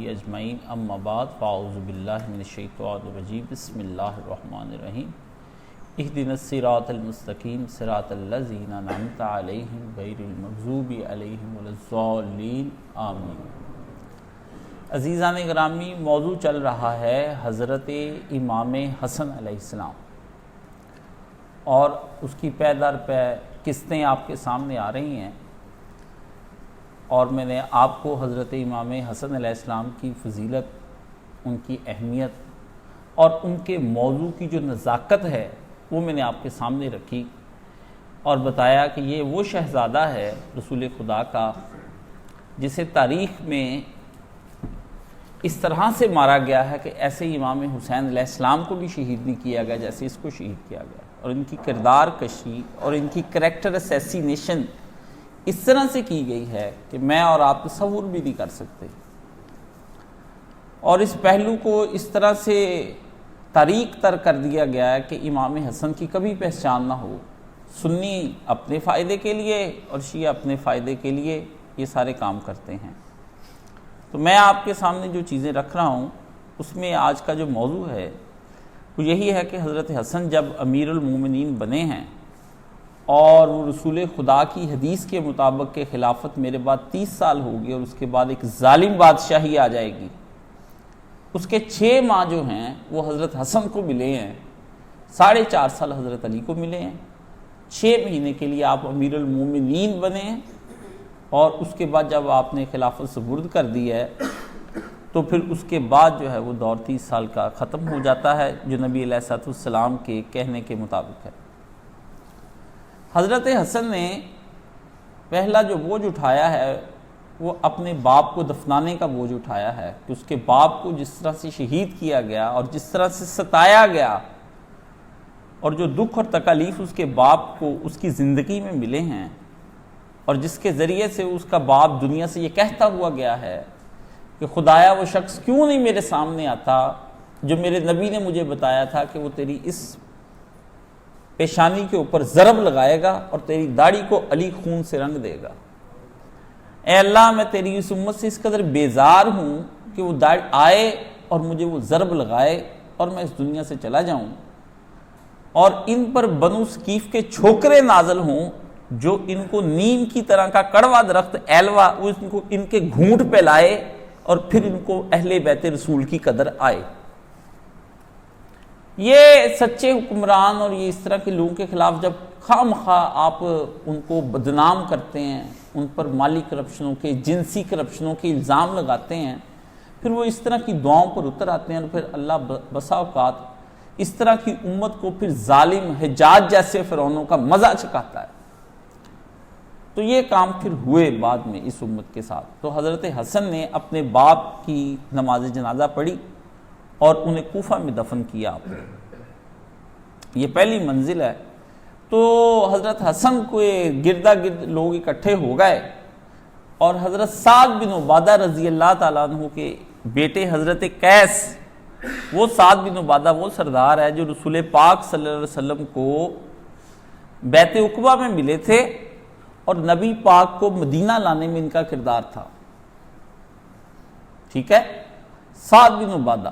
اجمعین اما بعد فاعوذ باللہ من الشیطان الرجیم بسم اللہ الرحمن الرحیم اہدنا الصراط المستقیم صراط الذین انعمت علیہم غیر المغضوب علیہم ولا الضالین آمین۔ عزیزان گرامی، موضوع چل رہا ہے حضرت امام حسن علیہ السلام، اور اس کی پے در پے قسطیں آپ کے سامنے آ رہی ہیں، اور میں نے آپ کو حضرت امام حسن علیہ السلام کی فضیلت، ان کی اہمیت اور ان کے موضوع کی جو نزاکت ہے وہ میں نے آپ کے سامنے رکھی، اور بتایا کہ یہ وہ شہزادہ ہے رسول خدا کا جسے تاریخ میں اس طرح سے مارا گیا ہے کہ ایسے امام حسین علیہ السلام کو بھی شہید نہیں کیا گیا جیسے اس کو شہید کیا گیا، اور ان کی کردار کشی اور ان کی کریکٹر اسیسینیشن اس طرح سے کی گئی ہے کہ میں اور آپ تصور بھی نہیں کر سکتے، اور اس پہلو کو اس طرح سے تاریک تر کر دیا گیا ہے کہ امام حسن کی کبھی پہچان نہ ہو۔ سنی اپنے فائدے کے لیے اور شیعہ اپنے فائدے کے لیے یہ سارے کام کرتے ہیں۔ تو میں آپ کے سامنے جو چیزیں رکھ رہا ہوں اس میں آج کا جو موضوع ہے وہ یہی ہے کہ حضرت حسن جب امیر المومنین بنے ہیں اور وہ رسول خدا کی حدیث کے مطابق کہ خلافت میرے بعد 30 سال ہوگی اور اس کے بعد ایک ظالم بادشاہی آ جائے گی، اس کے 6 ماہ جو ہیں وہ حضرت حسن کو ملے ہیں، 4.5 سال حضرت علی کو ملے ہیں، 6 مہینے کے لیے آپ امیر المومنین بنے ہیں، اور اس کے بعد جب آپ نے خلافت سپرد کر دی ہے تو پھر اس کے بعد جو ہے وہ دور 30 سال کا ختم ہو جاتا ہے جو نبی علیہ الصلوۃ والسلام کے کہنے کے مطابق ہے۔ حضرت حسن نے پہلا جو بوجھ اٹھایا ہے وہ اپنے باپ کو دفنانے کا بوجھ اٹھایا ہے، کہ اس کے باپ کو جس طرح سے شہید کیا گیا اور جس طرح سے ستایا گیا، اور جو دکھ اور تکالیف اس کے باپ کو اس کی زندگی میں ملے ہیں، اور جس کے ذریعے سے اس کا باپ دنیا سے یہ کہتا ہوا گیا ہے کہ خدایا وہ شخص کیوں نہیں میرے سامنے آتا جو میرے نبی نے مجھے بتایا تھا کہ وہ تیری اس پیشانی کے اوپر ضرب لگائے گا اور تیری داڑھی کو علی خون سے رنگ دے گا۔ اے اللہ، میں تیری اس امت سے اس قدر بیزار ہوں کہ وہ داڑھی آئے اور مجھے وہ ضرب لگائے اور میں اس دنیا سے چلا جاؤں، اور ان پر بنو ثقیف کے چھوکرے نازل ہوں جو ان کو نیم کی طرح کا کڑوا درخت ایلوا ان کے گھونٹ پہ لائے، اور پھر ان کو اہل بیت رسول کی قدر آئے۔ یہ سچے حکمران اور یہ اس طرح کے لوگوں کے خلاف جب خواہ مخواہ آپ ان کو بدنام کرتے ہیں، ان پر مالی کرپشنوں کے، جنسی کرپشنوں کے الزام لگاتے ہیں، پھر وہ اس طرح کی دعاؤں پر اتر آتے ہیں، اور پھر اللہ بسا اوقات اس طرح کی امت کو پھر ظالم حجاج جیسے فرعونوں کا مزہ چکھاتا ہے۔ تو یہ کام پھر ہوئے بعد میں اس امت کے ساتھ۔ تو حضرت حسن نے اپنے باپ کی نماز جنازہ پڑھی اور انہیں کوفہ میں دفن کیا آپ نے، یہ پہلی منزل ہے۔ تو حضرت حسن کو گردا گرد لوگ اکٹھے ہو گئے، اور حضرت سعد بن عبادہ رضی اللہ تعالیٰ عنہ کے بیٹے حضرت قیس، وہ سعد بن عبادہ وہ سردار ہے جو رسول پاک صلی اللہ علیہ وسلم کو بیعت عقبہ میں ملے تھے، اور نبی پاک کو مدینہ لانے میں ان کا کردار تھا، ٹھیک ہے، سعد بن عبادہ،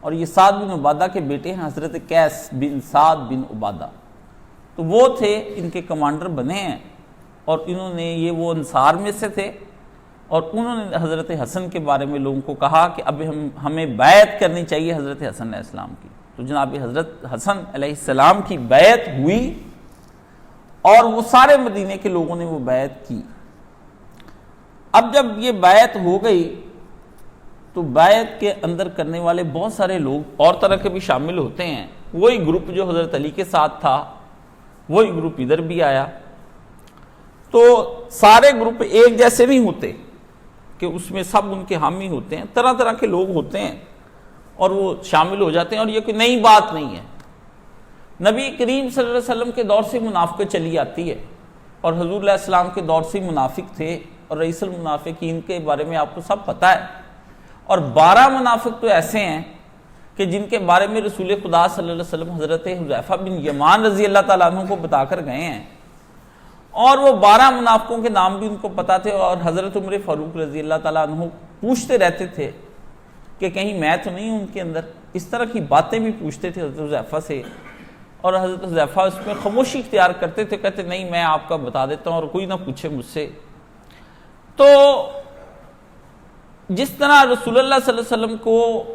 اور یہ سعد بن عبادہ کے بیٹے ہیں حضرت قیس بن سعد بن عبادہ، تو وہ تھے ان کے کمانڈر بنے ہیں، اور انہوں نے یہ وہ انصار میں سے تھے، اور انہوں نے حضرت حسن کے بارے میں لوگوں کو کہا کہ اب ہمیں بیعت کرنی چاہیے حضرت حسن علیہ السلام کی۔ تو جناب حضرت حسن علیہ السلام کی بیعت ہوئی، اور وہ سارے مدینے کے لوگوں نے وہ بیعت کی۔ اب جب یہ بیعت ہو گئی تو بیعت کے اندر کرنے والے بہت سارے لوگ اور طرح کے بھی شامل ہوتے ہیں، وہی گروپ جو حضرت علی کے ساتھ تھا وہی گروپ ادھر بھی آیا۔ تو سارے گروپ ایک جیسے نہیں ہوتے کہ اس میں سب ان کے حامی ہوتے ہیں، طرح طرح کے لوگ ہوتے ہیں اور وہ شامل ہو جاتے ہیں، اور یہ کوئی نئی بات نہیں ہے۔ نبی کریم صلی اللہ علیہ وسلم کے دور سے منافقت چلی آتی ہے، اور حضور علیہ السلام کے دور سے منافق تھے، اور رئیس المنافقین کے بارے میں آپ کو سب پتہ ہے، اور 12 منافق تو ایسے ہیں کہ جن کے بارے میں رسول خدا صلی اللہ علیہ وسلم حضرت حذیفہ بن یمان رضی اللہ تعالیٰ عنہ کو بتا کر گئے ہیں، اور وہ 12 منافقوں کے نام بھی ان کو پتہ تھے، اور حضرت عمر فاروق رضی اللہ تعالیٰ عنہ پوچھتے رہتے تھے کہ کہیں میں تو نہیں ہوں ان کے اندر، اس طرح کی باتیں بھی پوچھتے تھے حضرت حذیفہ سے، اور حضرت حذیفہ اس میں خاموشی اختیار کرتے تھے، کہتے نہیں میں آپ کا بتا دیتا ہوں اور کوئی نہ پوچھے مجھ سے۔ تو جس طرح رسول اللہ صلی اللہ علیہ وسلم کو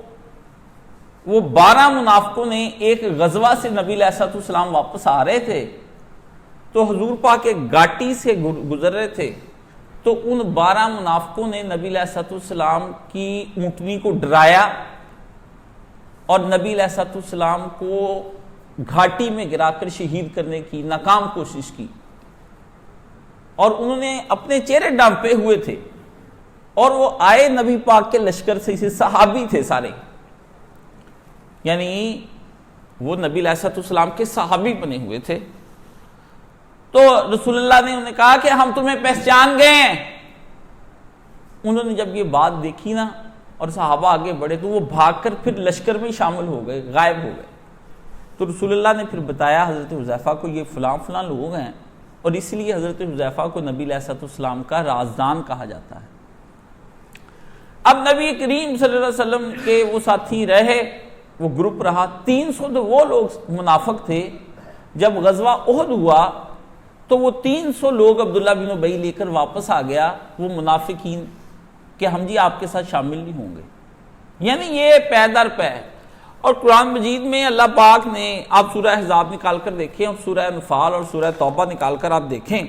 وہ 12 منافقوں نے ایک غزوہ سے نبی علیہ الصلوۃ والسلام واپس آ رہے تھے تو حضور پاک ایک گھاٹی سے گزر رہے تھے، تو ان 12 منافقوں نے نبی علیہ الصلوۃ والسلام کی اونٹنی کو ڈرایا اور نبی علیہ الصلوۃ والسلام کو گھاٹی میں گرا کر شہید کرنے کی ناکام کوشش کی، اور انہوں نے اپنے چہرے ڈانپے ہوئے تھے، اور وہ آئے نبی پاک کے لشکر سے، صحابی تھے سارے، یعنی وہ نبی علیہ الصلوۃ والسلام کے صحابی بنے ہوئے تھے۔ تو رسول اللہ نے انہیں کہا کہ ہم تمہیں پہچان گئے ہیں۔ انہوں نے جب یہ بات دیکھی نا اور صحابہ آگے بڑھے تو وہ بھاگ کر پھر لشکر میں شامل ہو گئے، غائب ہو گئے۔ تو رسول اللہ نے پھر بتایا حضرت حذیفہ کو یہ فلاں فلاں لوگ ہیں، اور اس لیے حضرت حذیفہ کو نبی علیہ الصلوۃ والسلام کا رازدان کہا جاتا ہے۔ اب نبی کریم صلی اللہ علیہ وسلم کے وہ ساتھی رہے، وہ گروپ رہا، 300 وہ لوگ منافق تھے۔ جب غزوہ احد ہوا تو وہ 300 لوگ عبداللہ بن ابی لے کر واپس آ گیا، وہ منافقین، کہ ہم جی آپ کے ساتھ شامل نہیں ہوں گے، یعنی یہ پے در پے۔ اور قرآن مجید میں اللہ پاک نے، آپ سورہ احزاب نکال کر دیکھیں اور سورہ انفال اور سورہ توبہ نکال کر آپ دیکھیں،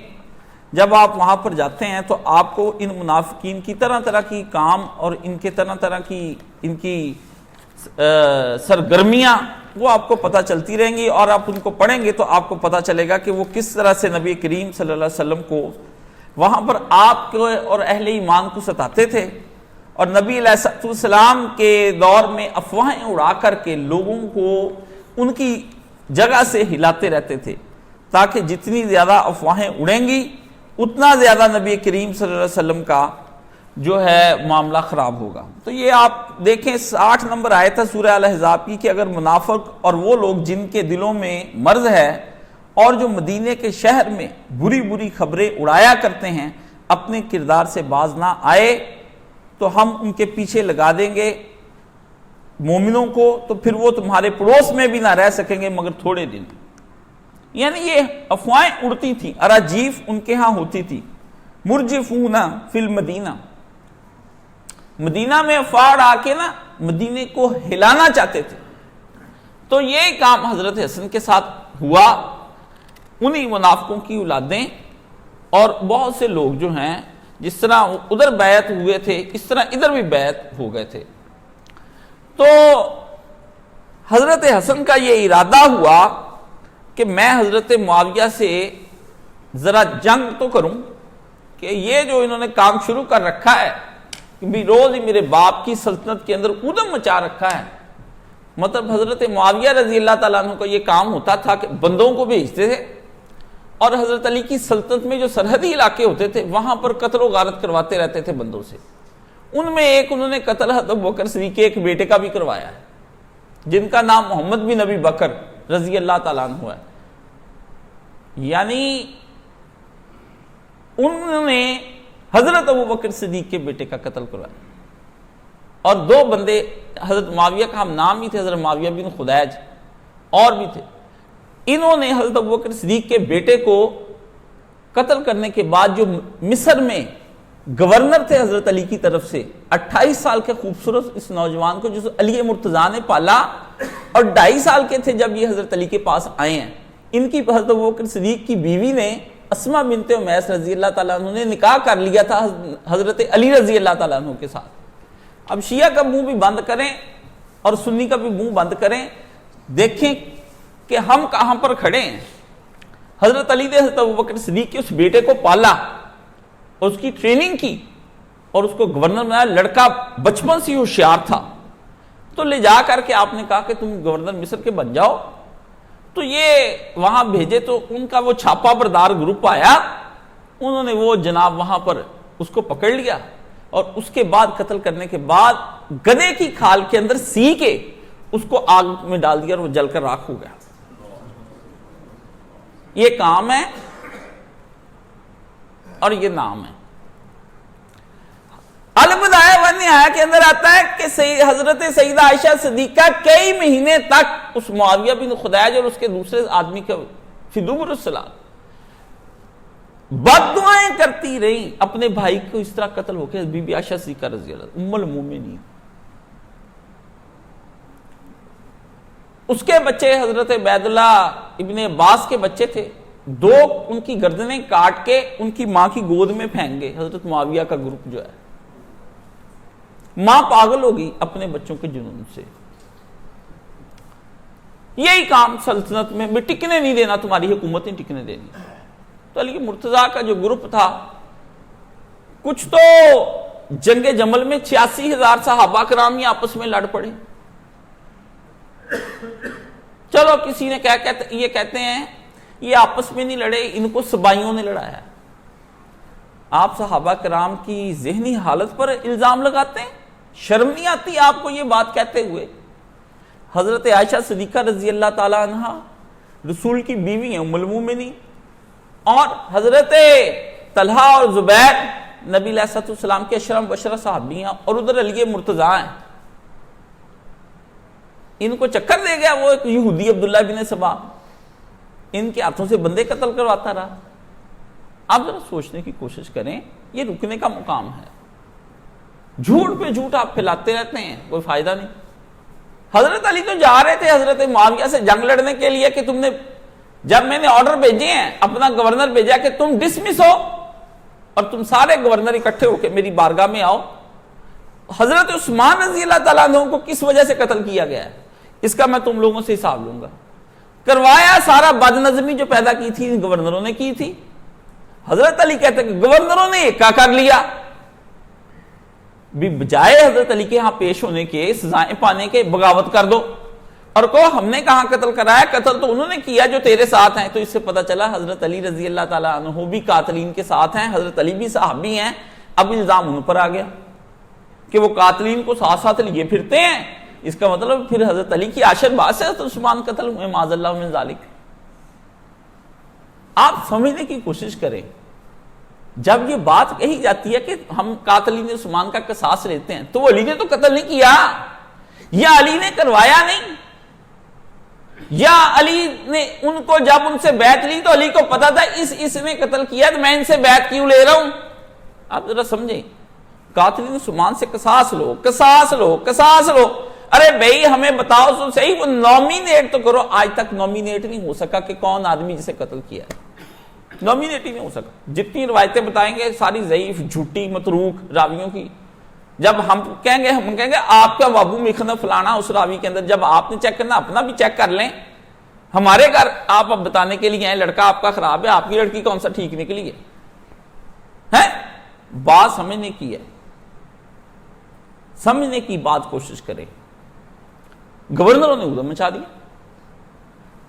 جب آپ وہاں پر جاتے ہیں تو آپ کو ان منافقین کی طرح طرح کی کام اور ان کے طرح طرح کی ان کی سرگرمیاں وہ آپ کو پتہ چلتی رہیں گی، اور آپ ان کو پڑھیں گے تو آپ کو پتہ چلے گا کہ وہ کس طرح سے نبی کریم صلی اللہ علیہ وسلم کو وہاں پر آپ کو اور اہل ایمان کو ستاتے تھے، اور نبی علیہ السلام کے دور میں افواہیں اڑا کر کے لوگوں کو ان کی جگہ سے ہلاتے رہتے تھے، تاکہ جتنی زیادہ افواہیں اڑیں گی اتنا زیادہ نبی کریم صلی اللہ علیہ وسلم کا جو ہے معاملہ خراب ہوگا۔ تو یہ آپ دیکھیں 60 نمبر آیت ہے سورہ الاحزاب کی، کہ اگر منافق اور وہ لوگ جن کے دلوں میں مرض ہے اور جو مدینے کے شہر میں بری بری خبریں اڑایا کرتے ہیں، اپنے کردار سے باز نہ آئے تو ہم ان کے پیچھے لگا دیں گے مومنوں کو، تو پھر وہ تمہارے پڑوس میں بھی نہ رہ سکیں گے مگر تھوڑے دن۔ یعنی یہ افواہیں اڑتی تھیں، اراجیف ان کے ہاں ہوتی تھی، مرجفون فی المدینہ، مدینہ میں افواہ آ کے نا مدینے کو ہلانا چاہتے تھے۔ تو یہ کام حضرت حسن کے ساتھ ہوا، انہی منافقوں کی اولادیں اور بہت سے لوگ جو ہیں جس طرح ادھر بیعت ہوئے تھے اس طرح ادھر بھی بیعت ہو گئے تھے۔ تو حضرت حسن کا یہ ارادہ ہوا کہ میں حضرت معاویہ سے ذرا جنگ تو کروں، کہ یہ جو انہوں نے کام شروع کر رکھا ہے کہ بھی روز ہی میرے باپ کی سلطنت کے اندر ادم مچا رکھا ہے۔ مطلب حضرت معاویہ رضی اللہ تعالیٰ عنہ کا یہ کام ہوتا تھا کہ بندوں کو بھیجتے تھے، اور حضرت علی کی سلطنت میں جو سرحدی علاقے ہوتے تھے وہاں پر قتل و غارت کرواتے رہتے تھے بندوں سے۔ ان میں ایک انہوں نے قتل حضرت ابوبکر صدیق کے ایک بیٹے کا بھی کروایا ہے، جن کا نام محمد بن ابی بکر رضی اللہ تعالیٰ عنہ ہے۔ یعنی انہوں نے حضرت ابوبکر صدیق کے بیٹے کا قتل کروایا، اور 2 بندے حضرت معاویہ کا ہم نام ہی تھے، حضرت معاویہ بن خدیج اور بھی تھے، انہوں نے حضرت ابوبکر صدیق کے بیٹے کو قتل کرنے کے بعد جو مصر میں گورنر تھے حضرت علی کی طرف سے، 28 سال کے خوبصورت اس نوجوان کو جو علی مرتضیٰ نے پالا، اور 2.5 سال کے تھے جب یہ حضرت علی کے پاس آئے ہیں، ان کی حضرت ابوبکر صدیق کی بیوی نے اسماء بنت امیس رضی اللہ تعالیٰ عنہ نے نکاح کر لیا تھا حضرت علی رضی اللہ تعالیٰ عنہ کے ساتھ۔ اب شیعہ کا منہ بھی بند کریں اور سنی کا بھی منہ بند کریں، دیکھیں کہ ہم کہاں پر کھڑے ہیں۔ حضرت علی نے حضرت ابوبکر صدیق کے اس بیٹے کو پالا، اس کی ٹریننگ کی اور اس کو گورنر بنایا۔ لڑکا بچپن سے ہوشیار تھا، تو لے جا کر کے آپ نے کہا کہ تم گورنر مصر کے بن جاؤ۔ تو یہ وہاں بھیجے تو ان کا وہ چھاپا بردار گروپ آیا، انہوں نے وہ جناب وہاں پر اس کو پکڑ لیا، اور اس کے بعد قتل کرنے کے بعد گدھے کی کھال کے اندر سی کے اس کو آگ میں ڈال دیا اور وہ جل کر راکھ ہو گیا۔ یہ کام ہے اور یہ نام ہے۔ البدایہ و النہایہ کے اندر آتا ہے کہ حضرت سیدہ عائشہ صدیقہ کئی مہینے تک اس معاویہ بن خدیج اور اس کے دوسرے آدمی کے فی دبر الصلاۃ بد دعائیں کرتی رہی اپنے بھائی کو اس طرح قتل ہو کے. بی بی عائشہ صدیقہ رضی اللہ ام المومنین، اس کے بچے حضرت عبید اللہ ابن عباس کے بچے تھے، دو ان کی گردنیں کاٹ کے ان کی ماں کی گود میں پھینک گئے. حضرت معاویہ کا گروپ جو ہے، ماں پاگل ہوگی اپنے بچوں کے جنون سے. یہی کام سلطنت میں بھی ٹکنے نہیں دینا، تمہاری حکومت نہیں ٹکنے دینی. تو علی مرتضیٰ کا جو گروپ تھا، کچھ تو جنگ جمل میں 86,000 صحابہ کرام یہ آپس میں لڑ پڑے. چلو کسی نے یہ کہتے ہیں یہ آپس میں نہیں لڑے، ان کو سبائیوں نے لڑایا. آپ صحابہ کرام کی ذہنی حالت پر الزام لگاتے ہیں، شرم نہیں آتی آپ کو یہ بات کہتے ہوئے؟ حضرت عائشہ صدیقہ رضی اللہ تعالی عنہ رسول کی بیوی ہیں ام المومنین، اور حضرت طلحہ اور زبیر نبی علیہ الصلوۃ والسلام کے اشرف مبشرہ صحابی ہیں، اور ادھر علی مرتضیٰ ہیں. ان کو چکر دے گیا وہ ایک یہودی عبداللہ بن سبا، ان کے ہاتھوں سے بندے قتل کرواتا رہا. آپ ذرا سوچنے کی کوشش کریں، یہ رکنے کا مقام ہے. جھوٹ پہ جھوٹ آپ پھیلاتے رہتے ہیں، کوئی فائدہ نہیں. حضرت علی تو جا رہے تھے حضرت معاویہ سے جنگ لڑنے کے لیے کہ تم نے، جب میں نے آرڈر بھیجے ہیں، اپنا گورنر بھیجا کہ تم ڈسمس ہو اور تم سارے گورنر اکٹھے ہو کے میری بارگاہ میں آؤ. حضرت عثمان رضی اللہ تعالیٰ عنہ کو کس وجہ سے قتل کیا گیا ہے، اس کا میں تم لوگوں سے حساب لوں گا. کروایا سارا بد نظمی جو پیدا کی تھی گورنروں نے کی تھی. حضرت علی کہتے ہیں کہ گورنروں نے ایکا کر لیا. بھی بجائے حضرت علی کے ہاں پیش ہونے کے، سزائیں پانے کے، بغاوت کر دو اور کہو ہم نے کہاں قتل کرایا، قتل تو انہوں نے کیا جو تیرے ساتھ ہیں. تو اس سے پتہ چلا حضرت علی رضی اللہ تعالیٰ عنہ بھی قاتلین کے ساتھ ہیں، حضرت علی بھی صحابی ہیں. اب الزام ان پر آ گیا کہ وہ قاتلین کو ساتھ ساتھ لیے پھرتے ہیں. اس کا مطلب پھر حضرت علی کی عاشر بات سے حضرت عثمان قتل ہوئے، معاذ اللہ من ذالک. آپ سمجھنے کی کوشش کریں، جب یہ بات کہی جاتی ہے کہ ہم قاتلین عثمان کا قصاص لیتے ہیں، تو وہ علی نے تو قتل نہیں کیا، یا علی نے کروایا نہیں، یا علی نے ان کو جب ان سے بیعت لی تو علی کو پتا تھا اس نے قتل کیا تو میں ان سے بیعت کیوں لے رہا ہوں. آپ ذرا سمجھیں، قاتلین عثمان سے قصاص لو، قصاص لو، قصاص لو. ارے بھائی ہمیں بتاؤ تو صحیح، وہ نومینیٹ تو کرو. آج تک نومینیٹ نہیں ہو سکا کہ کون آدمی جسے قتل کیا ہے، نومینیٹ ہی نہیں ہو سکا. جتنی روایتیں بتائیں گے ساری ضعیف، جھوٹی، متروک راویوں کی. جب ہم کہیں گے آپ کا ابو مخنف فلانا اس راوی کے اندر، جب آپ نے چیک کرنا اپنا بھی چیک کر لیں. ہمارے گھر آپ اب بتانے کے لیے ہیں لڑکا آپ کا خراب ہے، آپ کی لڑکی کون سا ٹھیک نکلی ہے. بات سمجھنے کی ہے، سمجھنے کی بات کوشش کریں. گورنروں نے ادھر مچا دیا.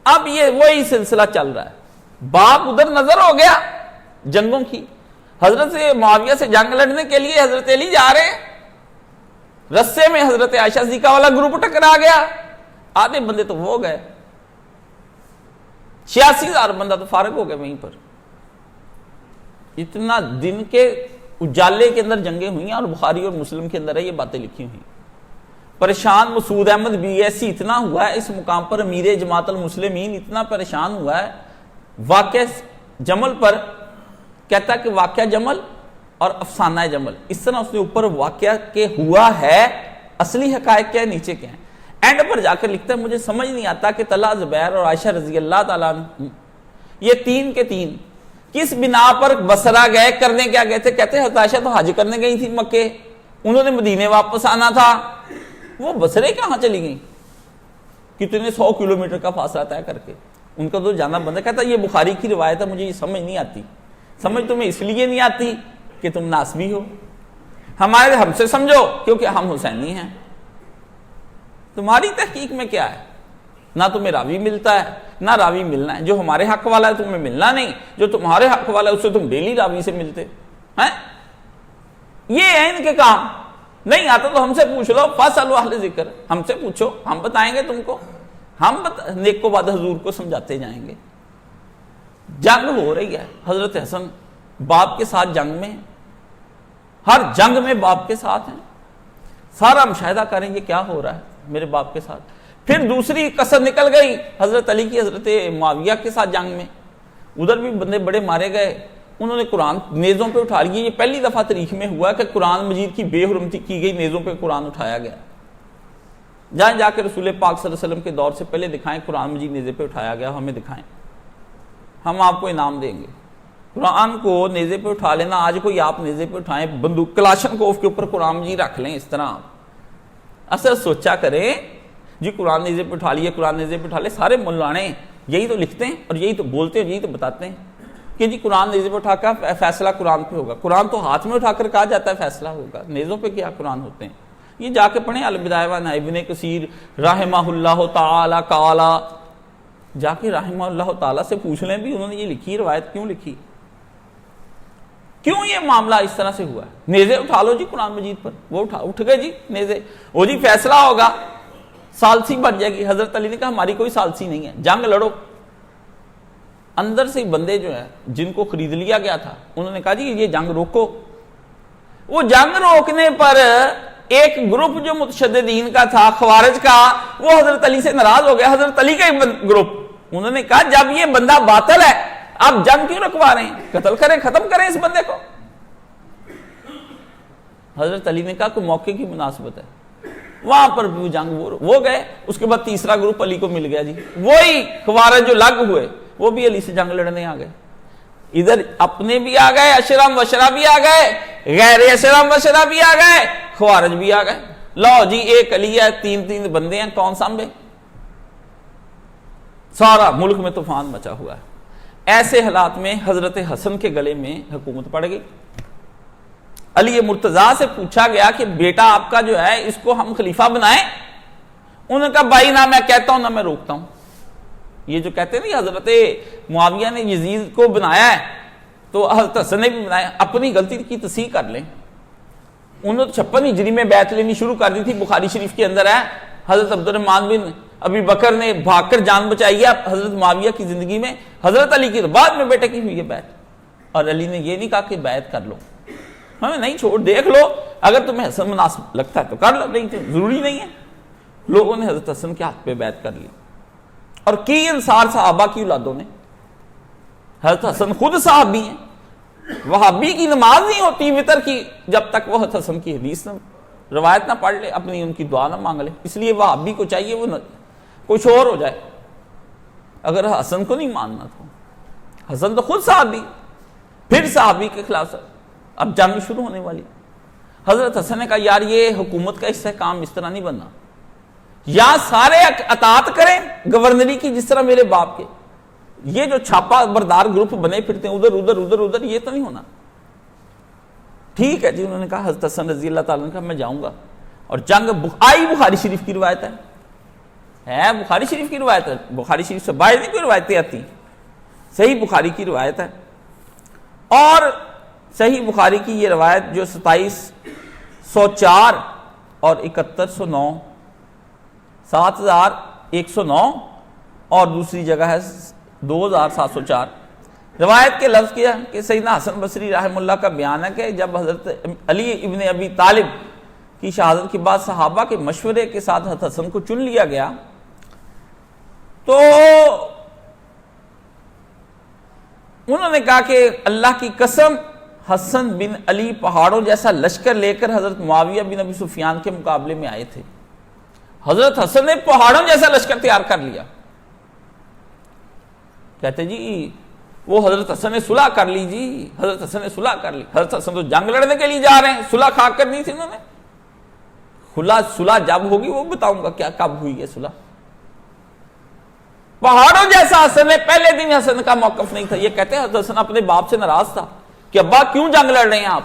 اب یہ وہی سلسلہ چل رہا ہے. باپ ادھر نظر ہو گیا جنگوں کی، حضرت معاویہ سے جنگ لڑنے کے لیے حضرت علی جا رہے ہیں، رستے میں حضرت عائشہ صدیقہ والا گروپ ٹکرا گیا. آدھے بندے تو وہ گئے، 86,000 بندہ تو فارغ ہو گئے وہیں پر. اتنا دن کے اجالے کے اندر جنگیں ہوئی ہیں، اور بخاری اور مسلم کے اندر ہے یہ باتیں لکھی ہوئی. پریشان مسعود احمد بی ایسی اتنا ہوا ہے اس مقام پر، امیر جماعت المسلمین اتنا پریشان ہوا ہے واقعہ جمل پر. کہتا ہے کہ واقعہ جمل اور افسانہ جمل، اس طرح اس نے اوپر واقعہ کے ہوا ہے، اصلی حقائق کیا ہے، نیچے کیا ہے. اینڈ پر جا کر لکھتا ہے مجھے سمجھ نہیں آتا کہ طلحہ، زبیر اور عائشہ رضی اللہ تعالیٰ عنہ یہ تین کے تین کس بنا پر بصرہ گئے، کرنے کیا گئے تھے. کہتے ہیں عائشہ تو حج کرنے گئی تھی مکے، انہوں نے مدینے واپس آنا تھا. وہ بصرے کہاں چلی گئیں، کتنے 100 کلومیٹر کا فاصلہ طے کر کے ان کا تو جانا بند ہے. کہتا یہ بخاری کی روایت ہے، مجھے یہ سمجھ نہیں آتی. سمجھ تمہیں اس لیے نہیں آتی کہ تم ناسبی ہو، ہم سے سمجھو کیونکہ ہم حسینی ہیں. تمہاری تحقیق میں کیا ہے؟ نہ تمہیں راوی ملتا ہے نہ راوی ملنا ہے. جو ہمارے حق والا ہے تمہیں ملنا نہیں، جو تمہارے حق والا ہے اس سے تم ڈیلی راوی سے ملتے ہیں. یہ ہے ان کے کام. نہیں آتا تو ہم سے پوچھ لو، فاسألوا اہل ذکر، ہم سے پوچھو، ہم بتائیں گے تم کو. ہم نیک کو بعد حضور کو سمجھاتے جائیں گے. جنگ ہو رہی ہے، حضرت حسن باپ کے ساتھ جنگ میں. ہر جنگ میں باپ کے ساتھ ہیں، سارا مشاہدہ کریں یہ کیا ہو رہا ہے میرے باپ کے ساتھ۔ پھر دوسری کسر نکل گئی حضرت علی کی حضرت معاویہ کے ساتھ جنگ میں، ادھر بھی بندے بڑے مارے گئے، انہوں نے قرآن نیزوں پہ اٹھا لیے۔ یہ پہلی دفعہ تاریخ میں ہوا کہ قرآن مجید کی بے حرمتی کی گئی، نیزوں پہ قرآن اٹھایا گیا۔ جائیں جا کے رسول پاک صلی اللہ علیہ وسلم کے دور سے پہلے دکھائیں قرآن مجید نیزے پہ اٹھایا گیا، ہمیں دکھائیں، ہم آپ کو انعام دیں گے۔ قرآن کو نیزے پہ اٹھا لینا، آج کوئی آپ نیزے پہ اٹھائیں، بندوق کلاشن کوف کے اوپر قرآن مجید رکھ لیں، اس طرح اصل سوچا کریں جی قرآن نیزے پہ اٹھا لیے، قرآن نیزے پہ اٹھا لے۔ سارے مولانے یہی تو لکھتے ہیں اور یہی تو بولتے ہیں، یہی تو بتاتے ہیں کہ جی قرآن نیزے پہ اٹھا کر فیصلہ قرآن پہ ہوگا۔ قرآن تو ہاتھ میں اٹھا کر کہا جاتا ہے فیصلہ ہوگا، نیزوں پہ کیا قرآن ہوتے ہیں؟ یہ جا کے پڑھیں البدایہ والنہایہ، ابن کثیر رحمہ اللہ تعالی قالا، جا کے رحمہ اللہ تعالی سے پوچھ لیں بھی انہوں نے یہ لکھی روایت کیوں لکھی، کیوں یہ معاملہ اس طرح سے ہوا ہے۔ نیزے اٹھا لو جی قرآن مجید پر، وہ اٹھ گئے جی نیزے، وہ جی فیصلہ ہوگا، سالسی بن جائے گی۔ حضرت علی نے کہا ہماری کوئی سالسی نہیں ہے، جنگ لڑو۔ اندر سے بندے جو ہیں جن کو خرید لیا گیا تھا انہوں نے کہا جی یہ جنگ روکو۔ وہ جنگ روکنے پر ایک گروپ جو متشددین کا تھا، خوارج کا، وہ حضرت علی سے ناراض ہو گیا، حضرت علی کا ایک گروپ، انہوں نے کہا جب یہ بندہ باطل ہے آپ جنگ کیوں رکھوا رہے ہیں، قتل کریں، ختم کریں اس بندے کو۔ حضرت علی نے کہا کوئی موقع کی مناسبت ہے، وہاں پر بھی جنگ وہ گئے۔ اس کے بعد تیسرا گروپ علی کو مل گیا جی، وہی خوارج جو لگ ہوئے وہ بھی علی سے جنگ لڑنے آ گئے۔ ادھر اپنے بھی آ گئے، اشرم وشرا بھی آ گئے، غیر اشرم وشرا بھی آ گئے، خوارج بھی آ گئے۔ لو جی ایک علی ہے، تین بندے ہیں، کون سامبے؟ سارا ملک میں طوفان مچا ہوا ہے۔ ایسے حالات میں حضرت حسن کے گلے میں حکومت پڑ گئی۔ علی مرتضیٰ سے پوچھا گیا کہ بیٹا آپ کا جو ہے اس کو ہم خلیفہ بنائیں؟ انہوں نے کہا بھائی نہ میں کہتا ہوں نہ میں روکتا ہوں۔ یہ جو کہتے ہیں نا حضرت معاویہ نے یزید کو بنایا ہے تو حضرت حسن نے بھی بنایا، اپنی غلطی کی تصحیح کر لیں۔ انہوں نے 56 ہجری میں بیعت لینی شروع کر دی تھی، بخاری شریف کے اندر ہے حضرت عبد الرحمن بن ابی بکر نے بھاگ کر جان بچائی ہے حضرت معاویہ کی زندگی میں، حضرت علی کی بعد میں بیٹے کی ہوئی ہے بیعت، اور علی نے یہ نہیں کہا کہ بیعت کر لو، ہمیں نہیں چھوڑ دیکھ لو، اگر تمہیں حسن مناسب لگتا ہے تو کر لو، نہیں تو ضروری نہیں ہے۔ لوگوں نے حضرت حسن کے ہاتھ پہ بیعت کر لی، اور کی انصار صحابہ کی اولادوں نے۔ حضرت حسن خود صحابی ہیں، وہابی کی نماز نہیں ہوتی وطر کی جب تک وہ حضرت حسن کی حدیث نہ روایت نہ پڑھ لے، اپنی ان کی دعا نہ مانگ لے، اس لیے وہابی کو چاہیے وہ کچھ اور ہو جائے اگر حسن کو نہیں ماننا تو۔ حسن تو خود صحابی، پھر صحابی کے خلاف اب جنگ شروع ہونے والی۔ حضرت حسن نے کہا یار یہ حکومت کا استحکام اس طرح نہیں بننا، یا سارے اطاعت کریں گورنری کی جس طرح میرے باپ کے، یہ جو چھاپا بردار گروپ بنے پھرتے ہیں ادھر یہ تو نہیں ہونا۔ ٹھیک ہے جی، انہوں نے کہا حضرت حسن رضی اللہ تعالیٰ نے کہا میں جاؤں گا، اور جنگ آئی بخاری شریف کی روایت ہے بخاری شریف کی روایت ہے، بخاری شریف سے باہر نہیں کوئی روایتیں آتی، صحیح بخاری کی روایت ہے۔ اور صحیح بخاری کی یہ روایت جو 2704 اور 7109 7109 اور دوسری جگہ ہے 2704، روایت کے لفظ کیا کہ سیدنا حسن بصری رحمہ اللہ کا بیان ہے کہ جب حضرت علی ابن ابی طالب کی شہادت کے بعد صحابہ کے مشورے کے ساتھ حضرت حسن کو چن لیا گیا، تو انہوں نے کہا کہ اللہ کی قسم حسن بن علی پہاڑوں جیسا لشکر لے کر حضرت معاویہ بن ابی سفیان کے مقابلے میں آئے تھے۔ حضرت حسن نے پہاڑوں جیسا لشکر تیار کر لیا۔ کہتے جی وہ حضرت حسن نے صلح کر لی، جی حضرت حسن نے صلح کر لی، حضرت حسن تو جنگ لڑنے کے لیے جا رہے ہیں، صلح کھا کر نہیں تھی انہوں نے۔ صلح جب ہوگی وہ بتاؤں گا کیا کب ہوئی ہے صلح۔ پہاڑوں جیسا حسن نے، پہلے دن حسن کا موقف نہیں تھا۔ یہ کہتے ہیں حضرت حسن اپنے باپ سے ناراض تھا کہ ابا کیوں جنگ لڑ رہے ہیں آپ۔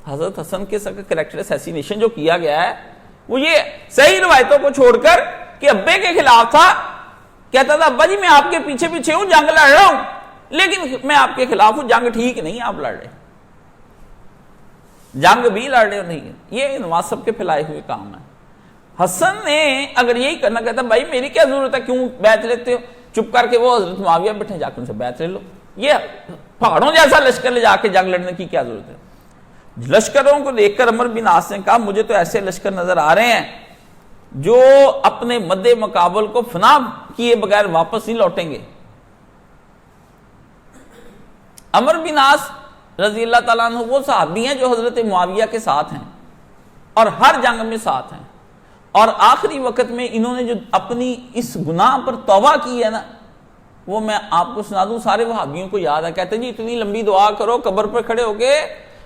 حضرت حسن کے کریکٹر اسیسینیشن جو کیا گیا ہے وہ یہ صحیح روایتوں کو چھوڑ کر کہ ابے کے خلاف تھا، کہتا تھا ابا جی میں آپ کے پیچھے پیچھے ہوں، جنگ لڑ رہا ہوں، لیکن میں آپ کے خلاف ہوں، جنگ ٹھیک نہیں آپ لڑ رہے، جنگ بھی لڑ رہے نہیں۔ یہ نواسب کے پھیلائے ہوئے کام ہے۔ حسن نے اگر یہی کرنا، کہتا بھائی میری کیا ضرورت ہے، کیوں بیعت لیتے ہو، چپ کر کے وہ حضرت معاویہ بیٹھے، جا کے ان سے بیعت لے لو۔ یہ پہاڑوں جیسا لشکر لے جا کے جنگ لڑنے کی کیا ضرورت ہے؟ لشکروں کو دیکھ کر عمر بن عاص نے کہا مجھے تو ایسے لشکر نظر آ رہے ہیں جو اپنے مد مقابل کو فنا کیے بغیر واپس نہیں لوٹیں گے۔ عمر بن عاص رضی اللہ تعالیٰ عنہ وہ صحابی ہیں جو حضرت معاویہ کے ساتھ ہیں اور ہر جنگ میں ساتھ ہیں، اور آخری وقت میں انہوں نے جو اپنی اس گناہ پر توبہ کی ہے نا، وہ میں آپ کو سنا دوں، سارے وہابیوں کو یاد ہے۔ کہتے ہیں جی اتنی لمبی دعا کرو قبر پر کھڑے ہو کے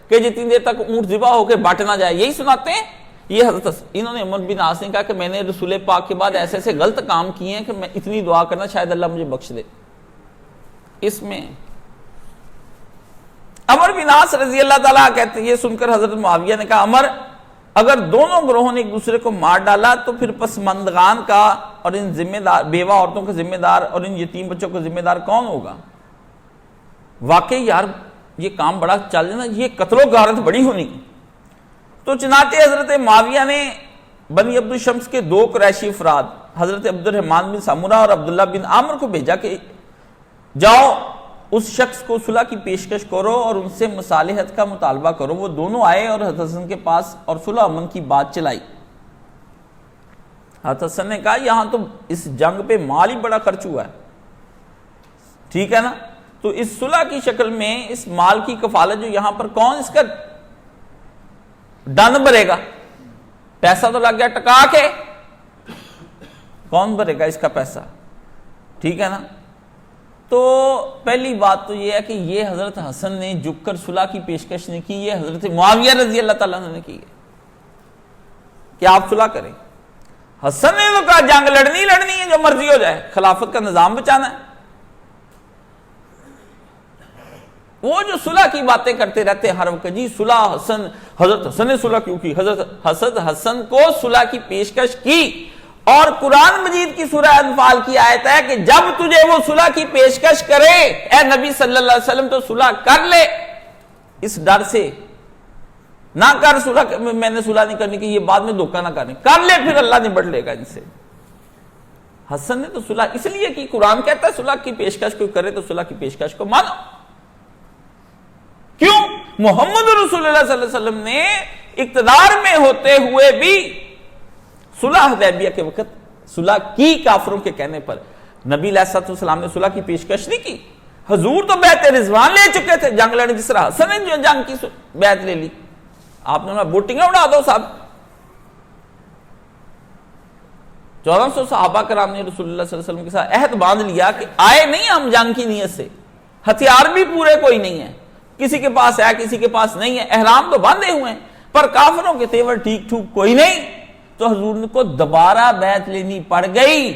کہ جتنی دیر تک اونٹ ذبح ہو کے بٹ نہ جائے، یہی سناتے ہیں۔ یہ حضرت انہوں نے عمر بن عاص نے کہا کہ میں نے رسول پاک کے بعد ایسے ایسے غلط کام کیے ہیں کہ میں اتنی دعا کرنا شاید اللہ مجھے بخش دے۔ اس میں عمر بن عاص رضی اللہ تعالیٰ کہتے ہیں، یہ سن کر حضرت معاویہ نے کہا عمر اگر دونوں گروہوں نے ایک دوسرے کو مار ڈالا تو پھر پسماندگان کا اور ان ذمہ دار بیوہ عورتوں کا ذمہ دار اور ان یتیم بچوں کا ذمہ دار کون ہوگا؟ واقعی یار یہ کام بڑا چل جانا، یہ قتل و غارت بڑی ہونی۔ تو چنانچہ حضرت معاویہ نے بنی عبد الشمس کے 2 قریشی افراد حضرت عبد الرحمن بن سامورہ اور عبداللہ بن عامر کو بھیجا کہ جاؤ اس شخص کو صلح کی پیشکش کرو اور ان سے مصالحت کا مطالبہ کرو۔ وہ دونوں آئے اور حضرت حسن کے پاس اور صلح امن کی بات چلائی۔ حضرت حسن نے کہا یہاں تو اس جنگ پہ مال ہی بڑا خرچ ہوا ہے، ٹھیک ہے نا، تو اس صلح کی شکل میں اس مال کی کفالت جو یہاں پر کون اس کا ڈن بھرے گا؟ پیسہ تو لگ گیا ٹکا کے، کون بھرے گا اس کا پیسہ؟ ٹھیک ہے نا۔ تو پہلی بات تو یہ ہے کہ یہ حضرت حسن نے جھک کر صلح کی پیشکش نہیں کی، یہ حضرت معاویہ رضی اللہ تعالیٰ نے کی ہے کہ آپ صلح کریں۔ حسن نے تو کہا جنگ لڑنی ہے، جو مرضی ہو جائے، خلافت کا نظام بچانا ہے۔ وہ جو صلح کی باتیں کرتے رہتے ہر وقت، جی صلح حسن، حضرت حسن نے صلح کیوں کی؟ حضرت حسن کو صلح کی پیشکش کی، اور قرآن مجید کی سورہ انفال کی آیت ہے کہ جب تجھے وہ صلح کی پیشکش کرے اے نبی صلی اللہ علیہ وسلم تو صلح کر لے، اس ڈر سے نہ کر صلح، میں نے صلح نہیں کرنی کہ یہ بعد میں دھوکہ نہ کرنے، کر لے پھر اللہ نبڑ لے گا ان سے۔ حسن نے تو صلح اس لیے کی، قرآن کہتا ہے صلح کی پیشکش کوئی کرے تو صلح کی پیشکش کو مانو۔ کیوں؟ محمد رسول اللہ صلی اللہ علیہ وسلم نے اقتدار میں ہوتے ہوئے بھی صلح حدیبیہ کے وقت صلح کی، کافروں کے کہنے پر نبی علیہ السلام نے صلح کی پیشکش نہیں کی۔ حضور تو بیعت رضوان لے چکے تھے جنگ لڑنے، جس طرح حسن نے جو جنگ کی بیعت لے لی۔ آپ نے بوٹنگیں اڑا دو صاحب۔ 1400 صحابہ کرام نے رسول اللہ صلی اللہ علیہ وسلم کے ساتھ عہد باندھ لیا کہ آئے نہیں ہم جنگ کی نیت سے، ہتھیار بھی پورے کوئی نہیں ہے، کسی کے پاس ہے کسی کے پاس نہیں ہے، احرام تو باندھے ہوئے ہیں، پر کافروں کے تیور ٹھیک ٹھوک کوئی نہیں۔ تو حضور کو دوبارہ بیعت لینی پڑ گئی،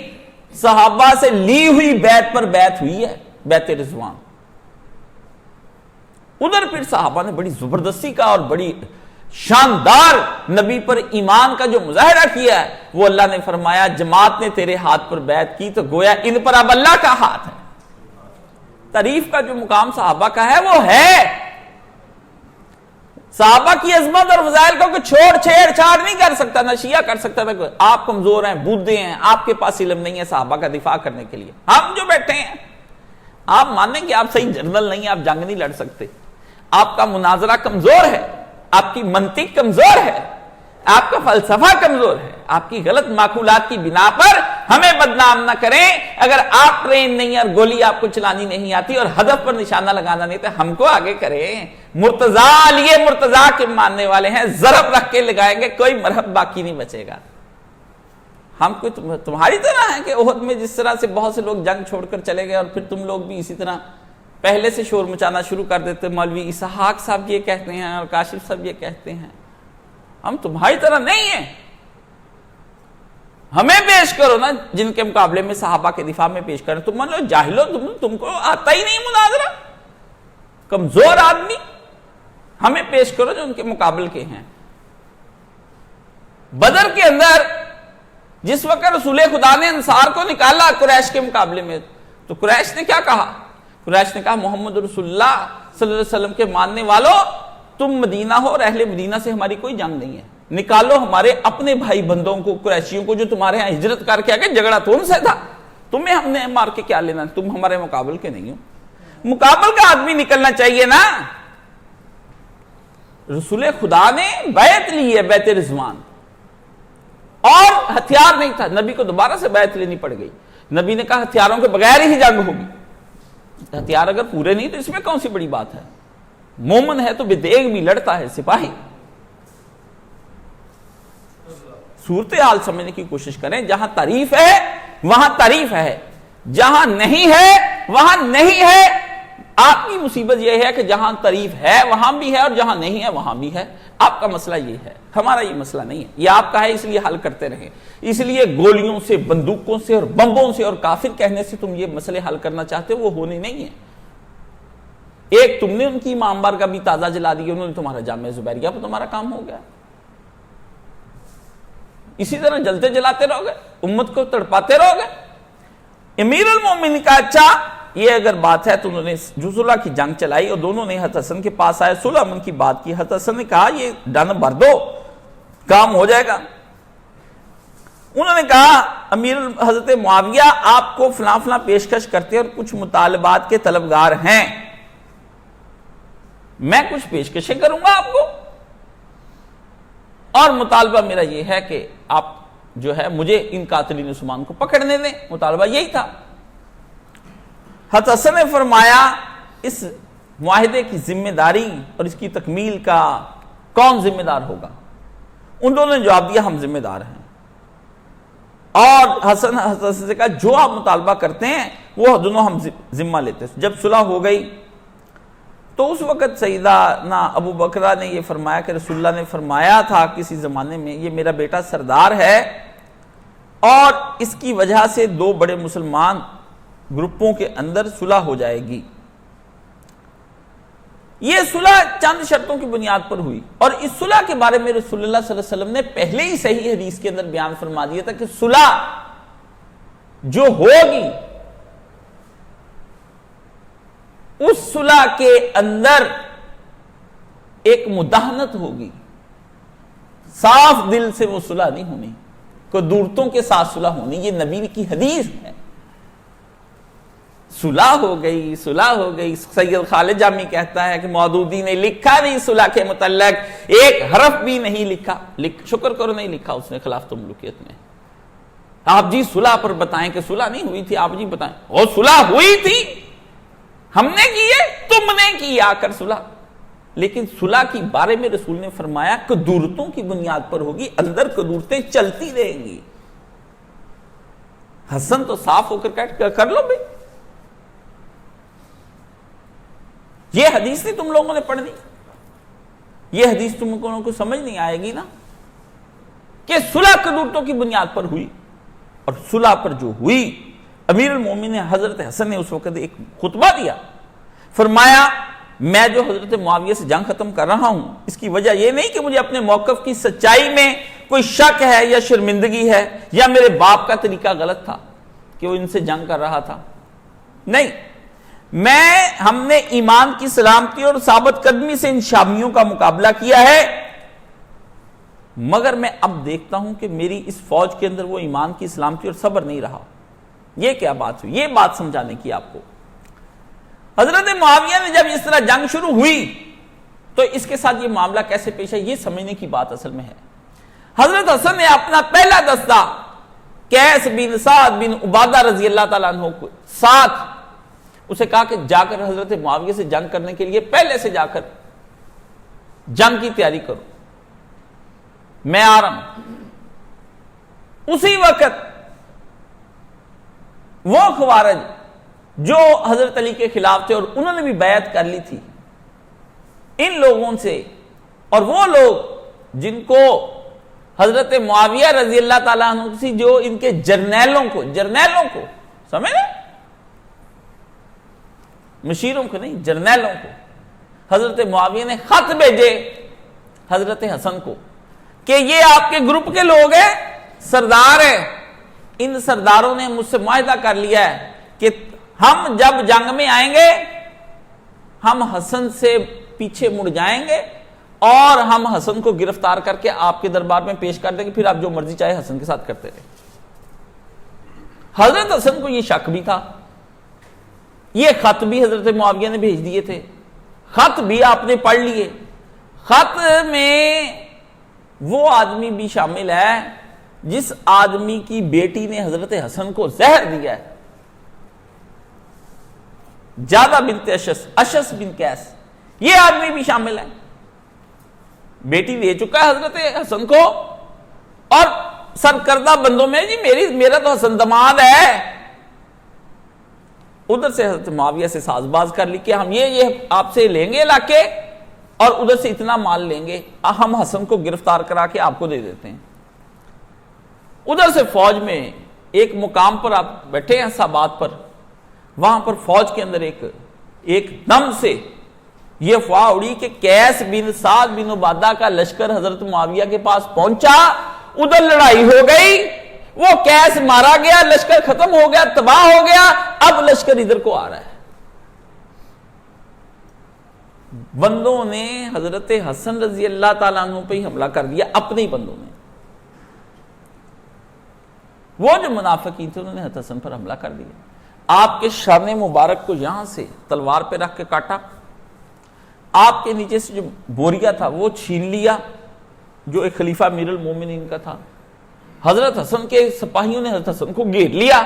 صحابہ سے لی ہوئی بیعت پر بیعت ہوئی ہے، بیعت رضوان۔ ادھر پھر صحابہ نے بڑی زبردستی کا اور بڑی شاندار نبی پر ایمان کا جو مظاہرہ کیا ہے، وہ اللہ نے فرمایا جماعت نے تیرے ہاتھ پر بیعت کی تو گویا ان پر اب اللہ کا ہاتھ ہے۔ تعریف کا جو مقام صحابہ کا ہے وہ ہے، صحابہ کی عظمت اور فضائل کو کوئی چھیڑ چھاڑ نہیں کر سکتا، نہ شیعہ کر سکتا تھا۔ آپ کمزور ہیں، بودھے ہیں، آپ کے پاس علم نہیں ہے صحابہ کا دفاع کرنے کے لیے۔ ہم جو بیٹھے ہیں، آپ مانیں کہ آپ صحیح جنرل نہیں ہیں، آپ جنگ نہیں لڑ سکتے، آپ کا مناظرہ کمزور ہے، آپ کی منطق کمزور ہے، آپ کا فلسفہ کمزور ہے، آپ کی غلط معقولات کی بنا پر ہمیں بدنام نہ کریں۔ اگر آپ ٹرین نہیں اور گولی آپ کو چلانی نہیں آتی اور ہدف پر نشانہ لگانا نہیں تو ہم کو آگے کریں۔ مرتضیٰ لیے مرتضیٰ کے ماننے والے ہیں، ضرب رکھ کے لگائیں گے، کوئی مرہب باقی نہیں بچے گا۔ ہم کوئی تمہاری طرح ہیں کہ احد میں جس طرح سے بہت سے لوگ جنگ چھوڑ کر چلے گئے اور پھر تم لوگ بھی اسی طرح پہلے سے شور مچانا شروع کر دیتے، مولوی اسحاق صاحب یہ کہتے ہیں اور کاشف صاحب یہ کہتے ہیں۔ ہم تمہاری طرح نہیں ہیں، ہمیں پیش کرو نا جن کے مقابلے میں صحابہ کے دفاع میں پیش کریں۔ تم مان لو جاہلو، تم کو آتا ہی نہیں مناظرہ، کمزور آدمی، ہمیں پیش کرو جو ان کے مقابل کے ہیں۔ بدر کے اندر جس وقت رسول خدا نے انصار کو نکالا قریش کے مقابلے میں، تو قریش نے کیا کہا؟ قریش نے کہا محمد رسول اللہ صلی اللہ علیہ وسلم کے ماننے والوں، تم مدینہ ہو اور اہل مدینہ سے ہماری کوئی جنگ نہیں ہے، نکالو ہمارے اپنے بھائی بندوں کو، قریشیوں کو جو تمہارے ہاں ہجرت کر کے آگے، جھگڑا تو ان سے تھا، تمہیں ہم نے مار کے کیا لینا، تم ہمارے مقابل کے نہیں ہو۔ مقابل کا آدمی نکلنا چاہیے نا. رسول خدا نے بیعت لی ہے، بیعت رضوان، اور ہتھیار نہیں تھا. نبی کو دوبارہ سے بیعت لینی پڑ گئی. نبی نے کہا ہتھیاروں کے بغیر ہی جنگ ہوگی. ہتھیار اگر پورے نہیں تو اس میں کون سی بڑی بات ہے؟ مومن ہے تو بے دیگ بھی لڑتا ہے سپاہی. صورتحال سمجھنے کی کوشش کریں. جہاں تعریف ہے وہاں تعریف ہے، جہاں نہیں ہے وہاں نہیں ہے. آپ کی مصیبت یہ ہے کہ جہاں تعریف ہے وہاں بھی ہے اور جہاں نہیں ہے وہاں بھی ہے. آپ کا مسئلہ یہ ہے، ہمارا یہ مسئلہ نہیں ہے. یہ آپ کا ہے، اس لیے حل کرتے رہیں. اس لیے گولیوں سے، بندوقوں سے اور بمبوں سے اور کافر کہنے سے تم یہ مسئلے حل کرنا چاہتے ہو، وہ ہونے نہیں ہیں. ایک تم نے ان کی امام بار کا بھی تازہ جلا دیا، انہوں نے تمہارا جامعہ زبیریہ پر تمہارا کام ہو گیا. اسی طرح جلتے جلاتے رہو گے، امت کو تڑپاتے رہو گے. امیر المومنین کا اچھا یہ اگر بات ہے تو انہوں نے جو صلح کی جنگ چلائی اور دونوں نے حضرت حسن کے پاس آئے، صلح امن کی بات کی. حضرت حسن نے کہا یہ ڈن بھر دو، کام ہو جائے گا. انہوں نے کہا امیر حضرت معاویہ آپ کو فلاں فلاں پیشکش کرتے اور کچھ مطالبات کے طلبگار ہیں، میں کچھ پیشکشیں کروں گا آپ کو، اور مطالبہ میرا یہ ہے کہ آپ جو ہے مجھے ان قاتلین عثمان کو پکڑنے دیں. مطالبہ یہی تھا. حضرت حسن نے فرمایا اس معاہدے کی ذمہ داری اور اس کی تکمیل کا کون ذمہ دار ہوگا؟ ان دونوں نے جواب دیا ہم ذمہ دار ہیں. اور حسن سے کہا جو آپ مطالبہ کرتے ہیں وہ دونوں ہم ذمہ لیتے ہیں. جب صلح ہو گئی تو اس وقت سیدنا ابو بکرہ نے یہ فرمایا کہ رسول اللہ نے فرمایا تھا کسی زمانے میں یہ میرا بیٹا سردار ہے اور اس کی وجہ سے دو بڑے مسلمان گروپوں کے اندر صلح ہو جائے گی. یہ صلح چند شرطوں کی بنیاد پر ہوئی، اور اس صلح کے بارے میں رسول اللہ صلی اللہ علیہ وسلم نے پہلے ہی صحیح حدیث کے اندر بیان فرما دیا تھا کہ صلح جو ہوگی اس صلح کے اندر ایک مداہنت ہوگی. صاف دل سے وہ صلح نہیں ہونی، کوئی دورتوں کے ساتھ صلح ہونی. یہ نبی کی حدیث ہے. صلح ہو گئی، صلح ہو گئی. سید خالد جامی کہتا ہے کہ مودودی نے لکھا نہیں صلح کے متعلق، ایک حرف بھی نہیں لکھا. شکر کرو نہیں لکھا اس نے خلاف تملکیت میں. آپ جی صلح پر بتائیں کہ صلح نہیں ہوئی تھی، آپ جی بتائیں. اور صلح ہوئی تھی، ہم نے کی ہے، تم نے کی آ کر صلح. لیکن صلح کی بارے میں رسول نے فرمایا قدورتوں کی بنیاد پر ہوگی، اندر قدورتیں چلتی رہیں گی. حسن تو صاف ہو کر کر لو بھائی. یہ حدیث نہیں تم لوگوں نے پڑھنی، یہ حدیث تم لوگوں کو سمجھ نہیں آئے گی نا کہ صلح قدورتوں کی بنیاد پر ہوئی. اور صلح پر جو ہوئی، امیر المومنین حضرت حسن نے اس وقت ایک خطبہ دیا. فرمایا میں جو حضرت معاویہ سے جنگ ختم کر رہا ہوں اس کی وجہ یہ نہیں کہ مجھے اپنے موقف کی سچائی میں کوئی شک ہے یا شرمندگی ہے یا میرے باپ کا طریقہ غلط تھا کہ وہ ان سے جنگ کر رہا تھا. نہیں، ہم نے ایمان کی سلامتی اور ثابت قدمی سے ان شامیوں کا مقابلہ کیا ہے، مگر میں اب دیکھتا ہوں کہ میری اس فوج کے اندر وہ ایمان کی سلامتی اور صبر نہیں رہا. یہ کیا بات ہوئی؟ یہ بات سمجھانے کی آپ کو. حضرت معاویہ نے جب اس طرح جنگ شروع ہوئی تو اس کے ساتھ یہ معاملہ کیسے پیش ہے یہ سمجھنے کی بات اصل میں ہے. حضرت حسن نے اپنا پہلا دستہ قیس بن سعد بن عبادہ رضی اللہ تعالیٰ عنہ کو ساتھ اسے کہا کہ جا کر حضرت معاویہ سے جنگ کرنے کے لیے پہلے سے جا کر جنگ کی تیاری کرو، میں آ رہا ہوں. اسی وقت وہ خوارج جو حضرت علی کے خلاف تھے اور انہوں نے بھی بیعت کر لی تھی، ان لوگوں سے اور وہ لوگ جن کو حضرت معاویہ رضی اللہ تعالیٰ عنہ سے جو ان کے جرنیلوں کو سمجھ رہے، مشیروں کو نہیں، جرنیلوں کو حضرت معاویہ نے خط بھیجے حضرت حسن کو کہ یہ آپ کے گروپ کے لوگ ہیں، سردار ہیں. ان سرداروں نے مجھ سے معاہدہ کر لیا ہے کہ ہم جب جنگ میں آئیں گے ہم حسن سے پیچھے مڑ جائیں گے اور ہم حسن کو گرفتار کر کے آپ کے دربار میں پیش کر دیں گے، پھر آپ جو مرضی چاہے حسن کے ساتھ کرتے رہے. حضرت حسن کو یہ شک بھی تھا یہ خط بھی حضرت معاویہ نے بھیج دیے تھے، خط بھی آپ نے پڑھ لیے، خط میں وہ آدمی بھی شامل ہے جس آدمی کی بیٹی نے حضرت حسن کو زہر دیا ہے، جادہ بنت اشس بن قیس، یہ آدمی بھی شامل ہے، بیٹی دے چکا ہے حضرت حسن کو، اور سرکردہ بندوں میں جی میرا تو حسن دماد ہے، ادھر سے حضرت معاویہ سے ساز باز کر لی کہ ہم یہ آپ سے لیں گے علاقے اور ادھر سے اتنا مال لیں گے، ہم حسن کو گرفتار کرا کے آپ کو دے دیتے ہیں۔ ادھر سے فوج میں ایک مقام پر آپ بیٹھے ہیں صحابات پر، وہاں پر فوج کے اندر ایک دم سے یہ افواہ اڑی کہ قیس بن سعد بن عبادہ کا لشکر حضرت معاویہ کے پاس پہنچا، ادھر لڑائی ہو گئی، وہ قیس مارا گیا، لشکر ختم ہو گیا، تباہ ہو گیا، اب لشکر ادھر کو آ رہا ہے۔ بندوں نے حضرت حسن رضی اللہ تعالیٰ عنہ پہ ہی حملہ کر دیا، اپنے ہی بندوں نے، وہ جو منافقین تھے انہوں نے حضرت حسن پر حملہ کر دیا، آپ کے شان مبارک کو یہاں سے تلوار پہ رکھ کے کاٹا، آپ کے نیچے سے جو بوریا تھا وہ چھین لیا جو ایک خلیفہ امیر المومنین کا تھا، حضرت حسن کے سپاہیوں نے حضرت حسن کو گھیر لیا،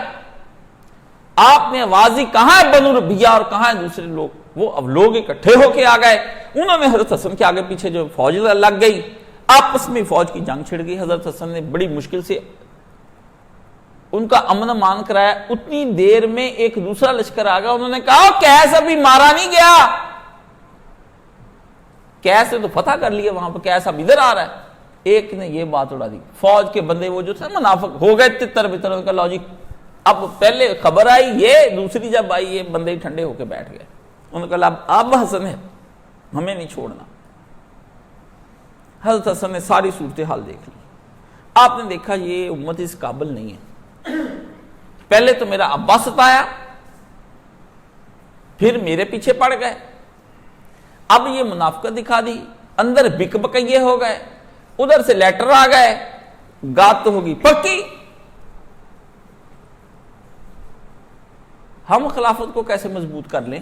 آپ نے آواز دی کہاں ہے بنو ربیہ اور کہاں ہے دوسرے لوگ، وہ اب لوگ اکٹھے ہو کے آ گئے، انہوں نے حضرت حسن کے آگے پیچھے جو فوج لگ گئی، آپس میں فوج کی جنگ چھڑ گئی، حضرت حسن نے بڑی مشکل سے ان کا امن امان کرایا، اتنی دیر میں ایک دوسرا لشکر آ گیا، انہوں نے کہا قیس ابھی مارا نہیں گیا، قیس نے تو فتح کر لیا وہاں پر، قیس اب ادھر آ رہا ہے، ایک نے یہ بات اڑا دی، فوج کے بندے وہ جو تھے منافق ہو گئے تتر بتر کا لاجک، اب پہلے خبر آئی یہ، دوسری جب آئی یہ بندے ٹھنڈے ہو کے بیٹھ گئے، انہوں نے کہا اب حسن ہے ہمیں نہیں چھوڑنا۔ حضرت حسن نے ساری صورتحال دیکھ لی، آپ نے دیکھا یہ امت اس قابل نہیں ہے، پہلے تو میرا ابا ستایا، پھر میرے پیچھے پڑ گئے، اب یہ منافقت دکھا دی، اندر بک بکیے ہو گئے، ادھر سے لیٹر آ گئے، گات تو ہوگی پکی، ہم خلافت کو کیسے مضبوط کر لیں؟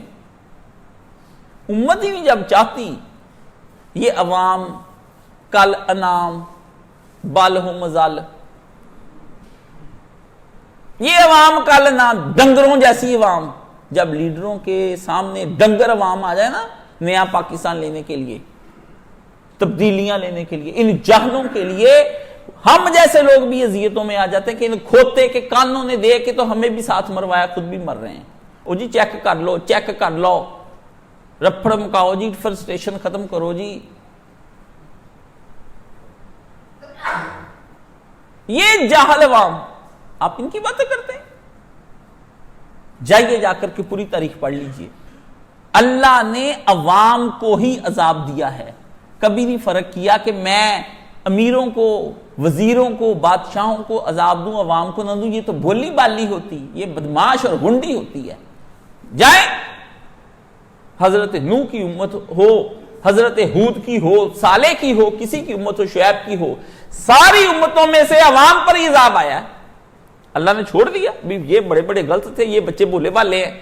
امت ہی نہیں جب چاہتی، یہ عوام کل انام بالہم ذل، یہ عوام کل انام ڈنگروں جیسی عوام، جب لیڈروں کے سامنے ڈنگر عوام آ جائے نا نیا پاکستان لینے کے لیے، تبدیلیاں لینے کے لیے، ان جہلوں کے لیے ہم جیسے لوگ بھی اذیتوں میں آ جاتے ہیں کہ ان کھوتے کے کانوں نے دے کے تو ہمیں بھی ساتھ مروایا، خود بھی مر رہے ہیں، او جی چیک کر لو، چیک کر لو، رپڑ مکاؤ جی، فرسٹریشن ختم کرو جی، یہ جاہل عوام، آپ ان کی باتیں کرتے ہیں؟ جائیے جا کر کے پوری تاریخ پڑھ لیجئے، اللہ نے عوام کو ہی عذاب دیا ہے، کبھی نہیں فرق کیا کہ میں امیروں کو، وزیروں کو، بادشاہوں کو عذاب دوں، عوام کو نہ دوں، یہ تو بولی بالی ہوتی، یہ بدماش اور گنڈی ہوتی ہے۔ جائیں حضرت نوح کی امت ہو، حضرت ہود کی ہو، صالح کی ہو، کسی کی امت ہو، شعیب کی ہو، ساری امتوں میں سے عوام پر ہی عذاب آیا ہے، اللہ نے چھوڑ دیا، یہ بڑے بڑے غلط تھے، یہ بچے بولے والے ہیں،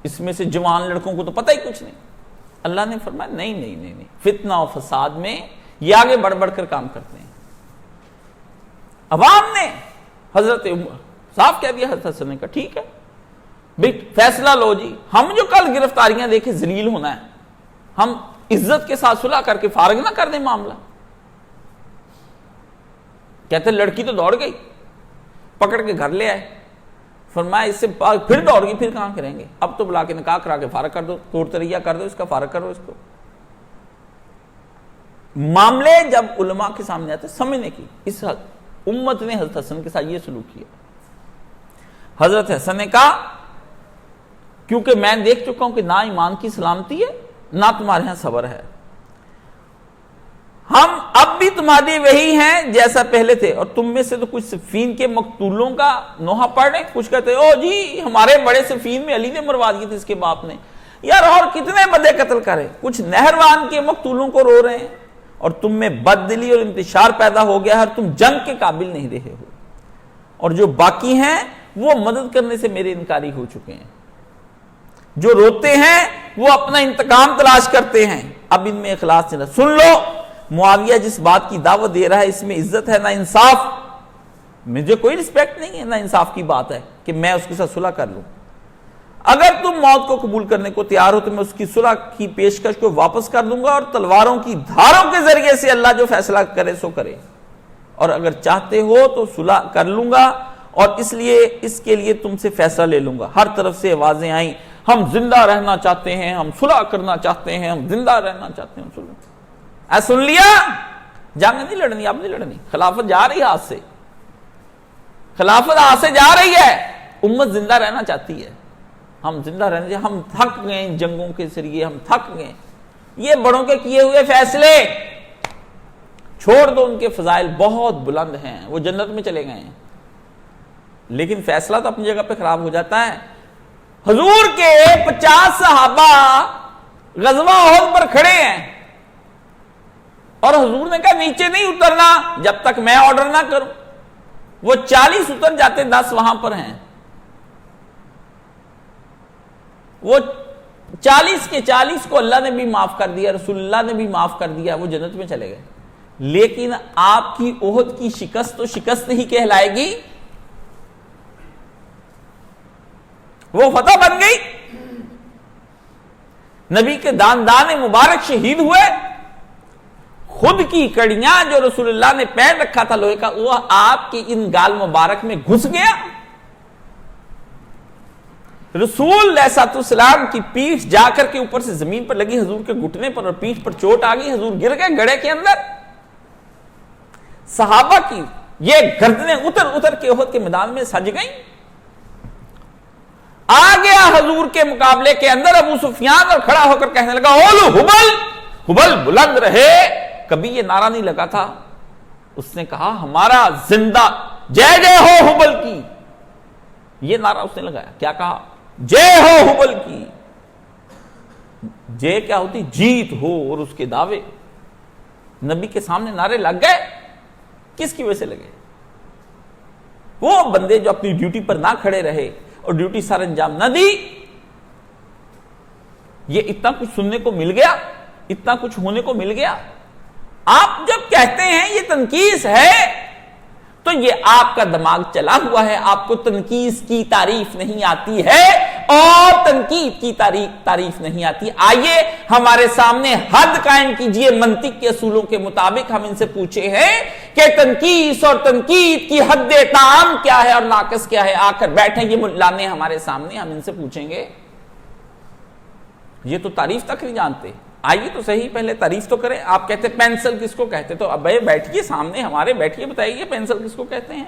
اس میں سے جوان لڑکوں کو تو پتہ ہی کچھ نہیں، اللہ نے فرمایا نہیں نہیں نہیں نہیں، فتنہ و فساد میں یہ آگے بڑھ بڑھ کر کام کرتے ہیں۔ عوام نے حضرت صاف کہہ دیا، حضرت حسن نے کہا ٹھیک ہے بھئی فیصلہ لو جی، ہم جو کل گرفتاریاں دیکھے ذلیل ہونا ہے، ہم عزت کے ساتھ صلح کر کے فارغ نہ کر دیں معاملہ۔ کہتے لڑکی تو دوڑ گئی، پکڑ کے گھر لے آئے، فرمایا اس سے پھر دوڑ گئی، پھر کہاں کریں گے، اب تو بلا کے نکاح کرا کے فارغ کر دو، طور طریقہ کر دو، اس کا فارغ کرو اس کو۔ معاملے جب علماء کے سامنے آتے سمجھنے کی، اس امت نے حضرت حسن کے ساتھ یہ سلوک کیا۔ حضرت حسن نے کہا کیونکہ میں دیکھ چکا ہوں کہ نہ ایمان کی سلامتی ہے نہ تمہارے ہاں صبر ہے، ہم اب بھی تمہاری وہی ہیں جیسا پہلے تھے، اور تم میں سے تو کچھ صفین کے مقتولوں کا نوحہ پڑھ رہے، کچھ کہتے او جی ہمارے بڑے صفین میں علی نے مروا دیے تھے اس کے باپ نے، یار اور کتنے بدے قتل کرے، کچھ نہروان کے مقتولوں کو رو رہے ہیں، اور تم میں بددلی اور انتشار پیدا ہو گیا ہے اور تم جنگ کے قابل نہیں رہے ہو، اور جو باقی ہیں وہ مدد کرنے سے میرے انکاری ہو چکے ہیں۔ جو روتے ہیں وہ اپنا انتقام تلاش کرتے ہیں. اب ان میں اخلاص نہیں. سن لو معاویہ جس بات کی دعوت دے رہا ہے اس میں عزت ہے نہ انصاف. مجھے کوئی رسپیکٹ نہیں ہے نہ انصاف کی بات ہے کہ میں اس کے ساتھ صلح کر لوں. اگر تم موت کو قبول کرنے کو تیار ہو تو میں اس کی صلح کی پیشکش کو واپس کر دوں گا اور تلواروں کی دھاروں کے ذریعے سے اللہ جو فیصلہ کرے سو کرے. اور اگر چاہتے ہو تو صلح کر لوں گا اور اس کے لیے تم سے فیصلہ لے لوں گا. ہر طرف سے آوازیں آئیں, ہم زندہ رہنا چاہتے ہیں, ہم صلح کرنا چاہتے ہیں, ہم زندہ رہنا چاہتے ہیں. سن لیا, جنگ نہیں لڑنی, اب نہیں لڑنی. خلافت جا رہی ہے ہاتھ سے, خلافت ہاتھ سے جا رہی ہے. امت زندہ رہنا چاہتی ہے, ہم زندہ رہنا چاہتے ہیں. ہم تھک گئے جنگوں کے ذریعے, ہم تھک گئے. یہ بڑوں کے کیے ہوئے فیصلے چھوڑ دو, ان کے فضائل بہت بلند ہیں, وہ جنت میں چلے گئے ہیں. لیکن فیصلہ تو اپنی جگہ پہ خراب ہو جاتا ہے. حضور کے 50 صحابہ غزوہ احد پر کھڑے ہیں اور حضور نے کہا نیچے نہیں اترنا جب تک میں آرڈر نہ کروں. وہ 40 اتر جاتے, 10 وہاں پر ہیں. وہ 40 کے 40 کو اللہ نے بھی معاف کر دیا, رسول اللہ نے بھی معاف کر دیا, وہ جنت میں چلے گئے. لیکن آپ کی احد کی شکست تو شکست ہی کہلائے گی, وہ فتح بن گئی. نبی کے دان مبارک شہید ہوئے, خود کی کڑیاں جو رسول اللہ نے پہن رکھا تھا لوہے کا وہ آپ کی ان گال مبارک میں گھس گیا. رسول علیہ السلام کی پیٹھ جا کر کے اوپر سے زمین پر لگی, حضور کے گھٹنے پر اور پیٹھ پر چوٹ آ گئی, حضور گر گئے گڑھے کے اندر. صحابہ کی یہ گردنیں اتر کے احد کے میدان میں سج گئیں. آ گیا حضور کے مقابلے کے اندر ابو سفیان اور کھڑا ہو کر کہنے لگا اولو حبل, حبل بلند رہے. کبھی یہ نعرہ نہیں لگا تھا. اس نے کہا ہمارا زندہ جے جے ہو حبل کی, یہ نعرہ اس نے لگایا. کیا کہا؟ جے ہو حبل کی. جے کیا ہوتی؟ جیت ہو, اور اس کے دعوے. نبی کے سامنے نعرے لگ گئے. کس کی وجہ سے لگے؟ وہ بندے جو اپنی ڈیوٹی پر نہ کھڑے رہے اور ڈیوٹی سر انجام نہ دی. یہ اتنا کچھ سننے کو مل گیا, اتنا کچھ ہونے کو مل گیا. آپ جب کہتے ہیں یہ تنقیص ہے تو یہ آپ کا دماغ چلا ہوا ہے, آپ کو تنقیص کی تعریف نہیں آتی ہے اور تنقید کی تعریف نہیں آتی. آئیے ہمارے سامنے حد قائم کیجئے منطق کے اصولوں کے مطابق. ہم ان سے پوچھے ہیں کہ تنقیص اور تنقید کی حد تعام کیا ہے اور ناقص کیا ہے. آ کر بیٹھیں یہ ملانے ہمارے سامنے, ہم ان سے پوچھیں گے. یہ تو تعریف تک نہیں جانتے. آئیے تو صحیح پہلے تعریف تو کریں. آپ کہتے پینسل کس کو کہتے, تو اب بیٹھیے سامنے ہمارے, بیٹھیے بتائیے پینسل کس کو کہتے ہیں.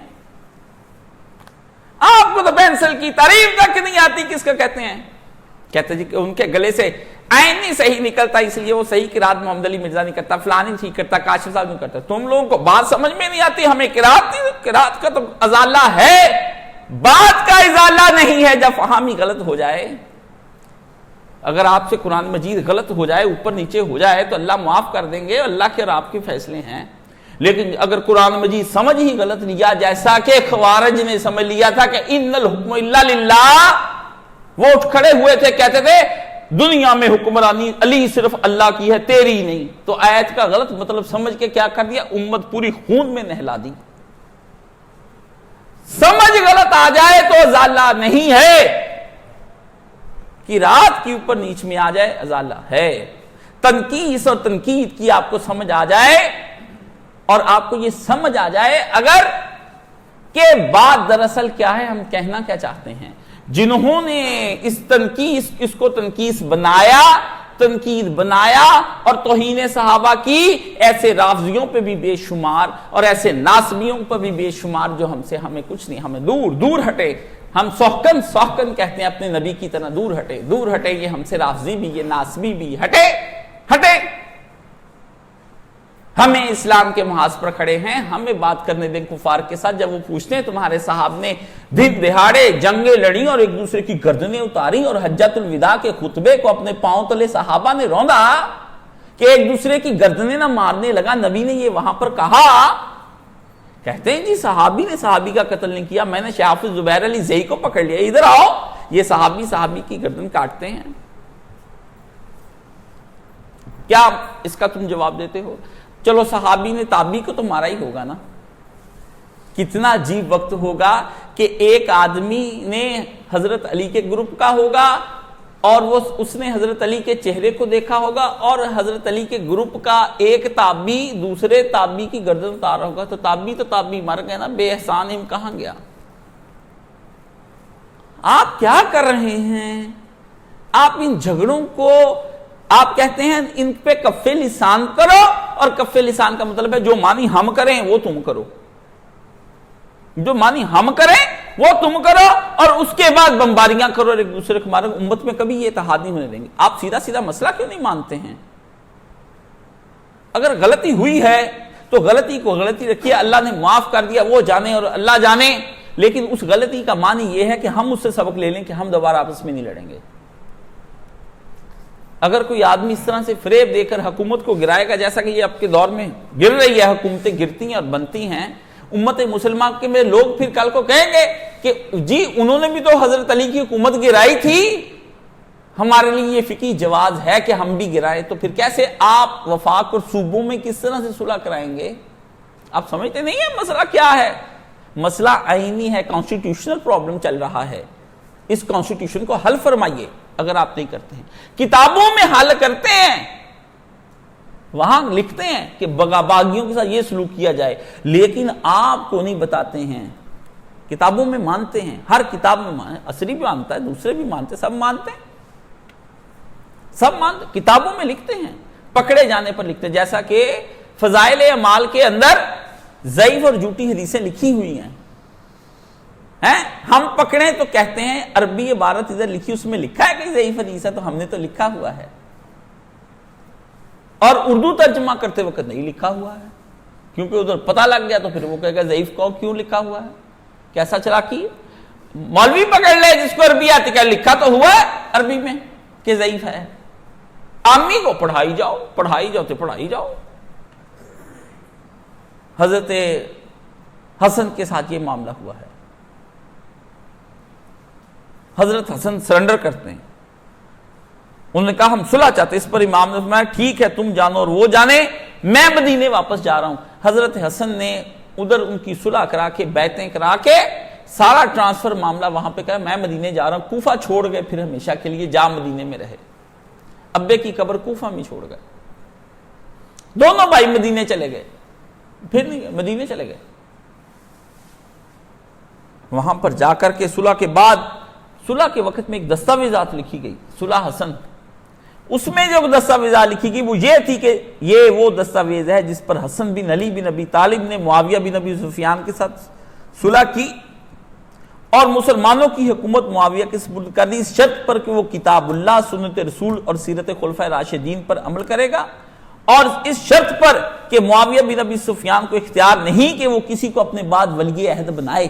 آپ کو تو پینسل کی تعریف تک نہیں آتی, کس کا کہتے ہیں. کہتے جی کہ ان کے گلے سے عین نہیں صحیح نکلتا اس لیے وہ صحیح قرات محمد علی مرزا نہیں کرتا, فلانی ٹھیک کرتا, کاشف صاحب نہیں کرتا. تم لوگوں کو بات سمجھ میں نہیں آتی. ہمیں قرات کا تو ازالہ ہے, بات کا ازالہ نہیں ہے. جب فہمی غلط ہو جائے, اگر آپ سے قرآن مجید غلط ہو جائے, اوپر نیچے ہو جائے تو اللہ معاف کر دیں گے, اللہ کے اور آپ کے فیصلے ہیں. لیکن اگر قرآن مجید سمجھ ہی غلط لیا, جیسا کہ خوارج نے سمجھ لیا تھا کہ ان الحکم الا للہ, وہ اٹھ کھڑے ہوئے تھے, کہتے تھے دنیا میں حکمرانی علی صرف اللہ کی ہے, تیری نہیں. تو آیت کا غلط مطلب سمجھ کے کیا کر دیا, امت پوری خون میں نہلا دی. سمجھ غلط آ جائے تو ازالہ نہیں ہے, کہ رات کی اوپر نیچ میں آ جائے ازالہ ہے. تنقیص اور تنقید کی آپ کو سمجھ آ جائے اور آپ کو یہ سمجھ آ جائے اگر کہ بات دراصل کیا ہے, ہم کہنا کیا چاہتے ہیں. جنہوں نے اس کو تنقیص بنایا, تنقید بنایا اور توہین صحابہ کی, ایسے رافضیوں پہ بھی بے شمار اور ایسے ناسبیوں پہ بھی بے شمار جو ہمیں کچھ نہیں, ہمیں دور ہٹے. ہم سوحکن کہتے ہیں اپنے نبی کی طرح, دور ہٹے. یہ ہم سے رافضی بھی, یہ ناسبی بھی, ہٹے. ہمیں اسلام کے محاذ پر کھڑے ہیں, ہمیں بات کرنے دیں کفار کے ساتھ. جب وہ پوچھتے ہیں تمہارے صاحب نے دن دہاڑے جنگیں لڑی اور ایک دوسرے کی گردنیں اتاری اور حجۃ الوداع کے خطبے کو اپنے پاؤں تلے صحابہ نے روندا کہ ایک دوسرے کی گردنیں نہ مارنے لگا, نبی نے یہ وہاں پر کہا. کہتے ہیں جی صحابی نے صحابی کا قتل نہیں کیا, میں نے شیخ حافظ زبیر علی زئی کو پکڑ لیا, ادھر آؤ, یہ صحابی کی گردن کاٹتے ہیں؟ کیا اس کا تم جواب دیتے ہو؟ چلو صحابی نے تابعی کو تو مارا ہی ہوگا نا. کتنا عجیب وقت ہوگا کہ ایک آدمی نے حضرت علی کے گروپ کا ہوگا اور اس نے حضرت علی کے چہرے کو دیکھا ہوگا، اور حضرت علی کے گروپ کا ایک تابعی دوسرے تابعی کی گردن اتارا ہوگا، تو تابعی مر گئے نا، بے احسان ہم کہاں گیا؟ آپ کیا کر رہے ہیں؟ آپ ان جھگڑوں کو آپ کہتے ہیں ان پہ کف لسان کرو، اور کف لسان کا مطلب ہے جو مانی ہم کریں وہ تم کرو، جو مانی ہم کریں وہ تم کرو، اور اس کے بعد بمباریاں کرو اور ایک دوسرے کو مارو. امت میں کبھی یہ اتحاد نہیں ہونے دیں گے. آپ سیدھا مسئلہ کیوں نہیں مانتے ہیں؟ اگر غلطی ہوئی ہے تو غلطی کو غلطی رکھیے، اللہ نے معاف کر دیا وہ جانے اور اللہ جانے، لیکن اس غلطی کا معنی یہ ہے کہ ہم اس سے سبق لے لیں کہ ہم دوبارہ آپس میں نہیں لڑیں گے. اگر کوئی آدمی اس طرح سے فریب دے کر حکومت کو گرائے گا، جیسا کہ یہ اب کے دور میں گر رہی ہے، حکومتیں گرتی ہیں اور بنتی ہیں، امت مسلمہ کے میں لوگ پھر کل کو کہیں گے کہ جی انہوں نے بھی تو حضرت علی کی حکومت گرائی تھی، ہمارے لیے یہ فقہی جواز ہے کہ ہم بھی گرائیں. تو پھر کیسے آپ وفاق اور صوبوں میں کس طرح سے صلح کرائیں گے؟ آپ سمجھتے نہیں ہیں مسئلہ کیا ہے؟ مسئلہ آئینی ہے، کانسٹیٹیوشنل پرابلم چل رہا ہے. اس کانسٹیٹیوشن کو حل فرمائیے. اگر آپ نہیں کرتے ہیں، کتابوں میں حل کرتے ہیں، وہاں لکھتے ہیں کہ باغیوں کے ساتھ یہ سلوک کیا جائے، لیکن آپ کو نہیں بتاتے ہیں. کتابوں میں مانتے ہیں، ہر کتاب میں عصری بھی مانتا ہے، دوسرے بھی مانتے ہیں، سب مانتے ہیں، سب مانتے. کتابوں میں لکھتے ہیں، پکڑے جانے پر لکھتے ہیں. جیسا کہ فضائل اعمال کے اندر ضعیف اور جھوٹی حدیثیں لکھی ہوئی ہیں، ہم پکڑیں تو کہتے ہیں عربی عبارت ادھر لکھی، اس میں لکھا ہے کہ ضعیف حدیث ہے، تو ہم نے تو لکھا ہوا ہے، اور اردو ترجمہ کرتے وقت نہیں لکھا ہوا ہے، کیونکہ ادھر پتہ لگ گیا تو پھر وہ کہے گا ضعیف کو کیوں لکھا ہوا ہے. کیسا چلاکی؟ مولوی پکڑ لے جس کو عربی آتی کہ لکھا تو ہوا ہے عربی میں کہ ضعیف ہے، عامی کو پڑھائی جاؤ تو پڑھائی جاؤ. حضرت حسن کے ساتھ یہ معاملہ ہوا ہے. حضرت حسن سرنڈر کرتے ہیں، انہوں نے کہا ہم صلح چاہتے. اس پر امام نے فرمایا ٹھیک ہے تم جانو اور وہ جانے، میں مدینے واپس جا رہا ہوں. حضرت حسن نے ادھر ان کی صلح کرا کے بیعتیں کرا کے سارا ٹرانسفر معاملہ وہاں پہ کہا میں مدینے جا رہا ہوں. کوفہ چھوڑ گئے پھر ہمیشہ کے لیے، جا مدینے میں رہے. ابے کی قبر کوفہ میں چھوڑ گئے، دونوں بھائی مدینے چلے گئے، پھر نہیں مدینے چلے گئے. وہاں پر جا کر کے صلح کے بعد، صلح کے وقت میں ایک دستاویزات لکھی گئی، صلح حسن. اس میں جو دستاویزات لکھی گئی وہ یہ تھی کہ یہ وہ دستاویز ہے جس پر حسن بن علی بن ابی طالب نے معاویہ بن ابی سفیان کے ساتھ صلح کی اور مسلمانوں کی حکومت معاویہ کے سپرد کر دی، اس شرط پر کہ وہ کتاب اللہ، سنت رسول اور سیرت خلفائے راشدین پر عمل کرے گا، اور اس شرط پر کہ معاویہ بن ابی سفیان کو اختیار نہیں کہ وہ کسی کو اپنے بعد ولی عہد بنائے.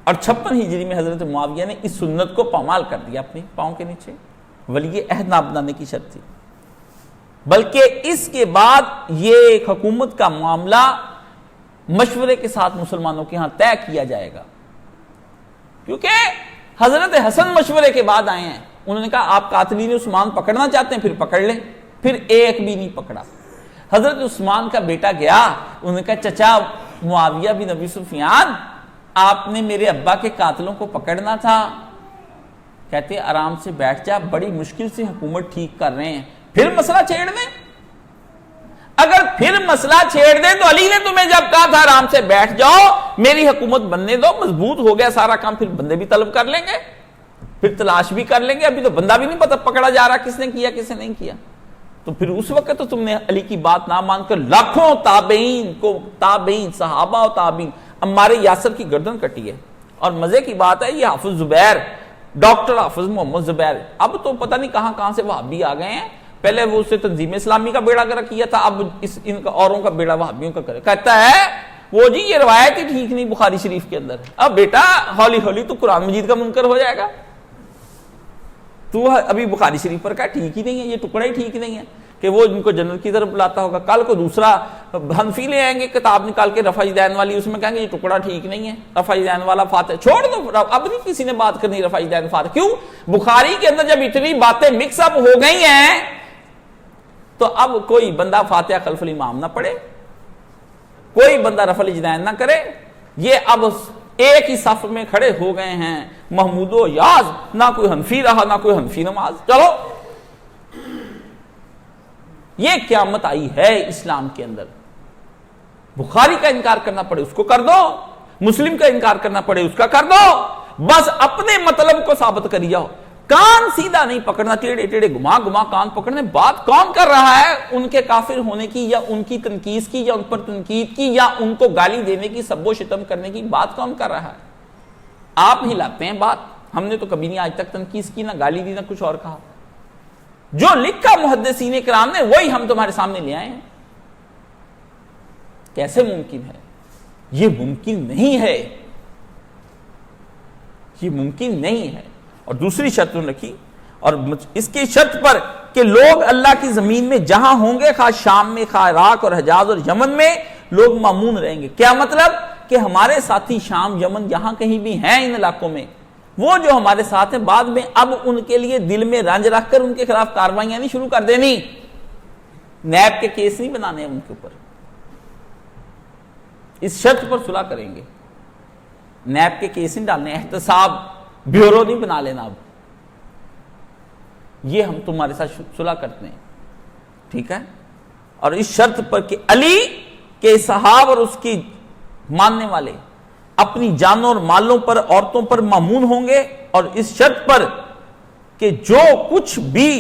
اور 56 ہجری میں حضرت معاویہ نے اس سنت کو پامال کر دیا، اپنے پاؤں کے نیچے ولی عہد نہ بنانے کی شرط تھی. بلکہ اس کے بعد یہ حکومت کا معاملہ مشورے کے ساتھ مسلمانوں کے ہاں طے کیا جائے گا، کیونکہ حضرت حسن مشورے کے بعد آئے ہیں. انہوں نے کہا آپ قاتلین عثمان پکڑنا چاہتے ہیں پھر پکڑ لیں، پھر ایک بھی نہیں پکڑا. حضرت عثمان کا بیٹا گیا، انہوں نے کہا چچا معاویہ بن ابی سفیان آپ نے میرے ابا کے قاتلوں کو پکڑنا تھا. کہتے آرام سے بیٹھ جا، بڑی مشکل سے حکومت ٹھیک کر رہے ہیں، پھر مسئلہ چھیڑ دیں. اگر پھر مسئلہ چھیڑ دیں تو علی نے تمہیں جب کہا تھا آرام سے بیٹھ جاؤ میری حکومت بننے دو، مضبوط ہو گیا سارا کام، پھر بندے بھی طلب کر لیں گے، پھر تلاش بھی کر لیں گے. ابھی تو بندہ بھی نہیں پتہ پکڑا جا رہا کس نے کیا کس نے نہیں کیا. تو پھر اس وقت تو تم نے علی کی بات نہ مان کر لاکھوں تابعین صحابہ و تابعین عمار یاسر کی گردن کٹی ہے. اور مزے کی بات ہے یہ حافظ زبیر، ڈاکٹر حافظ محمد زبیر اب تو پتہ نہیں کہاں کہاں سے وہابی آ گئے ہیں. پہلے وہ اسے تنظیم اسلامی کا بیڑا گرک کیا تھا، اب ان کا اوروں کا بیڑا وہابیوں کا کرے. کہتا ہے وہ جی یہ روایت ہی ٹھیک نہیں بخاری شریف کے اندر. اب بیٹا ہولی ہولی تو قرآن مجید کا منکر ہو جائے گا. تو ابھی بخاری شریف پر کہا ٹھیک ہی نہیں ہے، یہ ٹکڑا ہی ٹھیک نہیں ہے. کہ وہ ان کو جنت کی طرف بلاتا ہوگا. کل کو دوسرا حنفی لے آئیں گے کتاب نکال کے رفع یدین والی, اس میں کہیں گے یہ ٹکڑا ٹھیک نہیں ہے, رفع یدین والا فاتح چھوڑ دو, اب نہیں کسی نے بات کرنی رفع یدین فاتح. کیوں؟ بخاری کے اندر جب اتنی باتیں مکس اپ ہو گئی ہیں تو اب کوئی بندہ فاتحہ خلف الامام نہ پڑھے, کوئی بندہ رفع الیدین نہ کرے. یہ اب ایک ہی صف میں کھڑے ہو گئے ہیں محمود و یاز, نہ کوئی حنفی رہا نہ کوئی حنفی نماز. چلو یہ قیامت آئی ہے اسلام کے اندر. بخاری کا انکار کرنا پڑے اس کو کر دو, مسلم کا انکار کرنا پڑے اس کا کر دو, بس اپنے مطلب کو ثابت کری جاؤ. کان سیدھا نہیں پکڑنا, ٹیڑے ٹیڑے گھما گھما کان پکڑنے. بات کون کر رہا ہے؟ ان کے کافر ہونے کی یا ان کی تنقید کی یا ان پر تنقید کی یا ان کو گالی دینے کی, سب و شتم کرنے کی بات کون کر رہا ہے؟ آپ ہی لاتے ہیں بات. ہم نے تو کبھی نہیں آج تک تنقید کی, نہ گالی دی, نہ کچھ اور کہا. جو لکھا محدثین کرام نے وہی ہم تمہارے سامنے لے آئے ہیں. کیسے ممکن ہے؟ یہ ممکن نہیں ہے, یہ ممکن نہیں ہے. اور دوسری شرط رکھی, اور اس کی شرط پر کہ لوگ اللہ کی زمین میں جہاں ہوں گے, خواہ شام میں, خواہ عراق اور حجاز اور یمن میں, لوگ مامون رہیں گے. کیا مطلب؟ کہ ہمارے ساتھی شام, یمن جہاں کہیں بھی ہیں ان علاقوں میں, وہ جو ہمارے ساتھ ہیں, بعد میں اب ان کے لیے دل میں رنج رکھ کر ان کے خلاف کاروائیاں نہیں شروع کر دینی, نیب کے کیس نہیں بنانے ان کے اوپر. اس شرط پر صلح کریں گے, نیب کے کیس نہیں ڈالنے, احتساب بیورو نہیں بنا لینا. اب یہ ہم تمہارے ساتھ صلح کرتے ہیں, ٹھیک ہے. اور اس شرط پر کہ علی کے صحاب اور اس کی ماننے والے اپنی جانوں اور مالوں پر, عورتوں پر مامون ہوں گے, اور اس شرط پر کہ جو کچھ بھی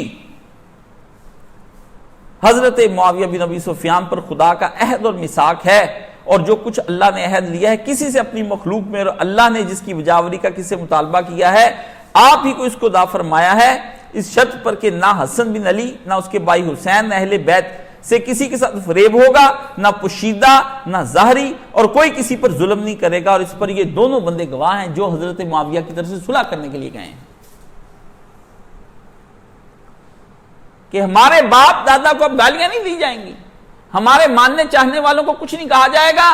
حضرت معاویہ بن ابی سفیان پر خدا کا عہد اور میثاق ہے, اور جو کچھ اللہ نے عہد لیا ہے کسی سے اپنی مخلوق میں, اور اللہ نے جس کی بجاوری کا کسی سے مطالبہ کیا ہے, آپ ہی کو اس کو عطا فرمایا ہے, اس شرط پر کہ نہ حسن بن علی, نہ اس کے بھائی حسین, نہ اہل بیت سے کسی کے ساتھ فریب ہوگا, نہ پوشیدہ نہ ظاہری, اور کوئی کسی پر ظلم نہیں کرے گا. اور اس پر یہ دونوں بندے گواہ ہیں جو حضرت معاویہ کی طرف سے صلح کرنے کے لیے گئے ہیں, کہ ہمارے باپ دادا کو اب گالیاں نہیں دی جائیں گی, ہمارے ماننے چاہنے والوں کو کچھ نہیں کہا جائے گا,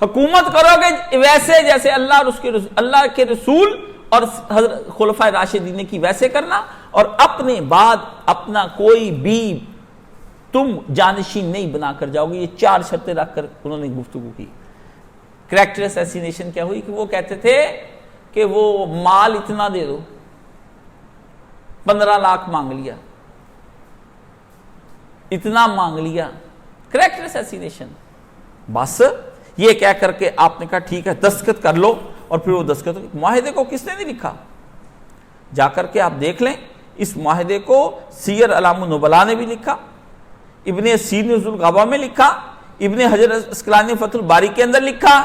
حکومت کرو گے ویسے جیسے اللہ کے رسول اور خلفائے راشدین کی ویسے کرنا, اور اپنے بعد اپنا کوئی بھی تم جانشین نہیں بنا کر جاؤ گے. یہ 4 شرطیں رکھ کر انہوں نے گفتگو کی. کریکٹر اسیسینیشن کیا ہوئی کہ وہ کہتے تھے کہ وہ مال اتنا دے دو, 15 لاکھ مانگ لیا, اتنا مانگ لیا, کریکٹر اسیسینیشن. بس یہ کہہ کر کے آپ نے کہا ٹھیک ہے دستخط کر لو, اور پھر وہ دستخط. معاہدے کو کس نے نہیں لکھا؟ جا کر کے آپ دیکھ لیں, اس معاہدے کو سیر اعلام النبلاء نے بھی لکھا, ابن اسیر نے ذوالغبا میں لکھا, ابن حجر اسقلانی نے فتح الباری کے اندر لکھا,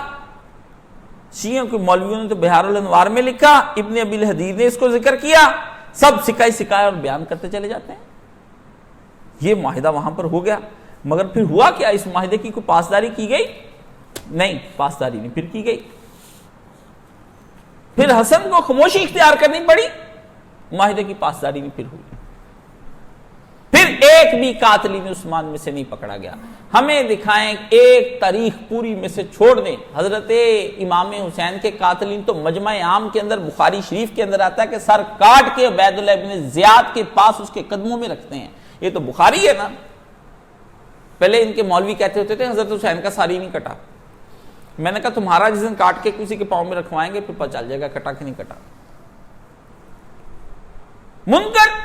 شیعوں کے مولویوں نے تو بہار الانوار میں لکھا, ابن ابی الحدید نے اس کو ذکر کیا. سب سکھائے اور بیان کرتے چلے جاتے ہیں. یہ معاہدہ وہاں پر ہو گیا, مگر پھر ہوا کیا؟ اس معاہدے کی کوئی پاسداری کی گئی نہیں, پاسداری نہیں پھر کی گئی. پھر حسن کو خاموشی اختیار کرنی پڑی, معاہدے کی پاسداری نہیں پھر ہوئی. پھر ایک بھی قاتلین عثمان میں سے نہیں پکڑا گیا. ہمیں دکھائیں ایک تاریخ پوری میں سے چھوڑ دیں. حضرت امام حسین کے قاتلین تو مجمع عام کے اندر بخاری شریف کے اندر آتا ہے کہ سر کاٹ کے عبید اللہ ابن زیاد کے پاس اس کے قدموں میں رکھتے ہیں. یہ تو بخاری ہے نا. پہلے ان کے مولوی کہتے ہوتے تھے حضرت حسین کا ساری نہیں کٹا. میں نے کہا تمہارا جس دن کاٹ کے کسی کے پاؤں میں رکھوائیں گے پھر پتہ چل جائے گا کٹا کہ نہیں کٹا. منکر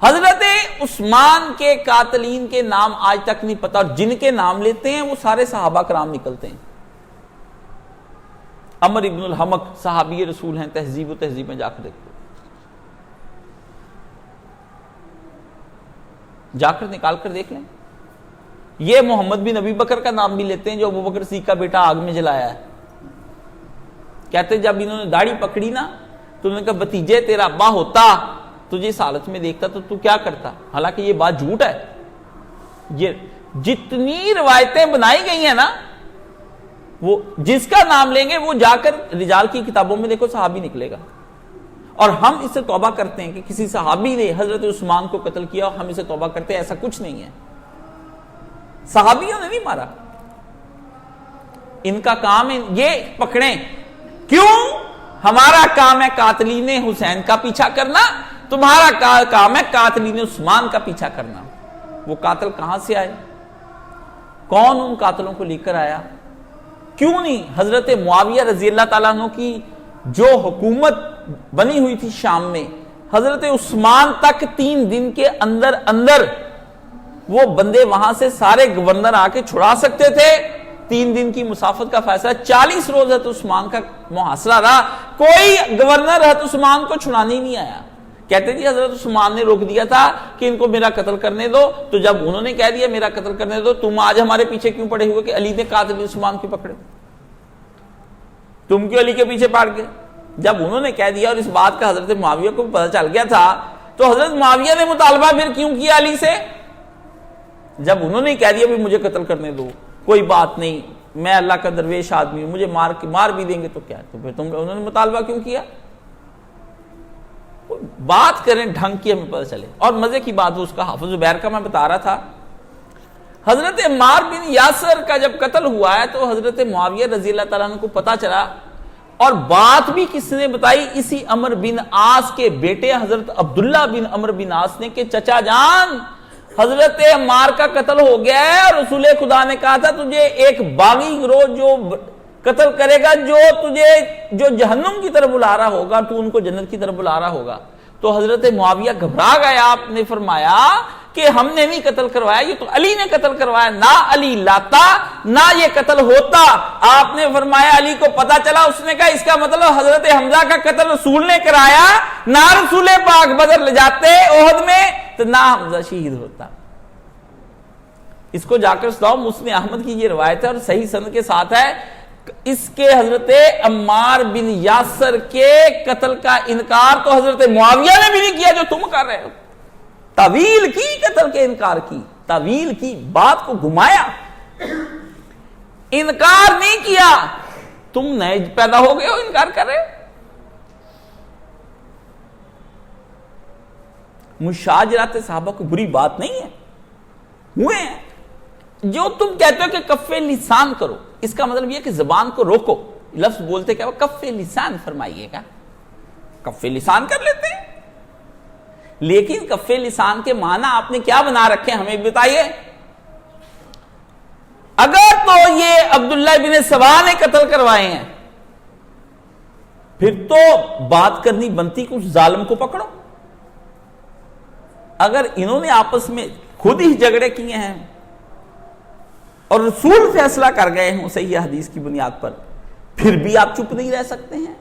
حضرت عثمان کے قاتلین کے نام آج تک نہیں پتا, اور جن کے نام لیتے ہیں وہ سارے صحابہ کرام نکلتے ہیں. عمر ابن الحمق صحابی رسول ہیں, تہذیب و تہذیب میں جا کر دیکھو, جا کر نکال کر دیکھ لیں. یہ محمد بن ابی بکر کا نام بھی لیتے ہیں جو ابو بکر صدیق کا بیٹا آگ میں جلایا ہے. کہتے جب انہوں نے داڑھی پکڑی نا تو انہوں نے کہا بھتیجے تیرا ابا ہوتا تجھے اس حالت میں دیکھتا تو کیا کرتا. حالانکہ یہ بات جھوٹ ہے. یہ جتنی روایتیں بنائی گئی ہیں نا, وہ جس کا نام لیں گے وہ جا کر رجال کی کتابوں میں دیکھو صحابی نکلے گا. اور ہم اس سے توبہ کرتے ہیں کہ کسی صحابی نے حضرت عثمان کو قتل کیا اور ہم اسے توبہ کرتے ہیں، ایسا کچھ نہیں ہے، صحابیوں نے نہیں مارا، ان کا کام ہے یہ پکڑیں، کیوں؟ ہمارا کام ہے قاتلین حسین کا پیچھا کرنا، تمہارا کام ہے قاتلین عثمان کا پیچھا کرنا۔ وہ قاتل کہاں سے آئے؟ کون ان قاتلوں کو لے کر آیا؟ کیوں نہیں حضرت معاویہ رضی اللہ تعالیٰ عنہ کی جو حکومت بنی ہوئی تھی شام میں، حضرت عثمان تک 3 دن کے اندر اندر وہ بندے وہاں سے سارے گورنر آ کے چھڑا سکتے تھے۔ 3 دن کی مسافت کا فیصلہ، 40 روز حضرت عثمان کا محاصرہ رہا، کوئی گورنر حضرت عثمان کو چھڑانے ہی نہیں آیا۔ کہتے جی حضرت عثمان نے روک دیا تھا کہ ان کو میرا قتل کرنے دو، تو جب انہوں نے کہہ دیا میرا قتل کرنے دو، تم آج ہمارے پیچھے کیوں پڑے ہوئے کہ علی نے قاتل عثمان کی پکڑے؟ تم کیوں علی کے پیچھے پڑ گئے؟ جب انہوں نے کہہ دیا اور اس بات کا حضرت معاویہ کو پتہ چل گیا تھا، تو حضرت معاویہ نے مطالبہ پھر کیوں کیا علی سے؟ جب انہوں نے کہہ دیا بھی مجھے قتل کرنے دو، کوئی بات نہیں، میں اللہ کا درویش آدمی ہوں، مجھے مار بھی دیں گے تو کیا، تو پھر انہوں نے مطالبہ کیوں کیا؟ بات کریں ڈھنگ کی، ہمیں پتہ چلے۔ اور مزے کی بات اس کا حافظ زبیر کا میں بتا رہا تھا، حضرت عمار بن یاسر کا جب قتل ہوا ہے تو حضرت معاویہ رضی اللہ تعالیٰ عنہ کو پتہ چلا، اور بات بھی کس نے بتائی؟ اسی عمر بن عاص کے بیٹے حضرت عبداللہ بن عمر بن عاص نے کہ چچا جان حضرت عمار کا قتل ہو گیا ہے، اور رسول خدا نے کہا تھا تجھے ایک باغی گروہ جو قتل کرے گا، جو جہنم کی طرف بلا رہا ہوگا، تو ان کو جنت کی طرف بلا رہا ہوگا۔ تو حضرت معاویہ گھبرا گیا، آپ نے فرمایا کہ ہم نے نہیں قتل کروایا، یہ تو علی نے قتل کروایا، نہ علی لاتا نہ یہ قتل ہوتا۔ آپ نے فرمایا علی کو پتا چلا، اس نے کہا اس کا مطلب حضرت حمزہ کا قتل رسول نے کرایا، نہ رسول پاک بدر لے جاتے احد میں تو نہ حمزہ شہید ہوتا۔ اس کو جا کر سناؤ، مسند احمد کی یہ روایت ہے اور صحیح سند کے ساتھ ہے، اس کے حضرت عمار بن یاسر کے قتل کا انکار تو حضرت معاویہ نے بھی نہیں کیا جو تم کر رہے ہو۔ طویل کی قتل کے انکار کی، طویل کی بات کو گھمایا، انکار نہیں کیا۔ تم نئے پیدا ہو گئے ہو انکار کر رہے ہو۔ مشاجرات صحابہ کو بری بات نہیں ہے، ہوئے ہیں۔ جو تم کہتے ہو کہ کف لسان کرو، اس کا مطلب یہ کہ زبان کو روکو، لفظ بولتے کیا وہ کف لسان فرمائیے گا، کف لسان کر لیتے ہیں، لیکن کف لسان کے معنی آپ نے کیا بنا رکھے ہمیں بتائیے۔ اگر تو یہ عبداللہ بن سبا نے قتل کروائے ہیں پھر تو بات کرنی بنتی کہ اس ظالم کو پکڑو۔ اگر انہوں نے آپس میں خود ہی جھگڑے کیے ہیں اور رسول فیصلہ کر گئے ہوں صحیح حدیث کی بنیاد پر، پھر بھی آپ چپ نہیں رہ سکتے ہیں،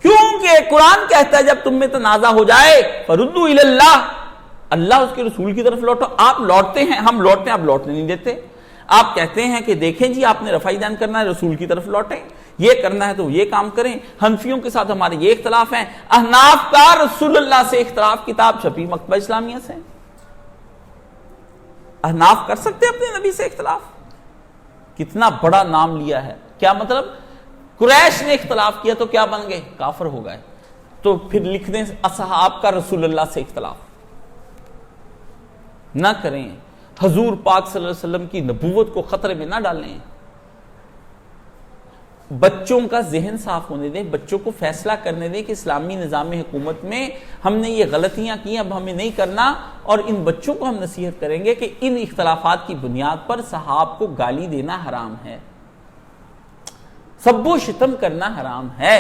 کیونکہ قرآن کہتا ہے جب تم میں تنازع ہو جائے فردوا الی اللہ، اللہ اس کے رسول کی طرف لوٹو۔ آپ لوٹتے ہیں، ہم لوٹتے ہیں، آپ لوٹنے نہیں دیتے۔ آپ کہتے ہیں کہ دیکھیں جی آپ نے رفع دین کرنا ہے رسول کی طرف لوٹیں، یہ کرنا ہے تو یہ کام کریں۔ حنفیوں کے ساتھ ہمارے یہ اختلاف ہیں، احناف کا رسول اللہ سے اختلاف، کتاب چھپی مکتبہ اسلامیہ سے۔ احناف کر سکتے اپنے نبی سے اختلاف؟ کتنا بڑا نام لیا ہے، کیا مطلب؟ قریش نے اختلاف کیا تو کیا بن گئے؟ کافر ہو گئے۔ تو پھر لکھ دیں اصحاب کا رسول اللہ سے اختلاف نہ کریں، حضور پاک صلی اللہ علیہ وسلم کی نبوت کو خطرے میں نہ ڈالیں۔ بچوں کا ذہن صاف ہونے دیں، بچوں کو فیصلہ کرنے دیں کہ اسلامی نظام حکومت میں ہم نے یہ غلطیاں کی، اب ہمیں نہیں کرنا، اور ان بچوں کو ہم نصیحت کریں گے کہ ان اختلافات کی بنیاد پر صحاب کو گالی دینا حرام ہے، سب و شتم کرنا حرام ہے،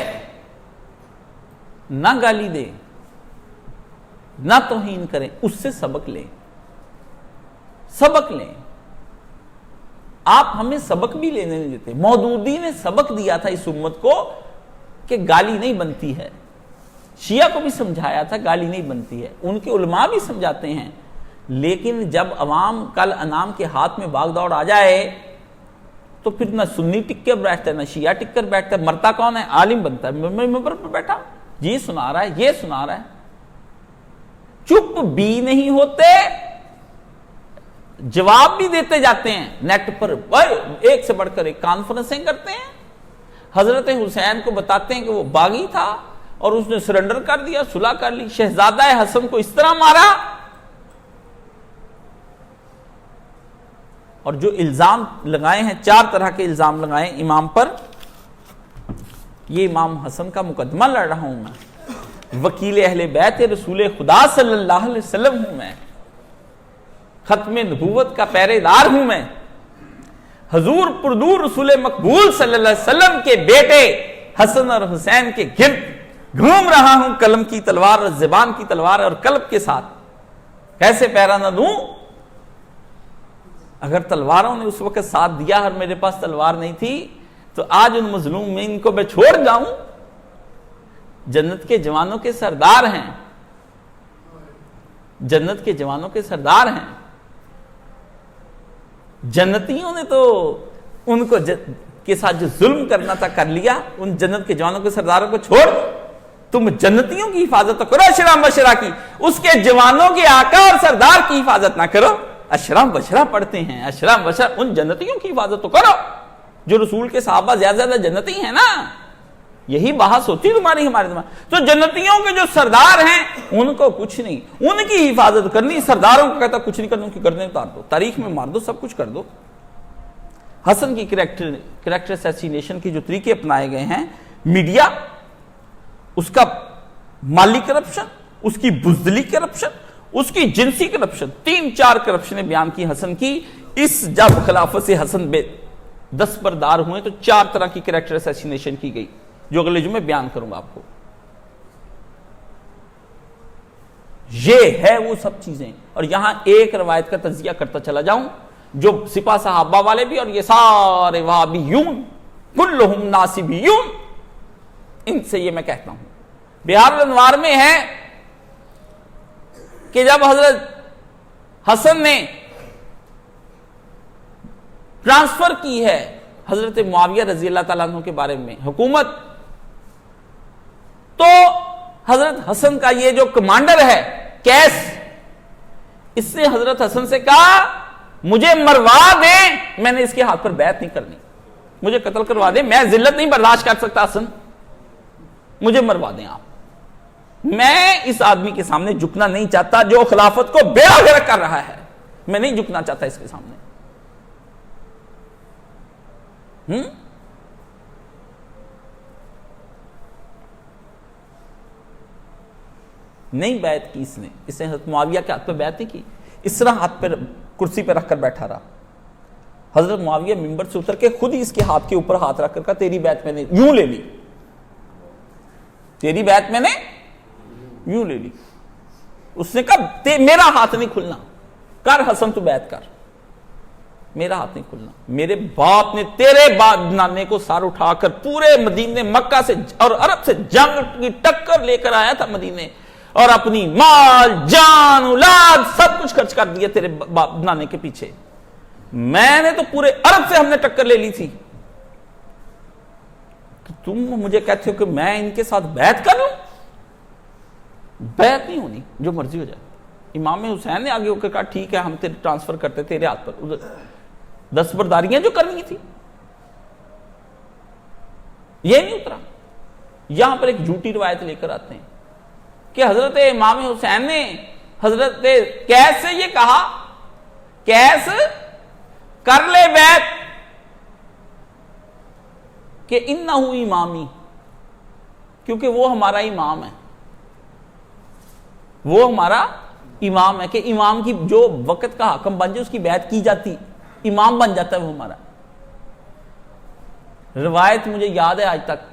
نہ گالی دیں، نہ توہین کریں، اس سے سبق لیں، سبق لیں۔ آپ ہمیں سبق بھی لینے نہیں دیتے۔ مودودی نے سبق دیا تھا اس امت کو کہ گالی نہیں بنتی ہے، شیعہ کو بھی سمجھایا تھا گالی نہیں بنتی ہے، ان کے علماء بھی سمجھاتے ہیں، لیکن جب عوام کل انام کے ہاتھ میں باغ دوڑ آ جائے تو پھر نہ سنی ٹک کر بیٹھتا ہے نہ شیعہ ٹک کر بیٹھتا ہے، مرتا کون ہے؟ عالم بنتا ہے، ممبر پر بیٹھا یہ سنا رہا ہے یہ سنا رہا ہے، چپ بھی نہیں ہوتے، جواب بھی دیتے جاتے ہیں نیٹ پر، ایک سے بڑھ کر ایک کانفرنسیں کرتے ہیں، حضرت حسین کو بتاتے ہیں کہ وہ باغی تھا، اور اس نے سرنڈر کر دیا, صلح کر لی. شہزادہ حسن کو اس طرح مارا, اور جو الزام لگائے ہیں, 4 طرح کے الزام لگائے امام پر. یہ امام حسن کا مقدمہ لڑ رہا ہوں میں, وکیل اہل بیت رسول خدا صلی اللہ علیہ وسلم ہوں میں, ختم نبوت کا پہرے دار ہوں میں, حضور پردور رسول مقبول صلی اللہ علیہ وسلم کے بیٹے حسن اور حسین کے گرد گھوم رہا ہوں قلم کی تلوار اور زبان کی تلوار اور قلب کے ساتھ. کیسے پہرا نہ دوں؟ اگر تلواروں نے اس وقت ساتھ دیا اور میرے پاس تلوار نہیں تھی تو آج ان مظلوم میں ان کو میں چھوڑ جاؤں. جنت کے جوانوں کے سردار ہیں, جنت کے جوانوں کے سردار ہیں. جنتیوں نے تو ان کو کے ساتھ جو ظلم کرنا تھا کر لیا. ان جنت کے جوانوں کے سرداروں کو چھوڑ, تم جنتیوں کی حفاظت تو کرو اشرا بشرا کی, اس کے جوانوں کے آقا اور سردار کی حفاظت نہ کرو. اشرا بشرا پڑھتے ہیں, اشرا بشرا, ان جنتیوں کی حفاظت تو کرو جو رسول کے صحابہ زیادہ زیادہ جنتی ہیں نا. یہی بحث ہوتی تمہاری ہمارے دماغ. تو جنتیوں کے جو سردار ہیں ان کو کچھ نہیں, ان کی حفاظت کرنی. سرداروں کو کہتا کچھ نہیں کرنا, ان کی گردنیں اتار دو, تاریخ میں مار دو, سب کچھ کر دو. حسن کی کریکٹر اسیسینیشن کی جو طریقے اپنائے گئے ہیں, میڈیا, اس کا مالی کرپشن, اس کی بزدلی کرپشن, اس کی جنسی کرپشن, 3-4 کرپشنیں بیان کی حسن کی. اس جب خلافت سے حسن دستبردار ہوئے تو 4 طرح کی کریکٹر اسیسینیشن کی گئی, جو اگلے جمعے بیان کروں گا آپ کو. یہ ہے وہ سب چیزیں. اور یہاں ایک روایت کا تجزیہ کرتا چلا جاؤں, جو سپاہ صحابہ والے بھی اور یہ سارے وہابیون کلہم ناصبیون, ان سے یہ میں کہتا ہوں. بہار الانوار میں ہے کہ جب حضرت حسن نے ٹرانسفر کی ہے حضرت معاویہ رضی اللہ تعالیٰ عنہ کے بارے میں حکومت, تو حضرت حسن کا یہ جو کمانڈر ہے کیس, اس نے حضرت حسن سے کہا مجھے مروا دیں, میں نے اس کے ہاتھ پر بیعت نہیں کرنی, مجھے قتل کروا دیں, میں ذلت نہیں برداشت کر سکتا حسن, مجھے مروا دیں آپ. میں اس آدمی کے سامنے جھکنا نہیں چاہتا جو خلافت کو بیڑا غرق کر رہا ہے, میں نہیں جھکنا چاہتا اس کے سامنے. نہیں بیعت کی اس نے حضرت معاویہ کے ہاتھ پہ بیعت نہیں کی, اس طرح ہاتھ پہ کرسی پہ رکھ کر بیٹھا رہا. حضرت معاویہ منبر سے اتر کے خود ہی اس کے ہاتھ کے اوپر ہاتھ رکھ کر کہا تیری بیعت میں نے یوں لے لی, تیری بیعت میں نے یوں لے لی. اس نے کہا میرا ہاتھ نہیں کھلنا, کر حسن تو بیعت کر, میرا ہاتھ نہیں کھلنا. میرے باپ نے تیرے باپ نانے کو سار اٹھا کر پورے مدینے مکہ سے اور عرب سے جنگ کی ٹکر لے کر آیا تھا مدینے, اور اپنی مال جان اولاد سب کچھ خرچ کر دیا تیرے باپ نانے کے پیچھے. میں نے تو پورے عرب سے ہم نے ٹکر لے لی تھی, تم مجھے کہتے ہو کہ میں ان کے ساتھ بیعت کر لوں؟ بیعت نہیں ہونی, جو مرضی ہو جائے. امام حسین نے آگے ہو کے کہا ٹھیک ہے ہم تیرے ٹرانسفر کرتے تیرے ہاتھ پر, دستبرداریاں جو کرنی تھی. یہ نہیں اترا. یہاں پر ایک جھوٹی روایت لے کر آتے ہیں کہ حضرت امام حسین نے حضرت کیس سے یہ کہا, کیس کر لے بیعت کہ انہو امامی, کیونکہ وہ ہمارا امام ہے, وہ ہمارا امام ہے, کہ امام کی جو وقت کا حاکم بن جائے اس کی بیعت کی جاتی, امام بن جاتا ہے وہ ہمارا. روایت مجھے یاد ہے آج تک.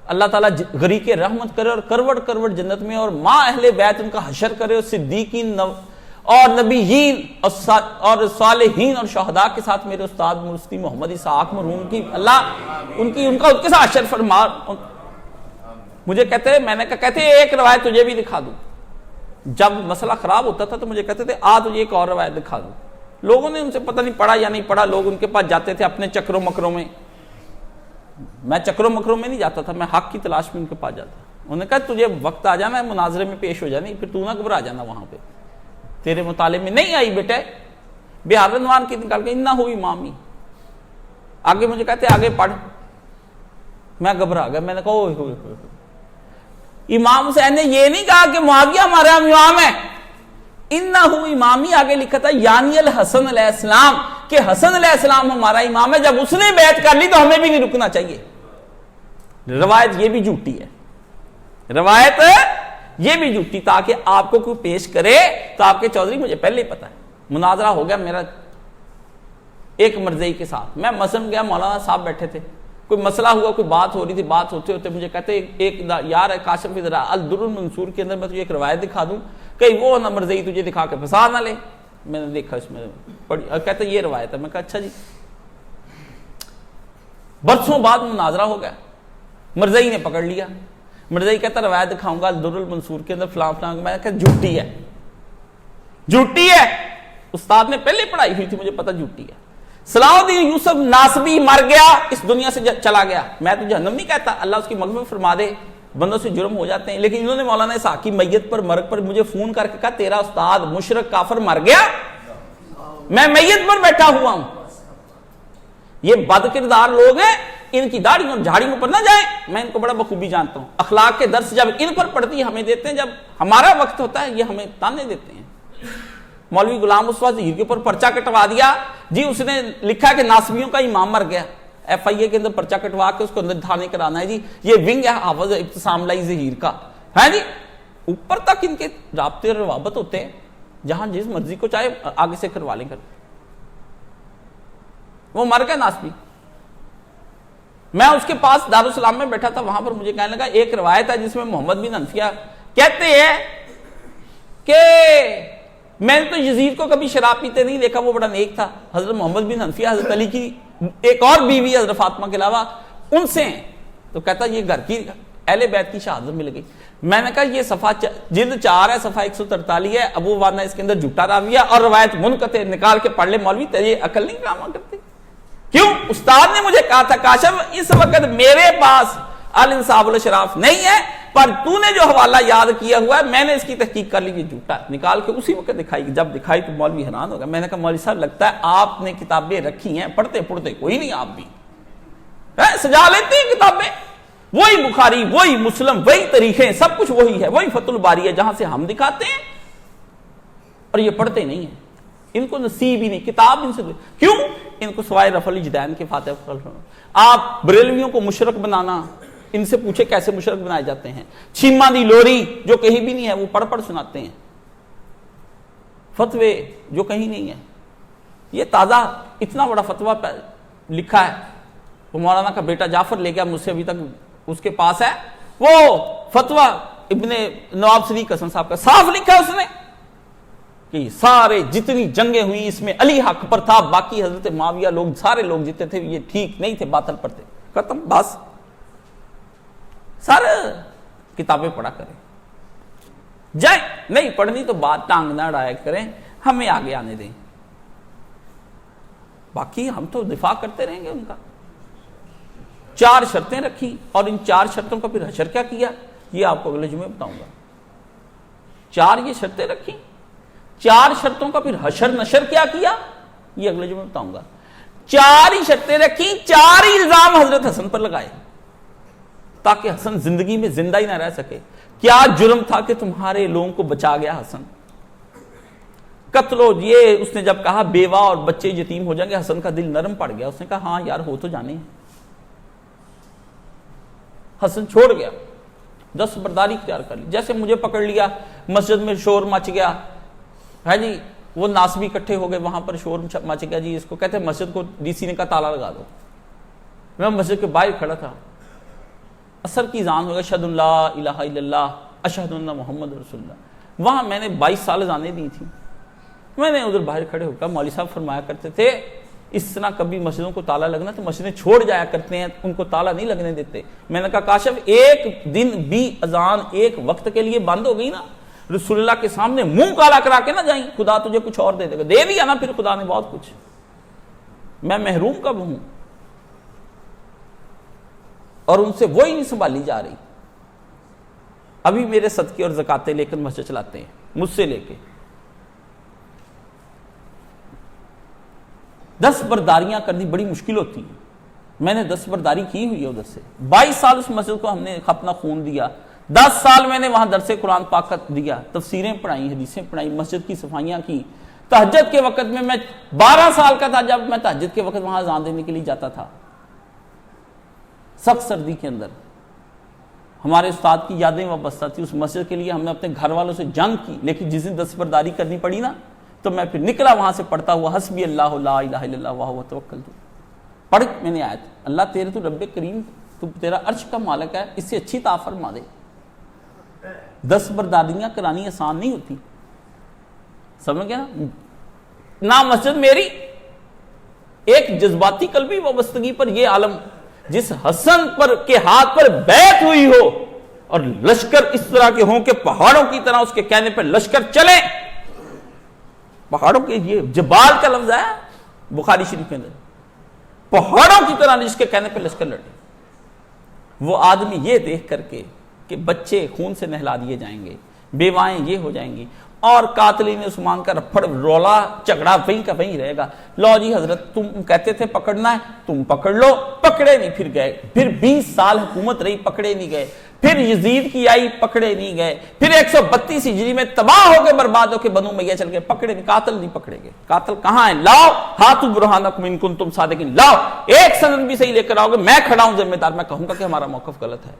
اللہ تعالیٰ غریق رحمت کرے اور کروڑ کروڑ جنت میں, اور ماں اہل بیت ان کا حشر کرے, اور صدیقین اور نبیین اور صالحین اور شہداء کے ساتھ میرے استاد مفتی محمد اسحاق مرحوم کی اللہ ان کا ان کے ساتھ حشر فرما. مجھے کہتے ہیں, میں نے کہا کہتے ایک روایت تجھے بھی دکھا دوں. جب مسئلہ خراب ہوتا تھا تو مجھے کہتے تھے تجھے ایک اور روایت دکھا دوں. لوگوں نے ان سے پتہ نہیں پڑھا یا نہیں پڑھا, لوگ ان کے پاس جاتے تھے اپنے چکروں مکروں میں. میں چکروں مکروں میں نہیں جاتا تھا, میں حق کی تلاش میں ان کے پاس جاتا. انہوں نے کہا تجھے وقت آ جانا ہے مناظرے میں پیش ہو جانی, پھر تو نہ گھبرا جانا, وہاں پہ تیرے مطالعے میں نہیں آئی بیٹے. بہار الانوار کی نکال کے نہ ہوئی امامی. آگے مجھے کہتے آگے پڑھ, میں گھبرا گیا. میں نے کہا امام حسین نے یہ نہیں کہا کہ معاویہ ہمارا امام ہے، انہو امامی آگے لکھا تھا یعنی الحسن علیہ السلام، کہ حسن علیہ السلام ہمارا امام ہے، جب اس نے بیعت کر لی تو ہمیں بھی نہیں رکنا چاہیے۔ روایت یہ بھی جھوٹی ہے، روایت یہ بھی جھوٹی، تاکہ آپ کو کوئی پیش کرے تو آپ کے چودھری مجھے پہلے ہی پتا ہے۔ مناظرہ ہو گیا میرا ایک مرزئی کے ساتھ، میں مثلا گیا، مولانا صاحب بیٹھے تھے، کوئی مسئلہ ہوا، کوئی بات ہو رہی تھی، بات ہوتے ہوتے مجھے کہتے ایک یار ہے کاشف ادھر الدر المنصور کے اندر میں تجھے ایک روایت دکھا دوں، کہیں وہ نہ مرزئی تجھے دکھا کے پھنسا نہ لے۔ میں نے دیکھا اس میں پڑھی، کہتے یہ روایت ہے۔ میں کہا اچھا جی۔ برسوں بعد مناظرہ ہو گیا، مرزئی نے پکڑ لیا، مرزئی کہتا روایت دکھاؤں گا الدر المنصور کے اندر فلاں فلاں، میں نے کہا جھوٹی ہے، جھوٹی ہے، استاد نے پہلے پڑھائی ہوئی تھی، مجھے پتا جھوٹی ہے۔ صلاح الدین یوسف ناسبی مر گیا، اس دنیا سے چلا گیا، میں تو جہنم نہیں کہتا، اللہ اس کی مغفرت فرما دے، بندوں سے جرم ہو جاتے ہیں، لیکن انہوں نے مولانا اسحاق کی میت پر مرگ پر مجھے فون کر کے کہا تیرا استاد مشرک کافر مر گیا، میں میت پر بیٹھا ہوا ہوں۔ یہ بد کردار لوگ ہیں، ان کی داڑھیوں جھاڑیوں پر نہ جائیں، میں ان کو بڑا بخوبی جانتا ہوں۔ اخلاق کے درس جب ان پر پڑتی ہمیں دیتے ہیں، جب ہمارا وقت ہوتا ہے یہ ہمیں تانے دیتے ہیں۔ مولوی غلام مصطفیٰ ظہیر کے اوپر پرچہ کٹوا دیا جی، اس نے لکھا کہ ناسبیوں کا امام مر گیا، ایف آئی اے کے اندر پرچہ کٹوا کے اس کو اندر دھانے کرانا ہے جی، یہ ونگ ہے حافظ ابتسام لائی ظہیر کا ہے جی، اوپر تک ان کے رابطے اور روابط ہوتے ہیں، جہاں جس مرضی کو چاہے آگے سے کروا لیں۔ کر وہ مر گیا ناسبی، میں اس کے پاس دارالسلام میں بیٹھا تھا، وہاں پر مجھے کہنے لگا ایک روایت ہے جس میں محمد بن حنفیہ کہتے ہیں کہ میں نے تو یزید کو کبھی شراب پیتے نہیں دیکھا، وہ بڑا نیک تھا۔ حضرت محمد بن حنفیہ حضرت علی کی ایک اور بیوی حضرت فاطمہ کے علاوہ ان سے ہیں، تو کہتا یہ گھر کی اہل بیت کی شہادت مل گئی۔ میں نے کہا یہ صفحہ جلد 4 ہے، صفحہ 143 ہے، ابو وانا اس کے اندر جھوٹا راوی ہے اور روایت منقطع، نکال کے پڑھ لے مولوی، تیری عقل نہیں کام کرتی؟ کیوں؟ استاد نے مجھے کہا تھا کاشف اس وقت میرے پاس الانصاف والاشراف نہیں ہے، پر تو نے جو حوالہ یاد کیا ہوا ہے میں نے اس کی تحقیق کر لی، یہ جھوٹا ہے، نکال کے اسی وقت دکھائی۔ جب دکھائی تو مولوی حیران ہوگا۔ میں نے کہا مولوی صاحب لگتا ہے آپ نے کتابیں رکھی ہیں، پڑھتے پڑھتے کوئی نہیں، آپ بھی سجا لیتے ہیں کتابیں، وہی بخاری وہی مسلم وہی طریقے، سب کچھ وہی ہے، وہی فتح الباری ہے جہاں سے ہم دکھاتے ہیں، اور یہ پڑھتے نہیں ہیں، ان کو نصیب ہی نہیں کتاب ان سے۔ کیوں؟ ان کو سوائے رفع الجدین کے فاتح۔ آپ بریلویوں کو مشرک بنانا، ان سے پوچھے کیسے مشرک بنائے جاتے ہیں، چھیما دی لوری جو کہیں بھی نہیں ہے وہ پڑھ سناتے ہیں، فتوے جو کہیں نہیں ہے۔ یہ تازہ اتنا بڑا فتویٰ لکھا ہے، وہ مولانا کا بیٹا جعفر لے گیا مجھ سے، ابھی تک اس کے پاس ہے، وہ فتویٰ ابن نواب صدیق حسن صاحب کا، صاف لکھا ہے اس نے کہ سارے جتنی جنگیں ہوئی اس میں علی حق پر تھا، باقی حضرت معاویہ لوگ سارے لوگ جتنے تھے یہ ٹھیک نہیں تھے، باطل پر تھے، ختم بس۔ سارے کتابیں پڑھا کریں، جائیں نہیں پڑھنی تو بات ٹانگ نہ اڑایا کریں، ہمیں آگے آنے دیں، باقی ہم تو دفاع کرتے رہیں گے ان کا۔ 4 شرطیں رکھی اور ان 4 شرطوں کا پھر حشر کیا کیا یہ آپ کو اگلے جمعے بتاؤں گا۔ 4 یہ شرطیں رکھی، 4 شرطوں کا پھر حشر نشر کیا کیا یہ اگلے جمعے بتاؤں گا۔ 4 ہی شرطیں رکھی، 4 ہی الزام حضرت حسن پر لگائے تاکہ حسن زندگی میں زندہ ہی نہ رہ سکے۔ کیا جرم تھا کہ تمہارے لوگوں کو بچا گیا حسن؟ قتل ہو، یہ اس نے جب کہا بیوہ اور بچے یتیم ہو جائیں گے، حسن کا دل نرم پڑ گیا، اس نے کہا ہاں یار ہو تو جانے ہیں۔ حسن چھوڑ گیا، دستبرداری اختیار کر لی، جیسے مجھے پکڑ لیا، مسجد میں شور مچ گیا ہے جی، وہ ناسبی اکٹھے ہو گئے، وہاں پر شور مچ گیا جی، اس کو کہتے ہیں مسجد کو ڈی سی نے کہا تالا لگا دو۔ میں مسجد کے باہر کھڑا تھا، اثر کی اذان ہوگا اشہد ان لا الہ الا اللہ اشہد ان محمد رسول اللہ، وہاں میں نے 22 سال اذانیں دی تھیں، میں نے ادھر باہر کھڑے ہو کر، مولوی صاحب فرمایا کرتے تھے اس طرح کبھی مسجدوں کو تالا لگنا تو مسجدیں چھوڑ جایا کرتے ہیں، ان کو تالا نہیں لگنے دیتے۔ میں نے کہا کاشف ایک دن بھی اذان ایک وقت کے لیے بند ہو گئی نا، رسول اللہ کے سامنے منہ کالا کرا کے نہ جائیں، خدا تجھے کچھ اور دے دے گا، دے دیا نا پھر خدا نے بہت کچھ، میں محروم کب ہوں؟ اور ان سے وہی نہیں سنبھالی جا رہی، ابھی میرے صدقے اور زکاتیں لے کر مسجد چلاتے ہیں مجھ سے لے کے۔ دستبرداریاں کرنی بڑی مشکل ہوتی ہیں، میں نے دستبرداری کی ہوئی ہے ادھر سے، 22 سال اس مسجد کو ہم نے اپنا خون دیا، 10 سال میں نے وہاں درس قرآن پاک دیا، تفسیریں پڑھائی، حدیثیں پڑھائی، مسجد کی صفائیاں کی۔ تہجد کے وقت میں 12 سال کا تھا جب میں تہجد کے وقت وہاں اذان دینے کے لیے جاتا تھا، سخت سردی کے اندر۔ ہمارے استاد کی یادیں وابستہ تھی اس مسجد کے لیے، ہم نے اپنے گھر والوں سے جنگ کی، لیکن جس دن دستبرداری کرنی پڑی نا تو میں پھر نکلا وہاں سے پڑھتا ہوا حسبی اللہ لا الہ الا اللہ وہو توکلت۔ پڑھ میں نے آیت، اللہ تیرے تو رب کریم، تو تیرا عرش کا مالک ہے، اس سے اچھی عطا فرما دے۔ دستبرداریاں کرانی آسان نہیں ہوتی، سمجھ گیا نا؟ مسجد میری ایک جذباتی قلبی وابستگی پر یہ عالم، جس حسن پر کے ہاتھ پر بیعت ہوئی ہو اور لشکر اس طرح کے ہوں کہ پہاڑوں کی طرح اس کے کہنے پر لشکر چلے، پہاڑوں کے، یہ جبال کا لفظ ہے بخاری شریف کے اندر، پہاڑوں کی طرح جس کے کہنے پر لشکر لڑے، وہ آدمی یہ دیکھ کر کے کہ بچے خون سے نہلا دیے جائیں گے، بیوائیں یہ ہو جائیں گی، اور قاتلین عثمان کا رپھڑ رولا جھگڑا وہیں کا وہیں رہے گا۔ لو جی حضرت تم کہتے تھے پکڑنا ہے، تم پکڑ لو، پکڑے نہیں، پھر گئے، پھر 20 سال حکومت رہی، پکڑے نہیں گئے، پھر یزید کی آئی، پکڑے نہیں گئے، پھر 132 ہجری میں تباہ ہو کے برباد ہو کے بنو امیہ چل گئے، پکڑے نہیں، قاتل نہیں پکڑے گئے۔ قاتل کہاں ہیں؟ لاؤ ہاتھو برہانکم ان کنتم صادقین، لاؤ ایک سند بھی صحیح لے کر آؤ گے، میں کھڑا ہوں ذمہ دار، میں کہوں گا کہ ہمارا موقف غلط ہے۔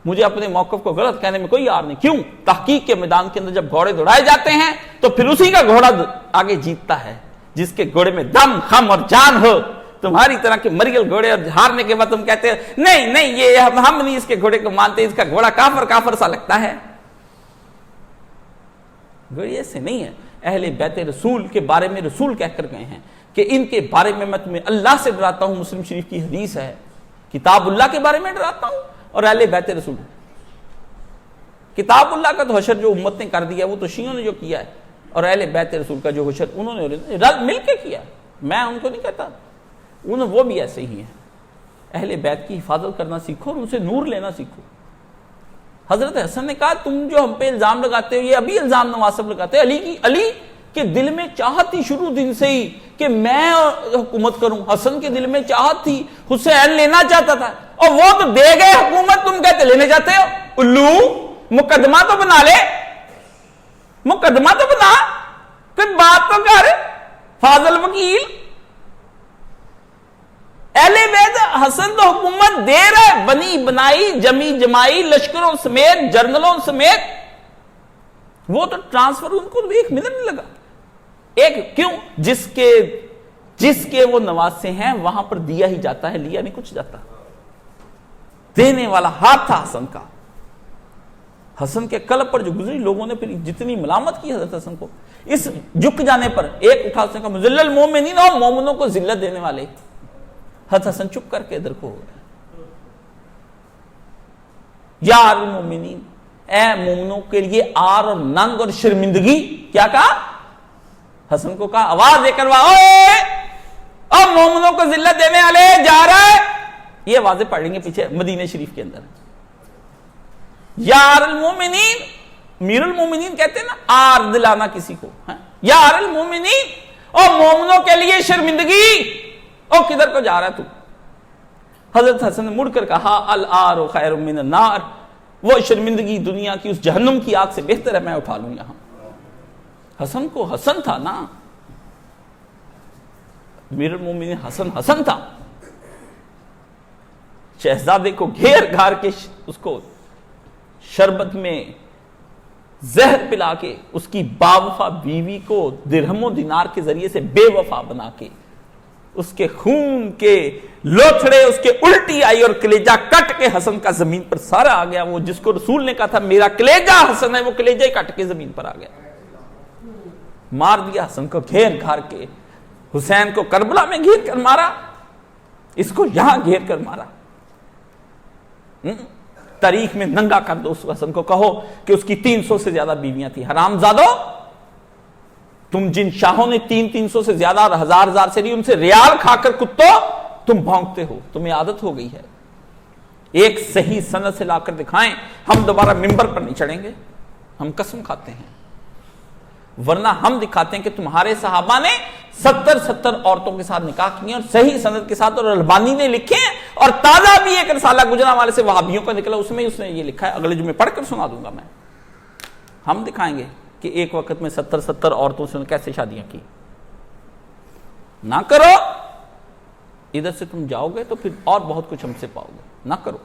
مجھے اپنے موقف کو غلط کہنے میں کوئی یار نہیں۔ کیوں؟ تحقیق کے میدان کے اندر جب گھوڑے دوڑائے جاتے ہیں تو پھر اسی کا گھوڑا آگے جیتتا ہے، جس کے گھوڑے میں دم، خم اور جان ہو۔ تمہاری طرح کے مریل گھوڑے اور ہارنے کے بعد تم کہتے ہیں نہیں یہ ہم نہیں اس کے گھوڑے کو مانتے، اس کا گھوڑا کافر سا لگتا ہے۔ گھوڑے ایسے نہیں ہے۔ اہل بیت رسول کے بارے میں رسول کہہ کر گئے ہیں کہ ان کے بارے میں میں تمہیں اللہ سے ڈراتا ہوں، مسلم شریف کی حدیث ہے، کتاب اللہ کے بارے میں ڈراتا ہوں اور اہل بیت رسول۔ کتاب اللہ کا تو حشر جو امت نے کر دیا وہ تو شیعوں نے جو کیا ہے، اور اہل بیت رسول کا جو حشر انہوں نے رل مل کے کیا، میں ان کو نہیں کہتا، وہ بھی ایسے ہی ہیں۔ اہل بیت کی حفاظت کرنا سیکھو اور ان سے نور لینا سیکھو۔ حضرت حسن نے کہا تم جو ہم پہ الزام لگاتے ہو، یہ ابھی الزام نواسب لگاتے ہیں، علی کے دل میں چاہت تھی شروع دن سے ہی کہ میں حکومت کروں، حسن کے دل میں چاہت تھی، حسین لینا چاہتا تھا، اور وہ تو دے گئے حکومت، تم کہتے لینے جاتے ہو؟ الو مقدمہ تو بنا لے، مقدمہ تو بنا، کوئی بات تو کر، فاضل وکیل۔ اہل بیت حسن تو حکومت دے رہے، بنی بنائی، جمی جمائی، لشکروں سمیت، جرنلوں سمیت، وہ تو ٹرانسفر ان کو ایک منٹ نہیں لگا۔ ایک کیوں؟ جس کے وہ نواسے ہیں وہاں پر دیا ہی جاتا ہے، لیا نہیں کچھ جاتا۔ دینے والا ہاتھ تھا حسن کا۔ حسن کے قلب پر جو گزری، لوگوں نے پھر جتنی ملامت کی حضرت حسن کو، اس جھک جانے پر ایک اٹھا اس نے کہا مذل المومنین، اور مومنوں کو ذلت دینے والے۔ حضرت حسن چپ کر کے ادھر کو ہو گئے۔ یا المومنین، اے مومنوں کے لیے آر اور ننگ اور شرمندگی، کیا کہا؟ حسن کو کہا آواز دے کر اور مومنوں کو ذلت دینے والے جا رہا ہے۔ یہ آوازیں پڑھ لیں گے پیچھے مدینہ شریف کے اندر۔ یار المومنین، میر المومنین کہتے ہیں نا، آر دلانا کسی کو، یار المومنین، اور مومنوں کے لیے شرمندگی، اور کدھر کو جا رہا ہے تو؟ حضرت حسن نے مڑ کر کہا الآر خیر من النار، وہ شرمندگی دنیا کی اس جہنم کی آگ سے بہتر ہے، میں اٹھا لوں یہاں۔ حسن کو حسن تھا نا، میر المومنین حسن تھا۔ شہزادے کو گھیر گھار کے اس کو شربت میں زہر پلا کے، اس کی باوفا بیوی کو درہم و دینار کے ذریعے سے بے وفا بنا کے، اس کے خون کے لوتھڑے، اس کے الٹی آئی اور کلیجہ کٹ کے حسن کا زمین پر سارا آ گیا۔ وہ جس کو رسول نے کہا تھا میرا کلیجہ حسن ہے، وہ کلیجہ ہی کٹ کے زمین پر آ گیا۔ مار دیا حسن کو گھیر گھار کے، حسین کو کربلا میں گھیر کر مارا، اس کو یہاں گھیر کر مارا۔ تاریخ میں ننگا کر دو اس حسن کو، کہو کہ اس کی 300 سے زیادہ بیویاں تھیں۔ حرام زادو، تم جن شاہوں نے 300 سے زیادہ اور ہزار سے نہیں، ان سے ریال کھا کر کتو تم بھونکتے ہو، تمہیں عادت ہو گئی ہے۔ ایک صحیح سند سے لا کر دکھائیں، ہم دوبارہ منبر پر نہیں چڑھیں گے، ہم قسم کھاتے ہیں، ورنہ ہم دکھاتے ہیں کہ تمہارے صحابہ نے 70 عورتوں کے ساتھ نکاح کیے اور صحیح سند کے ساتھ، اور البانی نے لکھے ہیں، اور تازہ بھی ایک رسالہ گجرانوالے سے وہابیوں کا نکلا، اس میں اس نے یہ لکھا ہے، اگلے جمعے پڑھ کر سنا دوں گا میں، ہم دکھائیں گے کہ ایک وقت میں 70 عورتوں سے کیسے شادیاں کی۔ نہ کرو، ادھر سے تم جاؤ گے تو پھر اور بہت کچھ ہم سے پاؤ گے، نہ کرو۔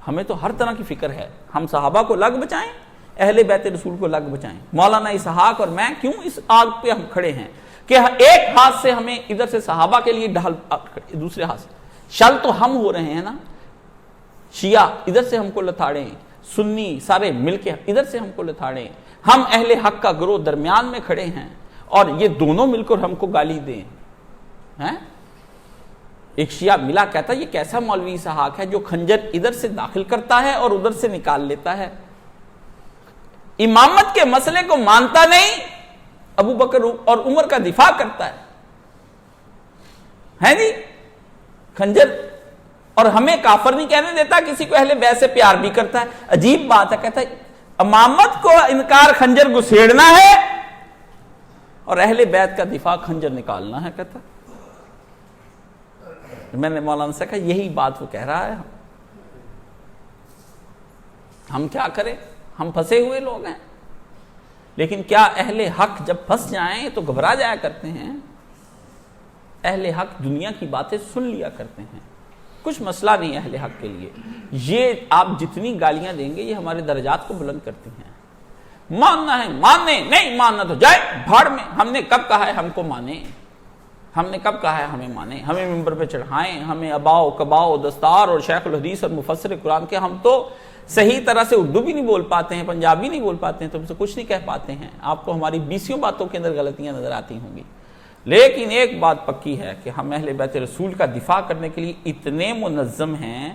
ہمیں تو ہر طرح کی فکر ہے، ہم صحابہ کو لگ بچائیں، اہل بیت رسول کو لگ بچائیں۔ مولانا اسحاق اور میں کیوں اس آگ پہ ہم کھڑے ہیں کہ ایک ہاتھ سے ہمیں ادھر سے صحابہ کے لیے ڈھال، دوسرے ہاتھ سے شل تو ہم ہو رہے ہیں نا، شیعہ ادھر سے ہم کو لتاڑیں، سنی سارے مل کے ادھر سے ہم کو لتاڑیں، ہم اہل حق کا گروہ درمیان میں کھڑے ہیں، اور یہ دونوں مل کر ہم کو گالی دیں۔ ایک شیعہ ملا کہتا یہ کیسا مولوی اسحاق ہے جو خنجر ادھر سے داخل کرتا ہے اور ادھر سے نکال لیتا ہے، امامت کے مسئلے کو مانتا نہیں، ابو بکر اور عمر کا دفاع کرتا ہے جی خنجر، اور ہمیں کافر نہیں کہنے دیتا، کسی کو اہل بیت سے پیار بھی کرتا ہے۔ عجیب بات ہے، کہتا ہے امامت کو انکار خنجر گھسیڑنا ہے اور اہل بیت کا دفاع خنجر نکالنا ہے، کہتا۔ میں نے مولانا سے کہا یہی بات وہ کہہ رہا ہے، ہم کیا کریں، ہم پھنسے ہوئے لوگ ہیں۔ لیکن کیا اہل حق جب پھنس جائیں تو گھبرا جایا کرتے ہیں؟ اہل حق دنیا کی باتیں سن لیا کرتے ہیں، کچھ مسئلہ نہیں اہل حق کے لیے، یہ آپ جتنی گالیاں دیں گے یہ ہمارے درجات کو بلند کرتی ہیں۔ ماننا ہے ماننے، نہیں ماننا تو جائے بھاڑ میں، ہم نے کب کہا ہے ہم کو مانے، ہم نے کب کہا ہے ہمیں مانے، ہمیں ممبر پہ چڑھائیں، ہمیں اباؤ کباؤ دستار اور شیخ الحدیث اور مفسر قرآن کے، ہم تو صحیح طرح سے اردو بھی نہیں بول پاتے ہیں، پنجابی نہیں بول پاتے ہیں، تو ہم سے کچھ نہیں کہہ پاتے ہیں، آپ کو ہماری 20 باتوں کے اندر غلطیاں نظر آتی ہوں گی، لیکن ایک بات پکی ہے کہ ہم اہل بیت رسول کا دفاع کرنے کے لیے اتنے منظم ہیں،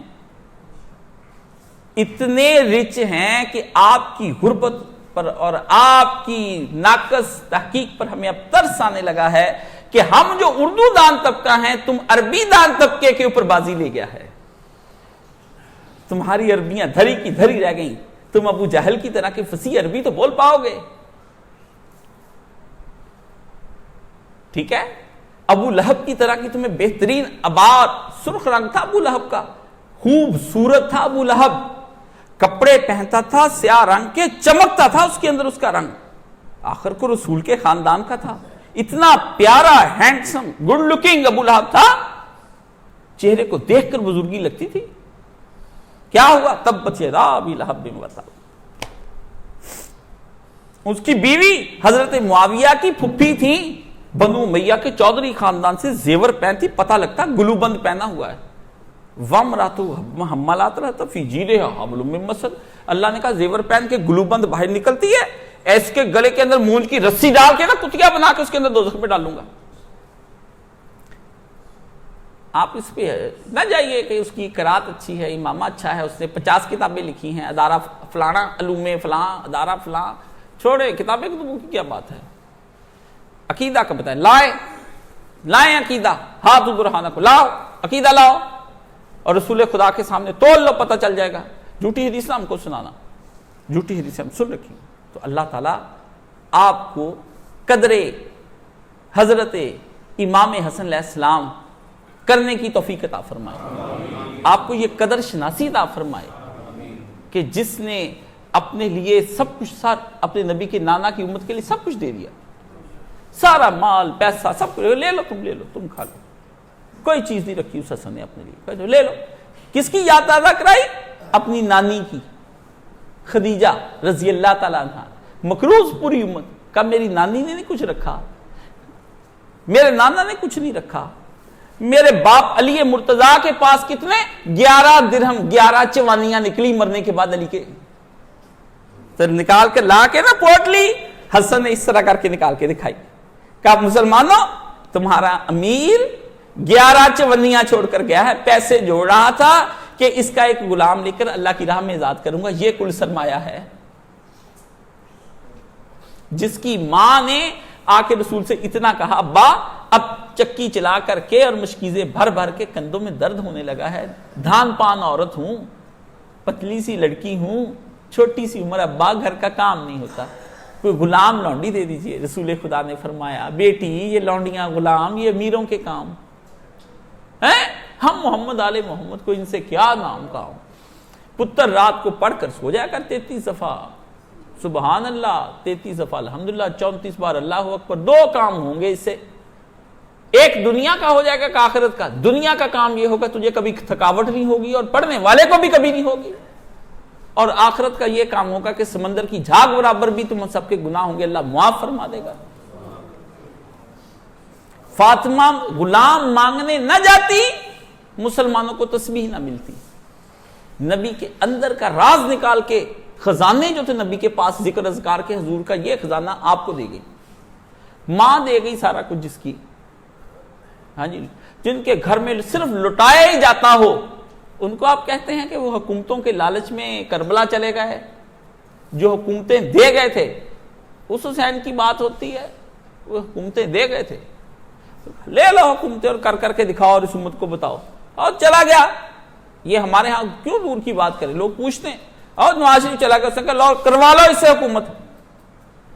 اتنے رچ ہیں کہ آپ کی غربت پر اور آپ کی ناقص تحقیق پر ہمیں اب ترس آنے لگا ہے کہ ہم جو اردو دان طبقہ ہیں، تم عربی دان طبقے کے اوپر بازی لے گیا ہے، تمہاری عربیاں دھری کی دھری رہ گئیں، تم ابو جہل کی طرح کی فصیح عربی تو بول پاؤ گے، ٹھیک ہے، ابو لہب کی طرح کی تمہیں بہترین ابار، سرخ رنگ تھا ابو لہب کا، خوبصورت تھا ابو لہب، کپڑے پہنتا تھا سیاہ رنگ کے، چمکتا تھا اس کے اندر اس کا رنگ، آخر کو رسول کے خاندان کا تھا، اتنا پیارا ہینڈسم گڈ لکنگ ابو لہب تھا، چہرے کو دیکھ کر بزرگی لگتی تھی۔ کیا ہوا؟ تبت یدا ابی لہب بما تب، اس کی بیوی حضرت معاویہ کی پھپھی تھی، بنو امیہ کے چودھری خاندان سے، زیور پہنتی، پتہ لگتا گلو بند پہنا ہوا ہے، وامرأتہ حمالۃ الحطب فی جیدہا حبل من مسد، اللہ نے کہا زیور پہن کے گلو بند باہر نکلتی ہے، اس کے گلے کے اندر مونج کی رسی ڈال کے نا کتیا بنا کے اس کے اندر دوزخ میں ڈالوں گا۔ آپ اس پہ نہ جائیے کہ اس کی قرات اچھی ہے، امامہ اچھا ہے، اس نے 50 کتابیں لکھی ہیں، ادارہ فلانا، علوم فلاں، ادارہ فلاں، چھوڑے کتابیں کی کیا بات ہے، عقیدہ کا بتائیں، لائیں عقیدہ، ہاتھ برہانہ کو لاؤ، عقیدہ لاؤ اور رسول خدا کے سامنے تول لو، پتہ چل جائے گا۔ جھوٹی حدیث ہم کو سنانا، جھوٹی حدیث ہم سن رکھی، تو اللہ تعالیٰ آپ کو قدر حضرت امام حسن علیہ السلام کرنے کی توفیق عطا فرمائے، آپ کو یہ قدر شناسی عطا فرمائے کہ جس نے اپنے لیے سب کچھ، اپنے نبی کے نانا کی امت کے لیے سب کچھ دے دیا، سارا مال پیسہ سب کچھ، لے لو تم، لے لو تم، کھا لو، کوئی چیز نہیں رکھی اس حسن نے اپنے لیے، لے لو۔ کس کی یاد تازہ کرائی؟ اپنی نانی کی، خدیجہ رضی اللہ تعالیٰ عنہ، مقروض پوری امت کا، میری نانی نے نہیں کچھ رکھا، میرے نانا نے کچھ نہیں رکھا، میرے باپ علی مرتضیٰ کے پاس کتنے 11 درہم 11 چوانیاں نکلی مرنے کے بعد علی کے، پھر نکال کے لا کے نا پوٹلی، حسن نے اس طرح کر کے نکال کے دکھائی، کہا مسلمانوں تمہارا امیر 11 چوانیاں چھوڑ کر گیا ہے، پیسے جوڑ رہا تھا کہ اس کا ایک غلام لے کر اللہ کی راہ میں آزاد کروں گا، یہ کل سرمایہ ہے۔ جس کی ماں نے آ کے رسول سے اتنا کہا، ابا اب چکی چلا کر کے اور مشکیزیں بھر بھر کے کندھوں میں درد ہونے لگا ہے، دھان پان عورت ہوں، پتلی سی لڑکی ہوں، چھوٹی سی عمر، ابا گھر کا کام نہیں ہوتا، کوئی غلام لونڈی دے دیجئے. رسول خدا نے فرمایا بیٹی یہ لونڈیاں غلام یہ امیروں کے کام ہیں, ہم محمد آل محمد کو ان سے کیا نام کام. پتر رات کو پڑھ کر سو جایا کر 33 دفعہ سبحان اللہ, 33 دفعہ الحمدللہ, 34 بار اللہ اکبر. 2 کام ہوں گے اس سے, ایک دنیا کا ہو جائے گا کہ آخرت کا. دنیا کا کام یہ ہوگا تجھے کبھی تھکاوٹ نہیں ہوگی اور پڑھنے والے کو بھی کبھی نہیں ہوگی, اور آخرت کا یہ کام ہوگا کہ سمندر کی جھاگ برابر بھی تم سب کے گناہ ہوں گے, اللہ معاف فرما دے گا. فاطمہ غلام مانگنے نہ جاتی, مسلمانوں کو تسبیح نہ ملتی. نبی کے اندر کا راز نکال کے خزانے جو تھے نبی کے پاس ذکر اذکار کے, حضور کا یہ خزانہ آپ کو دے گئی, ماں دے گئی سارا کچھ جس کی, ہاں جی, جن کے گھر میں صرف لٹایا ہی جاتا ہو ان کو آپ کہتے ہیں کہ وہ حکومتوں کے لالچ میں کربلا چلے گئے. جو حکومتیں دے گئے تھے اس حسین کی بات ہوتی ہے, وہ حکومتیں دے گئے تھے, لے لو حکومتیں اور کر کے دکھاؤ اور اس امت کو بتاؤ, اور چلا گیا. یہ ہمارے ہاں کیوں دور کی بات کریں, لوگ پوچھتے ہیں اور نواز شریف چلا گیا, اس نے کہا لو کروا لو اس سے حکومت,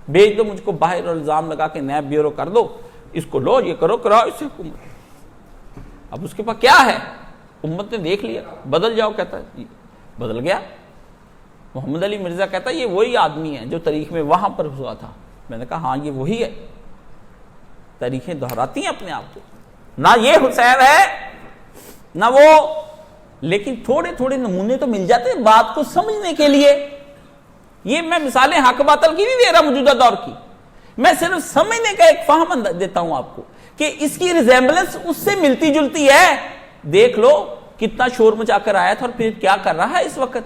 بھیج دو مجھ کو باہر اور الزام لگا کے نیب بیورو کر دو, اس کو لو یہ کرو کراؤ اس سے حکومت. اب اس کے پاس کیا ہے, امت نے دیکھ لیا, بدل جاؤ کہتا ہے, بدل گیا. محمد علی مرزا کہتا ہے یہ وہی آدمی ہے جو تاریخ میں وہاں پر ہوا تھا. میں نے کہا ہاں یہ وہی ہے, تاریخیں دہراتی ہیں اپنے آپ کو, نہ یہ حسین ہے نہ وہ, لیکن تھوڑے تھوڑے نمونے تو مل جاتے ہیں بات کو سمجھنے کے لیے. یہ میں مثالیں حق باطل کی نہیں دے رہا موجودہ دور کی, میں صرف سمجھنے کا ایک فہم دیتا ہوں آپ کو کہ اس کی ریزیمبلنس اس سے ملتی جلتی ہے. دیکھ لو کتنا شور مچا کر آیا تھا اور پھر کیا کر رہا ہے اس وقت.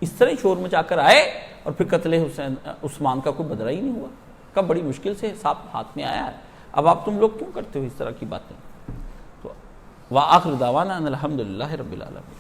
اس طرح شور مچا کر آئے اور پھر قتل حسین عثمان کا کوئی بدلہ ہی نہیں ہوا, کا بڑی مشکل سے حساب ہاتھ میں آیا ہے. اب آپ تم لوگ کیوں کرتے ہو اس طرح کی باتیں. تو وآخر دعوانا ان الحمدللہ رب العالمین.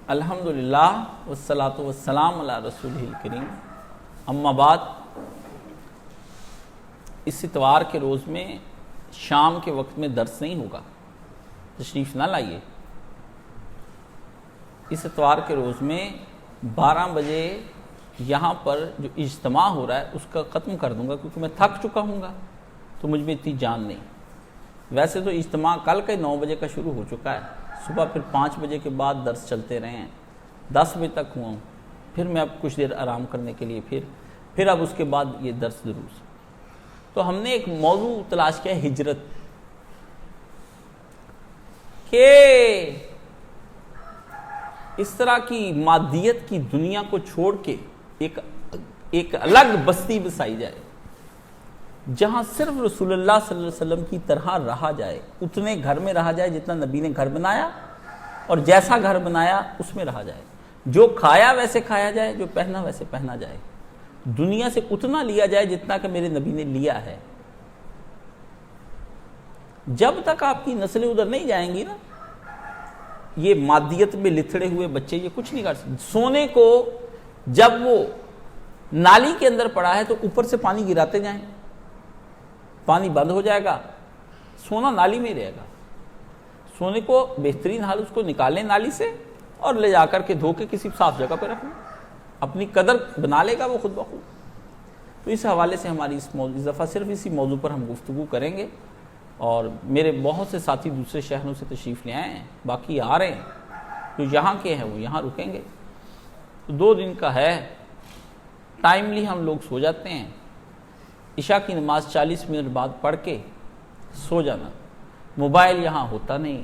الحمدللہ والصلاة والسلام علی رسولہ الکریم. اما بعد, اس اتوار کے روز میں شام کے وقت میں درس نہیں ہوگا, تشریف نہ لائیے. اس اتوار کے روز میں 12 بجے یہاں پر جو اجتماع ہو رہا ہے اس کا ختم کر دوں گا, کیونکہ میں تھک چکا ہوں گا تو مجھ میں اتنی جان نہیں. ویسے تو اجتماع کل کے 9 بجے کا شروع ہو چکا ہے, صبح پھر 5 بجے کے بعد درس چلتے رہے ہیں, 10 بجے تک ہوا ہوں, پھر میں اب کچھ دیر آرام کرنے کے لیے پھر اب اس کے بعد یہ درس دروس. تو ہم نے ایک موضوع تلاش کیا, ہجرت, کہ اس طرح کی مادیت کی دنیا کو چھوڑ کے ایک الگ بستی بسائی جائے جہاں صرف رسول اللہ صلی اللہ علیہ وسلم کی طرح رہا جائے, اتنے گھر میں رہا جائے جتنا نبی نے گھر بنایا, اور جیسا گھر بنایا اس میں رہا جائے, جو کھایا ویسے کھایا جائے, جو پہنا ویسے پہنا جائے, دنیا سے اتنا لیا جائے جتنا کہ میرے نبی نے لیا ہے. جب تک آپ کی نسلیں ادھر نہیں جائیں گی نا, یہ مادیت میں لتھڑے ہوئے بچے یہ کچھ نہیں کر سکتے. سونے کو جب وہ نالی کے اندر پڑا ہے تو اوپر سے پانی گراتے جائیں, پانی بند ہو جائے گا, سونا نالی میں رہے گا. سونے کو بہترین حال اس کو نکالیں نالی سے اور لے جا کر کے دھو کے کسی صاف جگہ پہ رکھیں, اپنی قدر بنا لے گا وہ خود بخود. تو اس حوالے سے ہماری اس دفعہ صرف اسی موضوع پر ہم گفتگو کریں گے, اور میرے بہت سے ساتھی دوسرے شہروں سے تشریف لے آئے ہیں, باقی آ رہے ہیں, جو یہاں کے ہیں وہ یہاں رکیں گے. تو 2 دن کا ہے, ٹائملی ہم لوگ سو جاتے ہیں, عشاء کی نماز 40 منٹ بعد پڑھ کے سو جانا. موبائل یہاں ہوتا نہیں,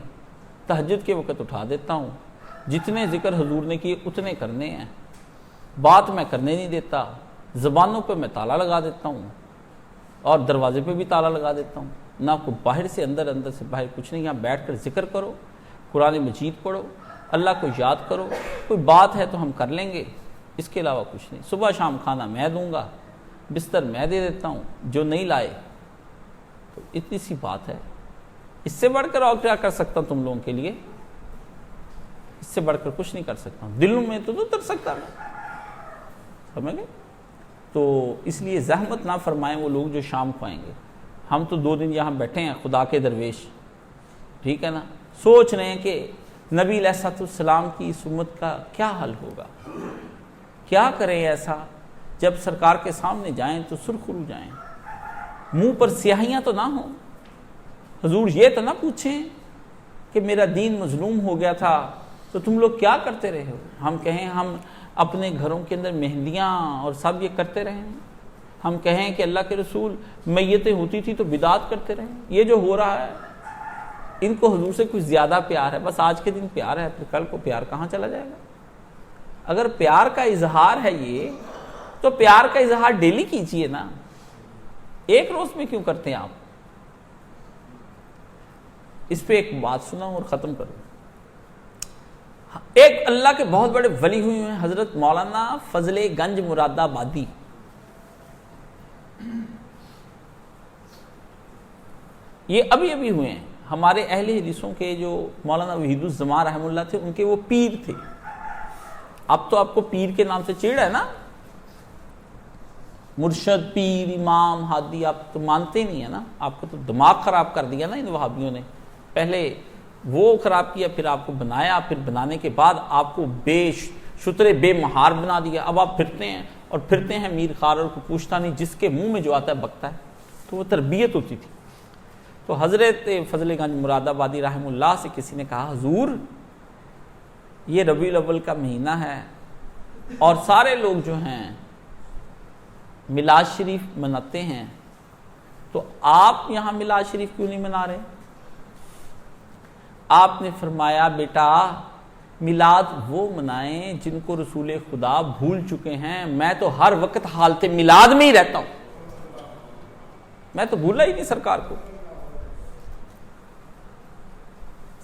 تہجد کے وقت اٹھا دیتا ہوں, جتنے ذکر حضور نے کیے اتنے کرنے ہیں, بات میں کرنے نہیں دیتا, زبانوں پہ میں تالا لگا دیتا ہوں اور دروازے پہ بھی تالا لگا دیتا ہوں. نہ کوئی باہر سے اندر, اندر سے باہر, کچھ نہیں. یہاں بیٹھ کر ذکر کرو, قرآن مجید پڑھو, اللہ کو یاد کرو، کوئی بات ہے تو ہم کر لیں گے، اس کے علاوہ کچھ نہیں۔ صبح شام کھانا میں دوں گا، بستر میں دے دیتا ہوں، جو نہیں لائے تو اتنی سی بات ہے۔ اس سے بڑھ کر اور کیا کر سکتا ہوں تم لوگوں کے لیے؟ اس سے بڑھ کر کچھ نہیں کر سکتا ہوں، دلوں میں تو اتر سکتا میں، سمجھ گئے؟ تو اس لیے زحمت نہ فرمائیں وہ لوگ جو شام کو آئیں گے۔ ہم تو 2 دن یہاں بیٹھے ہیں خدا کے درویش، ٹھیک ہے نا، سوچ رہے ہیں کہ نبی علیہ السلام کی اس امت کا کیا حل ہوگا، کیا کریں ایسا جب سرکار کے سامنے جائیں تو سرخرو جائیں، منہ پر سیاہیاں تو نہ ہوں، حضور یہ تو نہ پوچھیں کہ میرا دین مظلوم ہو گیا تھا تو تم لوگ کیا کرتے رہے ہو، ہم کہیں ہم اپنے گھروں کے اندر مہندیاں اور سب یہ کرتے رہے ہیں، ہم کہیں کہ اللہ کے رسول میتیں ہوتی تھی تو بدعت کرتے رہے، یہ جو ہو رہا ہے ان کو حضور سے کچھ زیادہ پیار ہے، بس آج کے دن پیار ہے، پھر کل کو پیار کہاں چلا جائے گا؟ اگر پیار کا اظہار ہے یہ تو پیار کا اظہار ڈیلی کیجئے نا، ایک روز میں کیوں کرتے ہیں آپ؟ اس پہ ایک بات سنا اور ختم کروں۔ ایک اللہ کے بہت بڑے ولی ہوئے ہیں حضرت مولانا فضل گنج مراد آبادی، یہ ابھی ہوئے ہیں، ہمارے اہل حدیثوں کے جو مولانا وحید الزمان رحمہ اللہ تھے ان کے وہ پیر تھے۔ اب تو آپ کو پیر کے نام سے چڑ ہے نا، مرشد، پیر، امام، ہادی، آپ تو مانتے نہیں ہیں نا، آپ کو تو دماغ خراب کر دیا نا ان وہابیوں نے، پہلے وہ خراب کیا، پھر آپ کو بنایا، پھر بنانے کے بعد آپ کو شترے بے مہار بنا دیا، اب آپ پھرتے ہیں میر خار اور کو پوچھتا نہیں، جس کے منہ میں جو آتا ہے بکتا ہے، تو وہ تربیت ہوتی تھی۔ تو حضرت فضل گنج مراد آبادی رحمہ اللہ سے کسی نے کہا حضور یہ ربیع الاول کا مہینہ ہے اور سارے لوگ جو ہیں میلاد شریف مناتے ہیں، تو آپ یہاں میلاد شریف کیوں نہیں منا رہے؟ آپ نے فرمایا بیٹا میلاد وہ منائیں جن کو رسول خدا بھول چکے ہیں، میں تو ہر وقت حالت میلاد میں ہی رہتا ہوں، میں تو بھولا ہی نہیں سرکار کو،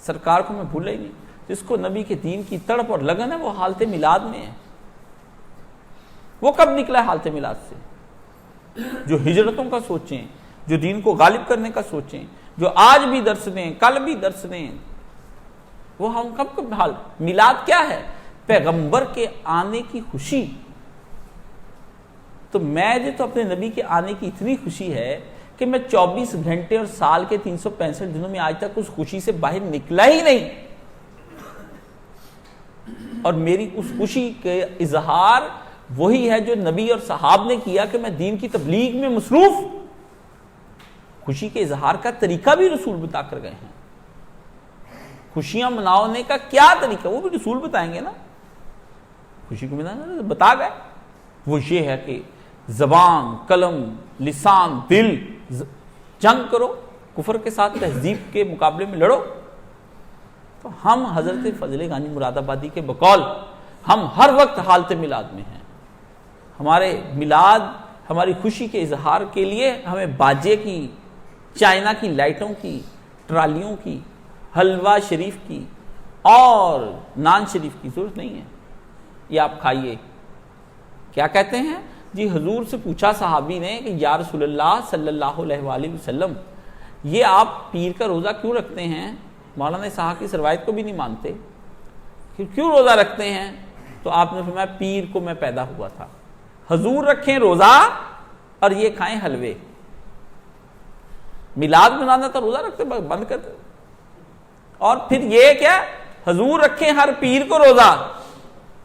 سرکار کو میں بھولا ہی نہیں۔ جس کو نبی کے دین کی تڑپ اور لگن ہے وہ حالت میلاد میں ہے۔ وہ کب نکلا ہے حالت میلاد سے؟ جو ہجرتوں کا سوچیں، جو دین کو غالب کرنے کا سوچیں، جو آج بھی درس دیں، کل بھی درس دیں، وہ ہم کب حال میلاد کیا ہے؟ پیغمبر کے آنے کی خوشی۔ تو میں تو اپنے نبی کے آنے کی اتنی خوشی ہے کہ میں 24 گھنٹے اور سال کے 365 دنوں میں آج تک اس خوشی سے باہر نکلا ہی نہیں، اور میری اس خوشی کے اظہار وہی ہے جو نبی اور صحاب نے کیا کہ میں دین کی تبلیغ میں مصروف۔ خوشی کے اظہار کا طریقہ بھی رسول بتا کر گئے ہیں، خوشیاں منانے کا کیا طریقہ وہ بھی رسول بتائیں گے نا، خوشی کو منانا بتا گئے۔ وہ یہ ہے کہ زبان، قلم، لسان، دل جنگ کرو، کفر کے ساتھ تہذیب کے مقابلے میں لڑو۔ تو ہم حضرت فضل گنج مراد آبادی کے بقول ہم ہر وقت حالت میلاد میں ہیں۔ ہمارے میلاد، ہماری خوشی کے اظہار کے لیے ہمیں باجے کی، چائنا کی لائٹوں کی، ٹرالیوں کی، حلوہ شریف کی اور نان شریف کی ضرورت نہیں ہے۔ یہ آپ کھائیے۔ کیا کہتے ہیں جی؟ حضور سے پوچھا صحابی نے کہ یا رسول اللہ صلی اللہ علیہ وآلہ وسلم یہ آپ پیر کا روزہ کیوں رکھتے ہیں؟ مولانا صاحب کی روایت کو بھی نہیں مانتے، کیوں روزہ رکھتے ہیں؟ تو آپ نے فرمایا پیر کو میں پیدا ہوا تھا، حضور رکھیں روزہ اور یہ کھائیں حلوے۔ میلاد منانا تھا روزہ رکھتے بند کر دیں، اور پھر یہ کیا حضور رکھیں ہر پیر کو روزہ،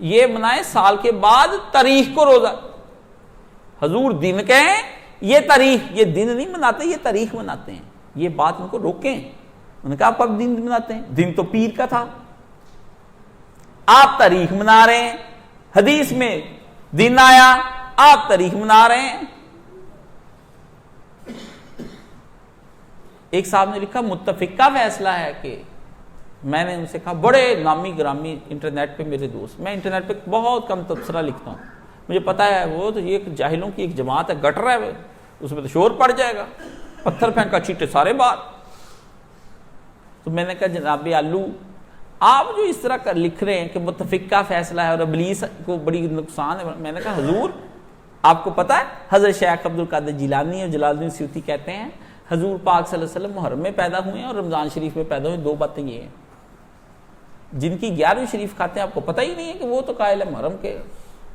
یہ منائیں سال کے بعد تاریخ کو روزہ۔ حضور دن کہیں، یہ تاریخ، یہ دن نہیں مناتے، یہ تاریخ مناتے ہیں۔ یہ بات ان کو روکیں۔ انہوں نے کہا آپ اب دن مناتے ہیں، دن تو پیر کا تھا، آپ تاریخ منا رہے ہیں۔ حدیث میں دن آیا، آپ تاریخ منا رہے ہیں۔ ایک صاحب نے لکھا متفقہ فیصلہ ہے کہ میں نے ان سے کہا، بڑے نامی گرامی انٹرنیٹ پہ میرے دوست، میں انٹرنیٹ پہ بہت کم تبصرہ لکھتا ہوں، مجھے پتا ہے وہ تو یہ جاہلوں کی ایک جماعت ہے، گٹر ہے، اس میں تو شور پڑ جائے گا، پتھر پھینکا چیٹے سارے بات۔ تو میں نے کہا جناب آلو، آپ جو اس طرح لکھ رہے ہیں کہ متفقہ فیصلہ ہے اور ابلیس کو بڑی نقصان ہے، میں نے کہا حضور آپ کو پتا ہے حضرت شیخ عبد القادر جیلانی اور جلال الدین سیوطی کہتے ہیں حضور پاک صلی اللہ علیہ وسلم محرم میں پیدا ہوئے ہیں اور رمضان شریف میں پیدا ہوئے، دو باتیں یہ ہیں۔ جن کی 11ویں شریف کھاتے ہیں آپ کو پتہ ہی نہیں ہے کہ وہ تو قائل ہے محرم کے،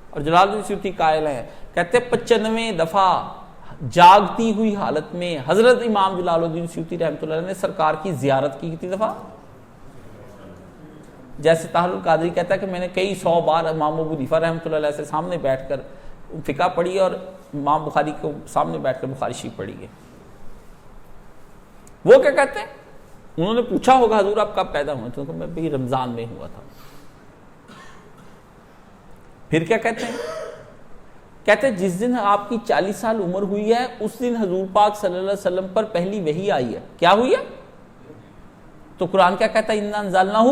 اور جلال الدین سیوطی قائل ہیں، کہتے ہیں 95 دفعہ جاگتی ہوئی حالت میں حضرت امام جلال الدین سیوطی رحمۃ اللہ علیہ نے سرکار کی زیارت کی، کتنی دفعہ؟ جیسے طاہر القادری کہتا ہے کہ میں نے کئی 100 بار امام ابو حنیفہ رحمۃ اللہ علیہ سے سامنے بیٹھ کر فقہ پڑھی اور امام بخاری کو سامنے بیٹھ کر بخاری شریف پڑھی ہے۔ وہ کیا کہتے ہیں؟ انہوں نے پوچھا ہوگا حضور آپ کب پیدا ہوئے؟ تو میں بھی رمضان میں ہوا تھا۔ پھر کیا کہتے ہیں؟ کہتے ہیں جس دن آپ کی 40 سال عمر ہوئی ہے اس دن حضور پاک صلی اللہ علیہ وسلم پر پہلی وحی آئی ہے۔ کیا ہوئی ہے؟ تو قرآن کیا کہتا ہے؟ انا انزلناہ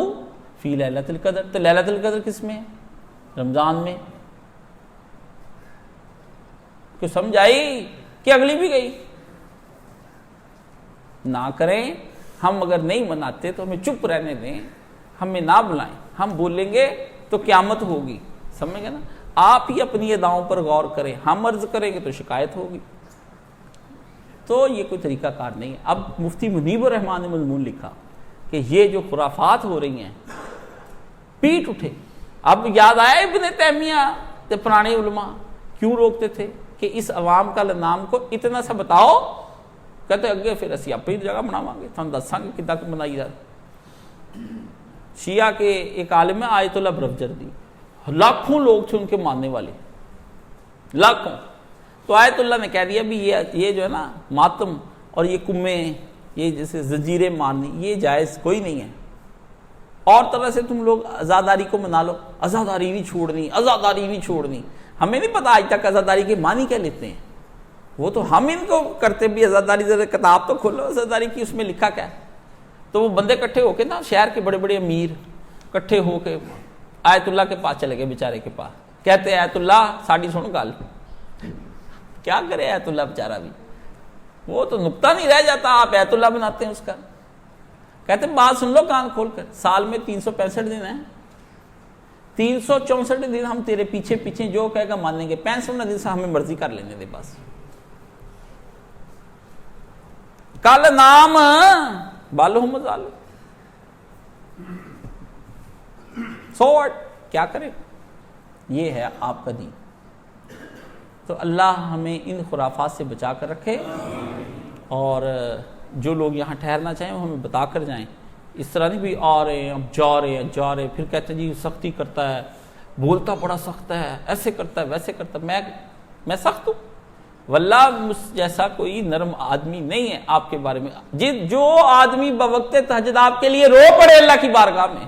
فی لیلۃ القدر۔ تو لیلۃ القدر کس میں ہے؟ رمضان میں۔ کہ سمجھ آئی کہ اگلی بھی گئی؟ نہ کریں، ہم اگر نہیں مناتے تو ہمیں چپ رہنے دیں، ہمیں نہ بلائیں، ہم بولیں گے تو قیامت ہوگی، سمجھ گئے نا؟ آپ ہی اپنی اداؤں پر غور کریں، ہم عرض کریں گے تو شکایت ہوگی۔ تو یہ کوئی طریقہ کار نہیں ہے۔ اب مفتی منیب الرحمان نے مضمون لکھا کہ یہ جو خرافات ہو رہی ہیں پیٹ اٹھے۔ اب یاد آیا ابن تیمیہ تے پرانے علماء کیوں روکتے تھے کہ اس عوام کا نام کو اتنا سا بتاؤ، کہتے اگے پھر اسی اپنی جگہ بناواں گے، تھانوں دساں گے کداں بنائی جائے۔ شیعہ کے ایک عالم ہے آیت اللہ برفجردی، لاکھوں لوگ تھے ان کے ماننے والے، لاکھوں۔ تو آیت اللہ نے کہہ دیا بھی یہ جو ہے نا ماتم اور یہ کمیں، یہ جیسے زنجیریں مارنی، یہ جائز کوئی نہیں ہے۔ اور طرح سے تم لوگ عزاداری کو منا لو، عزاداری نہیں چھوڑنی، عزاداری نہیں چھوڑنی۔ ہمیں نہیں پتا آج تک عزاداری کے معنی کیا لیتے ہیں، وہ تو ہم ان کو کرتے بھی عزاداری، ذرا کتاب تو کھولو عزاداری کی، اس میں لکھا کیا ہے۔ تو وہ بندے کٹھے ہو کے نا، شہر کے بڑے بڑے امیر کٹھے ہو کے آیت اللہ کے پاس چلے گئے، بیچارے کے پاس، کہتے آیت اللہ ساڑی سن گل۔ کیا کرے آیت اللہ بیچارہ بھی، وہ تو نقطہ نہیں رہ جاتا، آپ آیت اللہ بناتے ہیں اس کا۔ کہتے بات سن لو کان کھول کر، سال میں 365 دن ہیں، 364 دن ہم تیرے پیچھے پیچھے جو کہے گا مانیں گے، 65 دن سے ہمیں مرضی کر لینے دے بس۔ کل نام بالو مزالو سوٹ، کیا کرے؟ یہ ہے آپ کا دین۔ تو اللہ ہمیں ان خرافات سے بچا کر رکھے، اور جو لوگ یہاں ٹھہرنا چاہیں وہ ہمیں بتا کر جائیں۔ اس طرح نہیں بھی آ رہے ہیں، اب جا رہے ہیں، پھر کہتے ہیں جی سختی کرتا ہے، بولتا بڑا سخت ہے، ایسے کرتا ہے ویسے کرتا ہے۔ میں سخت ہوں؟ واللہ مجھ جیسا کوئی نرم آدمی نہیں ہے آپ کے بارے میں۔ جو آدمی بوقت تہجد آپ کے لیے رو پڑے اللہ کی بارگاہ میں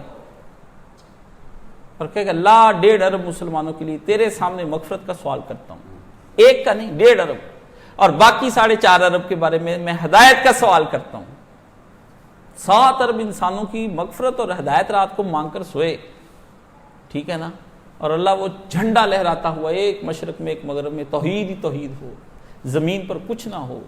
اور کہے کہ اللہ 1.5 ارب مسلمانوں کے لیے تیرے سامنے مغفرت کا سوال کرتا ہوں، ایک کا نہیں 1.5 ارب، اور باقی 4.5 ارب کے بارے میں ہدایت کا سوال کرتا ہوں۔ 7 ارب انسانوں کی مغفرت اور ہدایت رات کو مانگ کر سوئے، ٹھیک ہے نا؟ اور اللہ وہ جھنڈا لہراتا ہوا ایک مشرق میں ایک مغرب میں، توحید ہی توحید ہو، زمین پر کچھ نہ ہو۔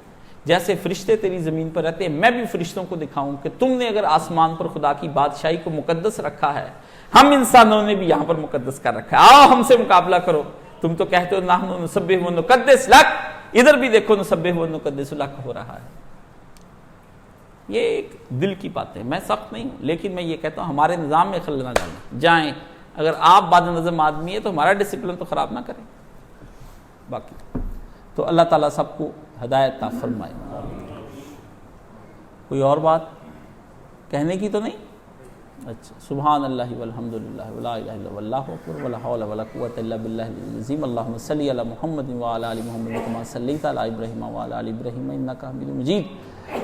جیسے فرشتے تیری زمین پر رہتے ہیں، میں بھی فرشتوں کو دکھاؤں کہ تم نے اگر آسمان پر خدا کی بادشاہی کو مقدس رکھا ہے، ہم انسانوں نے بھی یہاں پر مقدس کر رکھا ہے، آؤ ہم سے مقابلہ کرو۔ تم تو کہتے ہو نحن نسبح و نقدس لک، ادھر بھی دیکھو نسبح و نقدس لک ہو رہا ہے۔ یہ ایک دل کی بات ہے، میں سخت نہیں ہوں، لیکن میں یہ کہتا ہوں ہمارے نظام میں خلل نہ ڈالیں، جائیں اگر آپ بد نظم آدمی ہے تو ہمارا ڈسپلن تو خراب نہ کریں۔ باقی تو اللہ تعالیٰ سب کو ہدایت عطا فرمائے۔ کوئی اور بات کہنے کی تو نہیں؟ اچھا، سبحان اللہ والحمد للہ ولا الہ الا اللہ اکبر ولا حول ولا قوۃ الا باللہ العظیم۔ اللہم صلی علی محمد وعلی آل محمد کما صلیت علی ابراہیم وعلی آل ابراہیم انک حمید مجید۔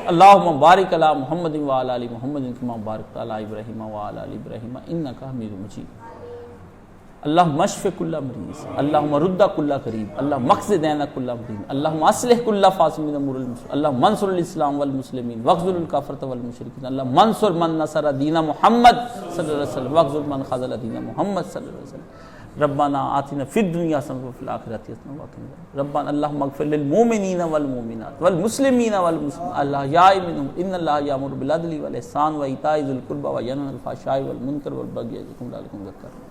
اللہم بارک علی محمد وعلی آل محمد کما بارکت علی ابراہیم وعلی آل ابراہیم انک حمید مجید۔ اللہم اشف کل مریض، اللہم رد کل غریب، اللہم اقض دین کل مدین، اللہم اصلح کل فاسد من امور المسلمین، اللہم انصر الاسلام والمسلمین واخذل الکافرۃ والمشرکین، اللہم انصر من نصر دین محمد صلی اللہ علیہ وسلم واخذل من خذل دین محمد صلی اللہ علیہ وسلم۔ ربنا آتنا فی الدنیا حسنۃ وفی الآخرۃ حسنۃ وقنا عذاب النار ربنا اللہم اغفر للمؤمنین والمؤمنات والمسلمین والمسلمات الاحیاء منہم ان اللہ یأمر بالعدل والإحسان وإیتاء ذی القربى وینہی عن الفحشاء والمنکر والبغی یعظکم لعلکم تذکرون.